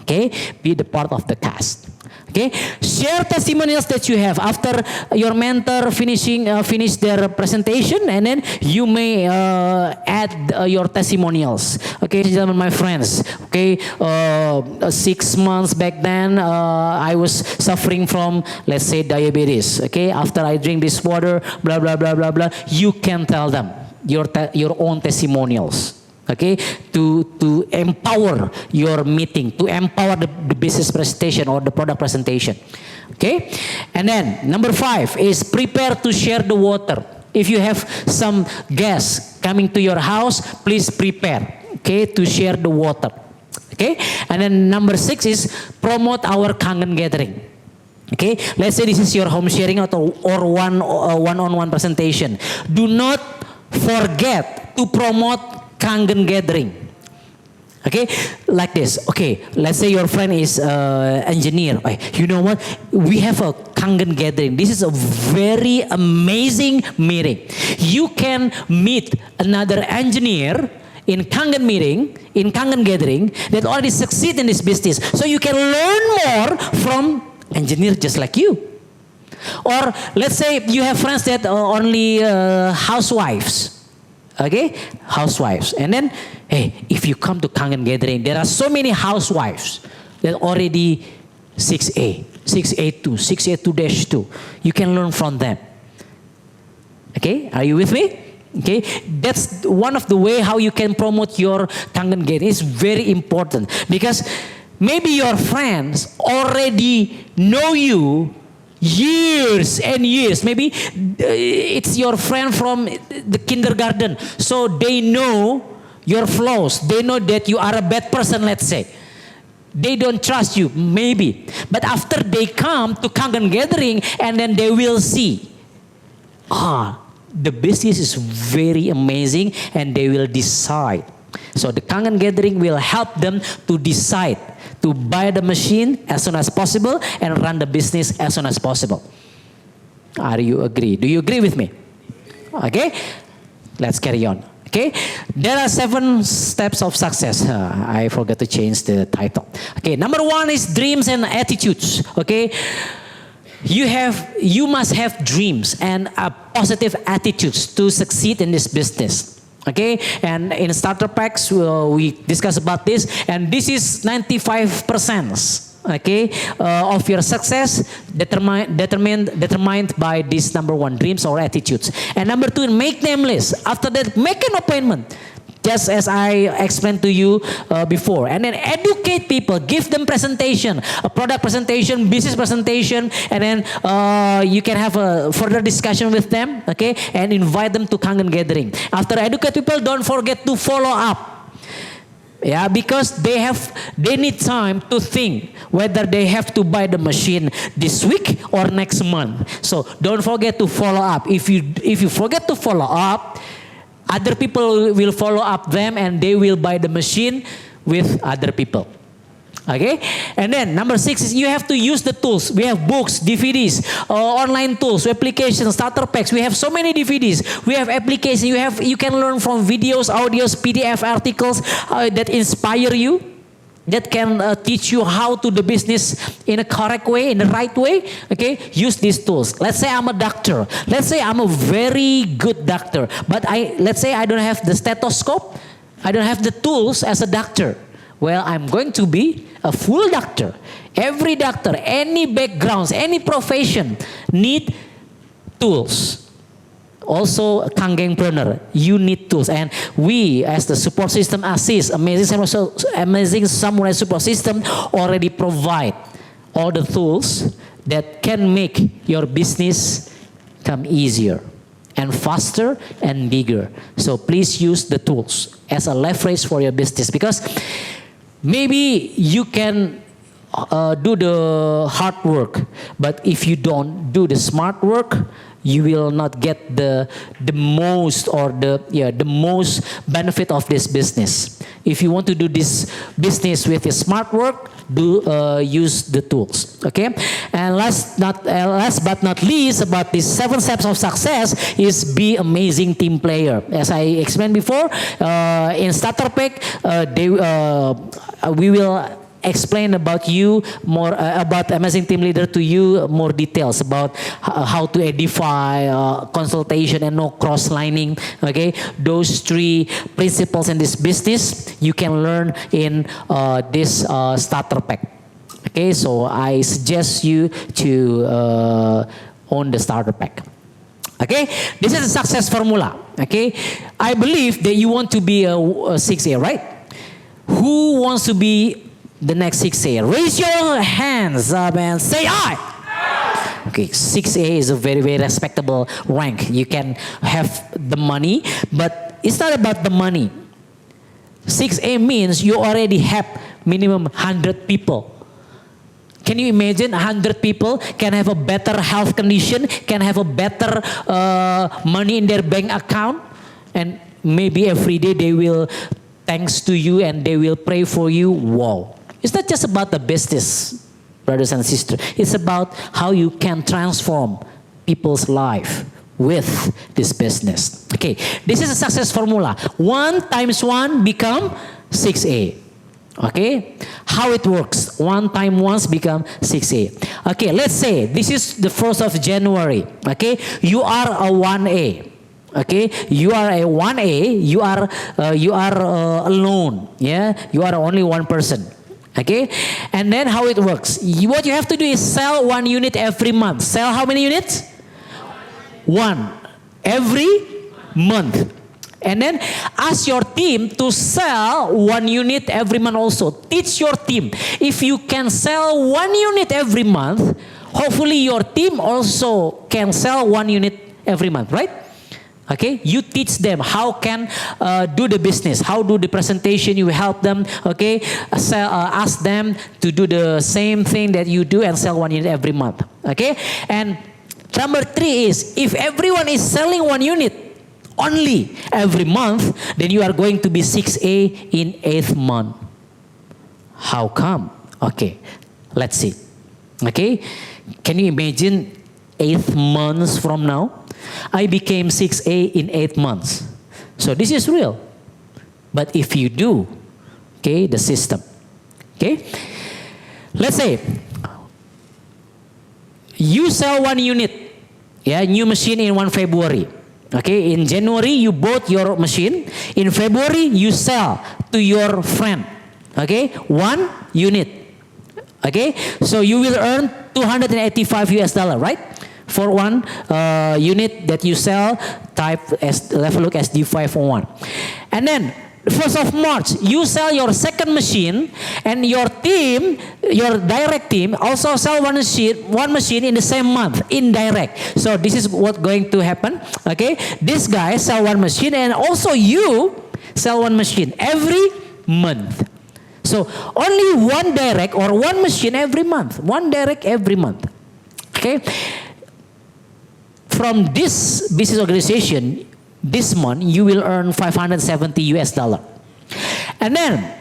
Okay, be the part of the cast. Okay, share testimonials that you have after your mentor finish their presentation, and then you may add your testimonials. Okay, gentlemen, my friends. Okay, 6 months back then, I was suffering from, let's say, diabetes. Okay, after I drink this water, blah blah blah blah blah. You can tell them your own testimonials. Okay, to empower your meeting, to empower the business presentation or the product presentation. Okay, and then number 5 is prepare to share the water. If you have some guests coming to your house, please prepare, okay, to share the water. Okay, and then number 6 is promote our Kangen gathering. Okay, let's say this is your home sharing or one-on-one presentation. Do not forget to promote Kangen gathering. Okay, like this. Okay, let's say your friend is engineer. You know what? We have a Kangen gathering. This is a very amazing meeting. You can meet another engineer in Kangen meeting, in Kangen gathering that already succeed in this business. So you can learn more from engineer just like you. Or let's say you have friends that are only housewives. Okay, housewives. And then, hey, if you come to Kangen gathering, there are so many housewives that already 6A, 6A2, 6A2-2. You can learn from them. Okay, are you with me? Okay, that's one of the way how you can promote your Kangen gathering. It's very important because maybe your friends already know you years and years. Maybe it's your friend from the kindergarten, so they know your flaws. They know that you are a bad person, let's say. They don't trust you, maybe. But after they come to Kangen gathering, and then they will see, the business is very amazing, and they will decide. So the Kangen gathering will help them to decide to buy the machine as soon as possible and run the business as soon as possible. Are you agree? Do you agree with me? Okay, let's carry on. Okay, there are 7 steps of success. I forgot to change the title. Okay, number 1 is dreams and attitudes. Okay, you must have dreams and positive attitudes to succeed in this business. Okay, and in starter packs we discuss about this, and this is 95%. Okay, of your success determined by this number 1, dreams or attitudes. And number 2, make name list. After that, make an appointment, just as I explained to you before. And then educate people, give them presentation, a product presentation, business presentation, and then you can have a further discussion with them, okay, and invite them to Kangen gathering. After educate people, don't forget to follow up. Yeah, because they need time to think whether they have to buy the machine this week or next month. So don't forget to follow up. If you forget to follow up, other people will follow up them and they will buy the machine with other people. Okay, and then number 6 is you have to use the tools. We have books, DVDs, online tools, applications, starter packs. We have so many DVDs. We have applications. You can learn from videos, audios, PDF articles that inspire you, that can teach you how to do business in a correct way, in the right way. Okay, use these tools. Let's say I'm a doctor. Let's say I'm a very good doctor, but let's say I don't have the stethoscope. I don't have the tools as a doctor. Well, I'm going to be a full doctor. Every doctor, any backgrounds, any profession need tools. Also, Kangenpreneur, you need tools. And we, as the support system assist, Amazing Samurai support system, already provide all the tools that can make your business come easier and faster and bigger. So please use the tools as a leverage for your business, because maybe you can do the hard work, but if you don't do the smart work, you will not get the most benefit of this business. If you want to do this business with a smart work, use the tools. Okay, and last but not least, about these 7 steps of success is be amazing team player. As I explained before, in starter pack, we will explain about you more about amazing team leader to you, more details about how to edify, consultation, and no cross lining. Okay, those 3 principles in this business you can learn in this starter pack. Okay, so I suggest you to own the starter pack. Okay, this is a success formula. Okay, I believe that you want to be a 6A, right? Who wants to be the next 6A? Raise your hands up and say aye. Okay, 6A is a very, very respectable rank. You can have the money, but it's not about the money. 6A means you already have minimum 100 people. Can you imagine 100 people can have a better health condition, can have a better money in their bank account, and maybe every day they will thanks to you and they will pray for you. Wow. It's not just about the business, brothers and sisters. It's about how you can transform people's life with this business. Okay, this is a success formula. 1 times 1 become 6A. Okay, how it works? 1 times 1 become 6A. Okay, let's say this is the 1st of January. Okay, you are a 1A. Okay, you are a 1A. You are alone. Yeah, you are only one person. Okay, and then how it works? What you have to do is sell 1 unit every month. Sell how many units? 1 every month. And then ask your team to sell 1 unit every month also. Teach your team. If you can sell 1 unit every month, hopefully your team also can sell 1 unit every month, right? Okay, you teach them how can do the business, how do the presentation, you help them, okay, ask them to do the same thing that you do and sell 1 unit every month, okay? And number 3 is, if everyone is selling 1 unit, only every month, then you are going to be 6A in 8th month. How come? Okay, let's see. Okay, can you imagine 8 months from now? I became 6A in 8 months. So this is real. But if you do, okay, the system. Okay, let's say you sell 1 unit, yeah, new machine in 1 February. Okay, in January you bought your machine. In February you sell to your friend. Okay, 1 unit. Okay, so you will earn $285, right? For 1 unit that you sell, type Levellook SD501. And then 1st of March, you sell your second machine, and your team, your direct team, also sell one machine in the same month, indirect. So this is what going to happen. Okay, this guy sell 1 machine, and also you sell 1 machine every month. So only 1 direct or 1 machine every month, 1 direct every month. Okay, from this business organization, this month you will earn $570. And then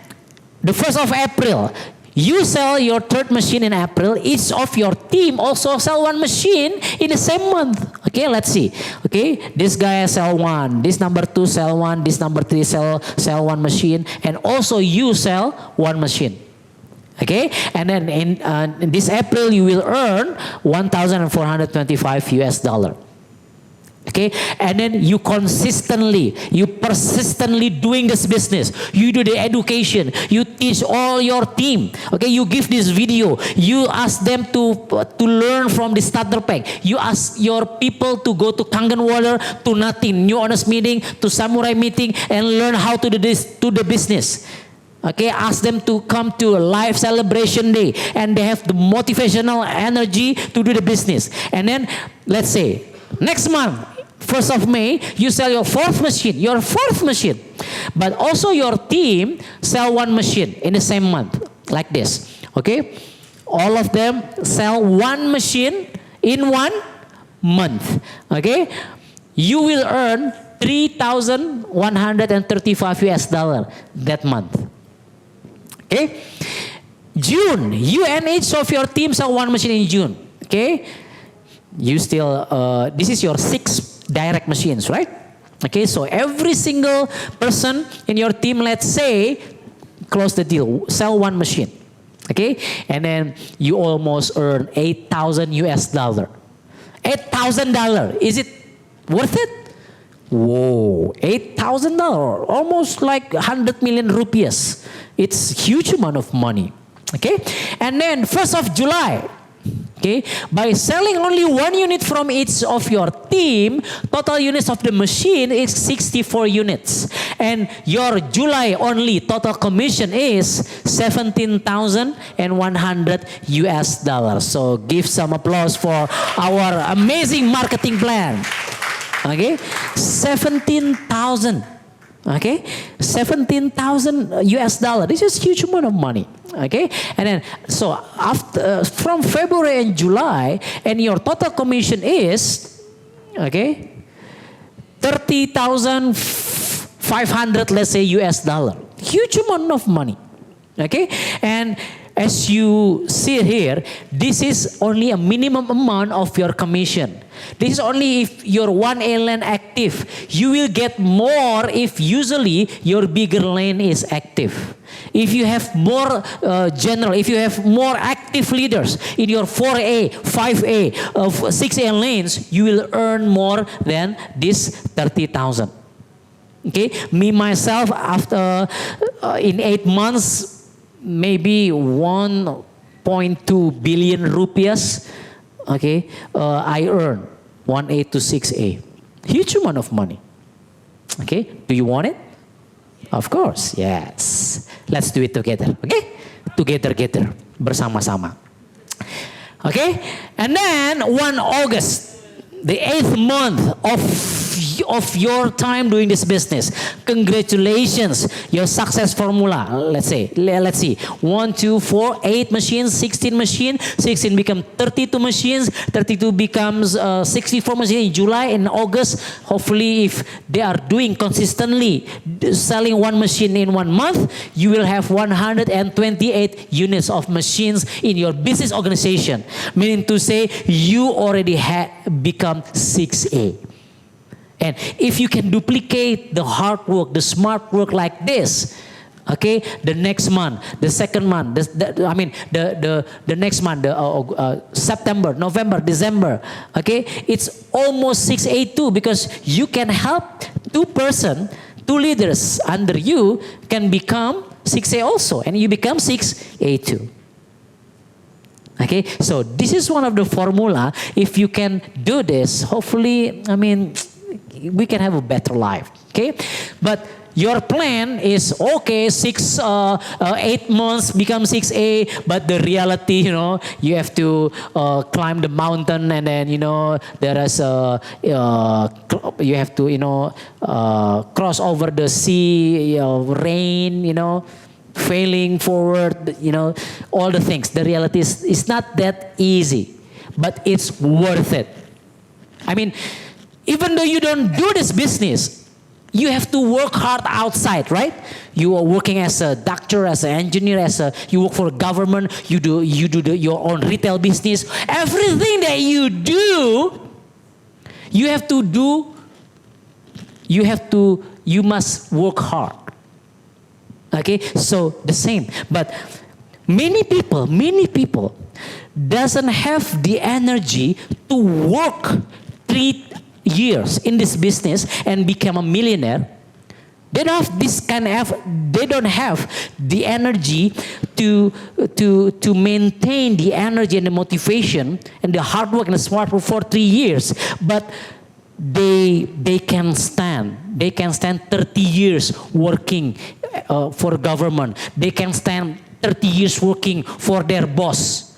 the 1st of April, you sell your 3rd machine in April. Each of your team also sell 1 machine in the same month. Okay, let's see. Okay, this guy sell 1, this number 2 sell 1, this number 3 sell 1 machine, and also you sell 1 machine. Okay, and then in this April you will earn $1,425. Okay, and then you persistently doing this business. You do the education. You teach all your team. Okay, you give this video. You ask them to learn from the starter pack. You ask your people to go to Kangen Water, to nothing, New Honest Meeting, to Samurai Meeting, and learn how to do this, to the business. Okay, ask them to come to a live celebration day, and they have the motivational energy to do the business. And then let's say next month, 1st of May, you sell your 4th machine, but also your team sell 1 machine in the same month, like this. Okay, all of them sell 1 machine in 1 month. Okay, you will earn $3,135 that month. Okay, June, you and each of your team sell 1 machine in June. Okay, you still this is your 6th direct machines, right? Okay, so every single person in your team, let's say, close the deal, sell 1 machine. Okay, and then you almost earn $8,000. $8,000, is it worth it? Whoa, $8,000, almost like 100 million rupees. It's huge amount of money. Okay, and then 1st of July, okay, by selling only 1 unit from each of your team, total units of the machine is 64 units. And your July only total commission is $17,100. So give some applause for our amazing marketing plan. Okay, 17,000. Okay, $17,000. This is huge amount of money. Okay, and then so after from February and July, and your total commission is, okay, 30,500, let's say, US dollar. Huge amount of money. Okay, and as you see here, this is only a minimum amount of your commission. This is only if your one A lane active. You will get more if usually your bigger lane is active. If you have more general, if you have more active leaders in your 4A, 5A, 6A lanes, you will earn more than this 30,000. Okay, me myself after in 8 months, maybe 1.2 billion rupiahs. Okay, I earn 1A to 6A, huge amount of money. Okay, do you want it? Of course, yes. Let's do it together. Okay, together, bersama-sama. Okay, and then 1 August, the 8th month of your time doing this business. Congratulations, your success formula. Let's see. 1, 2, 4, 8 machines, 16 machines. 16 become 32 machines. 32 becomes 64 machines in July and August. Hopefully, if they are doing consistently, selling 1 machine in 1 month, you will have 128 units of machines in your business organization. Meaning to say, you already become 6A. And if you can duplicate the hard work, the smart work like this, okay, the next month, the second month, the next month, September, November, December, okay, it's almost 6A2 because you can help 2 leaders under you can become 6A also, and you become 6A2. Okay, so this is one of the formula. If you can do this, hopefully, we can have a better life. Okay, but your plan is okay. 8 months become 6A, but the reality, you have to climb the mountain, and then there is you have to cross over the sea, rain, failing forward, all the things. The reality is it's not that easy, but it's worth it. Even though you don't do this business, you have to work hard outside, right? You are working as a doctor, as an engineer, you work for a government, you do your own retail business. Everything that you do, you must work hard. Okay, so the same. But many people doesn't have the energy to work 3 years in this business and become a millionaire. They don't have they don't have the energy to maintain the energy and the motivation and the hard work and the smart work for 3 years. But they can stand 30 years working for government. They can stand 30 years working for their boss.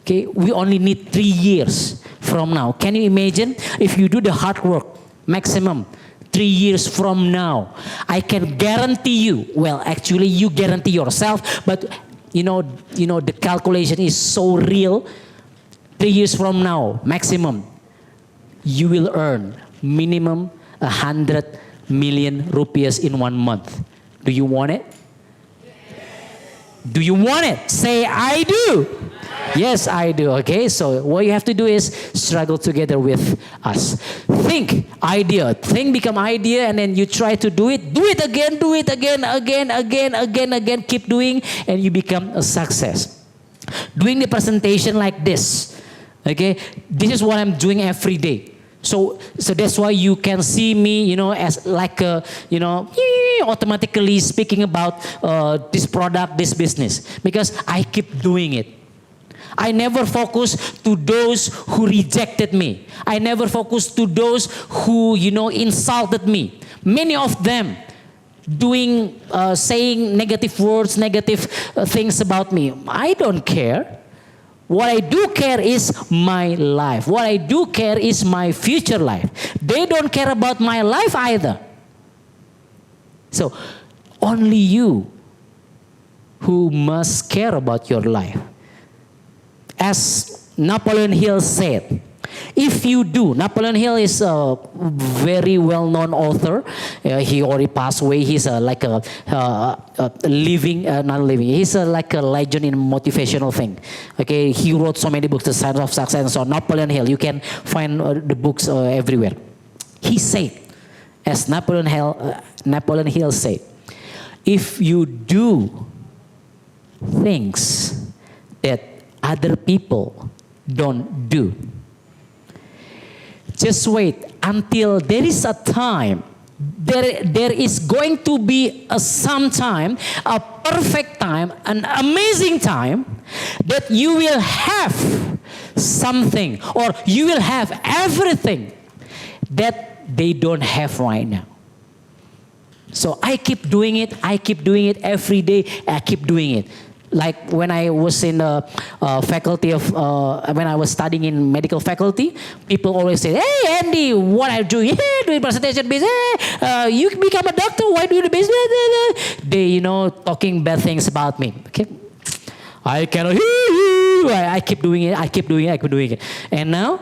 Okay, we only need 3 years from now. Can you imagine if you do the hard work, maximum 3 years from now? I can guarantee you. Well, actually, you guarantee yourself, but the calculation is so real. 3 years from now, maximum, you will earn minimum 100 million rupiahs in 1 month. Do you want it? Do you want it? Say, I do. Yes, I do. Okay, so what you have to do is struggle together with us. Think idea. Think become idea, and then you try to do it. Do it again. Keep doing, and you become a success. Doing the presentation like this. Okay, this is what I'm doing every day. So that's why you can see me, as like automatically speaking about this product, this business, because I keep doing it. I never focus to those who rejected me. I never focus to those who, insulted me. Many of them saying negative words, negative things about me. I don't care. What I do care is my life. What I do care is my future life. They don't care about my life either. So, only you who must care about your life. As Napoleon Hill said, If you do, Napoleon Hill is a very well-known author. He already passed away. He's like a living, not living. He's like a legend in motivational thing. Okay, he wrote so many books, The Science of Success, and so on. Napoleon Hill, you can find the books everywhere. He said, as Napoleon Hill said, if you do things that other people don't do, just wait until there is a time, there is going to be a sometime, a perfect time, an amazing time, that you will have something, or you will have everything that they don't have right now. So I keep doing it every day, I keep doing it. Like when I was in the faculty of, when I was studying in medical faculty, people always say, hey Andy, what are you doing? Hey, doing presentation business. Hey, you become a doctor, why do you do business? They, talking bad things about me. Okay, I cannot hear you. I keep doing it. And now,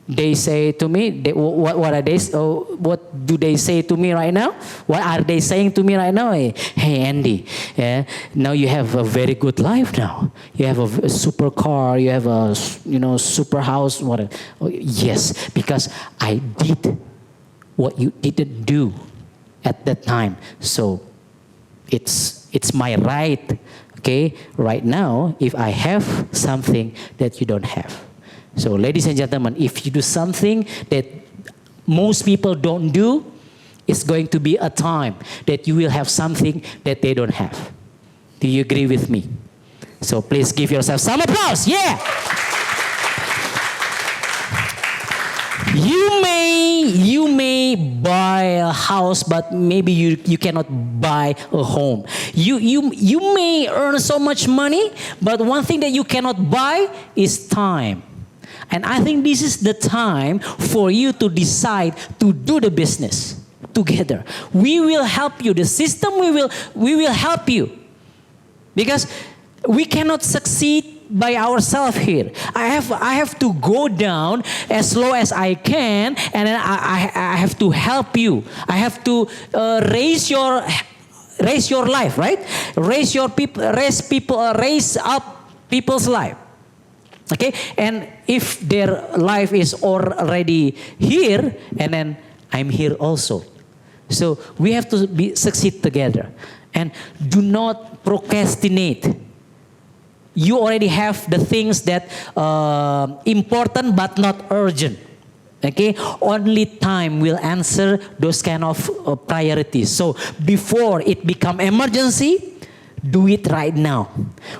they say to me, what are they? What do they say to me right now? What are they saying to me right now? Hey Andy, now you have a very good life now. You have a super car. You have a super house. What? Yes, because I did what you didn't do at that time. So it's my right. Okay, right now, if I have something that you don't have. So, ladies and gentlemen, if you do something that most people don't do, it's going to be a time that you will have something that they don't have. Do you agree with me? So, please give yourself some applause. Yeah! You may buy a house, but maybe you cannot buy a home. You may earn so much money, but one thing that you cannot buy is time. And I think this is the time for you to decide to do the business together. We will help you. The system, we will help you. Because we cannot succeed by ourselves here. I have to go down as low as I can, and then I have to help you. I have to raise your life, right? Raise up people's life. Okay, and if their life is already here, and then I'm here also. So we have to succeed together. And do not procrastinate. You already have the things that important but not urgent. Okay, only time will answer those kind of priorities. So before it become emergency, do it right now.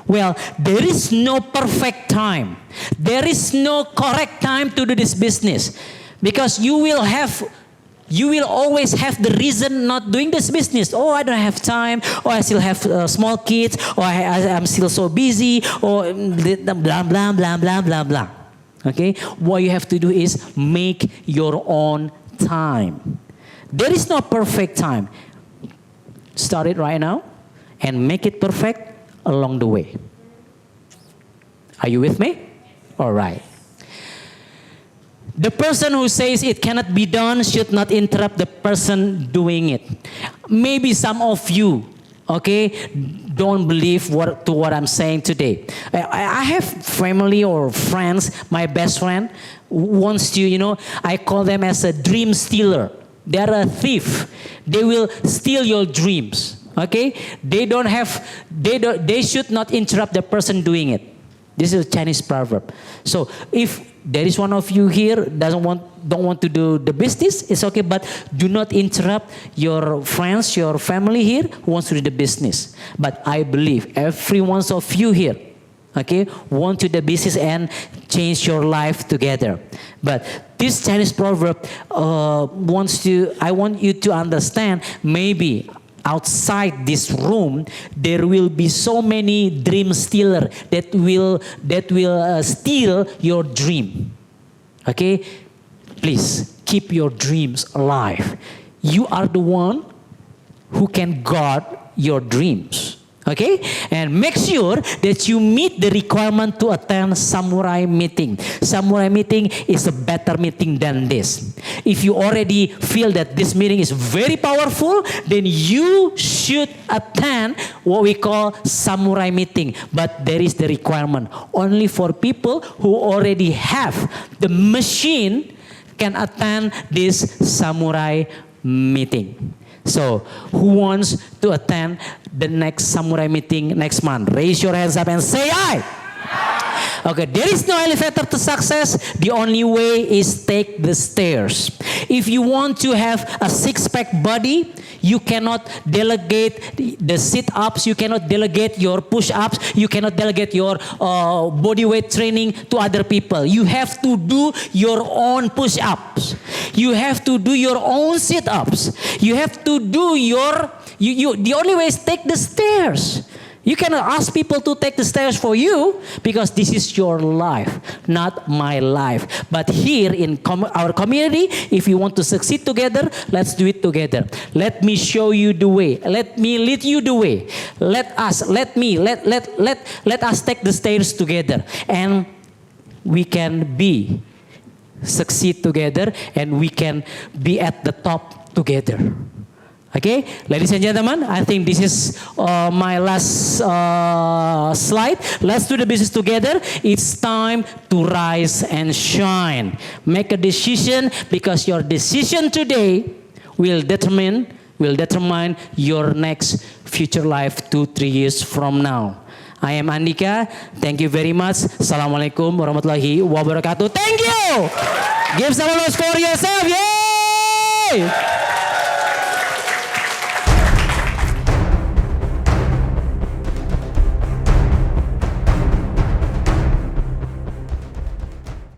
Well, there is no perfect time. There is no correct time to do this business, because you will always have the reason not doing this business. Oh, I don't have time, or I still have small kids, or I'm still so busy, or blah, blah, blah, blah, blah, blah. Okay? What you have to do is make your own time. There is no perfect time. Start it right now and make it perfect along the way. Are you with me? All right. The person who says it cannot be done should not interrupt the person doing it. Maybe some of you, okay, don't believe what I'm saying today. I have family or friends, my best friend wants to, I call them as a dream stealer. They're a thief. They will steal your dreams. Okay, they should not interrupt the person doing it. This is a Chinese proverb. So if there is one of you here don't want to do the business, it's okay, but do not interrupt your friends, your family here who wants to do the business. But I believe every one of you here, okay, want to do the business and change your life together. But this Chinese proverb I want you to understand, maybe outside this room, there will be so many dream stealers that will steal your dream. Okay? Please, keep your dreams alive. You are the one who can guard your dreams. Okay, and make sure that you meet the requirement to attend samurai meeting. Samurai meeting is a better meeting than this. If you already feel that this meeting is very powerful, then you should attend what we call samurai meeting. But there is the requirement only for people who already have the machine can attend this samurai meeting. So, who wants to attend the next samurai meeting next month? Raise your hands up and say aye. Okay, there is no elevator to success. The only way is take the stairs. If you want to have a six-pack body, you cannot delegate the sit-ups, you cannot delegate your push-ups, you cannot delegate your body weight training to other people. You have to do your own push-ups. You have to do your own sit-ups. You have to do your, the only way is take the stairs. You cannot ask people to take the stairs for you because this is your life, not my life. But here in our community, if you want to succeed together, let's do it together. Let me show you the way. Let me lead you the way. Let us take the stairs together, and we can succeed together, and we can be at the top together. Okay, ladies and gentlemen, I think this is my last slide. Let's do the business together. It's time to rise and shine. Make a decision, because your decision today will determine your next future life 2-3 years from now. I am Andhyka. Thank you very much. Assalamualaikum warahmatullahi wabarakatuh. Thank you. Give some applause for yourself. Yay!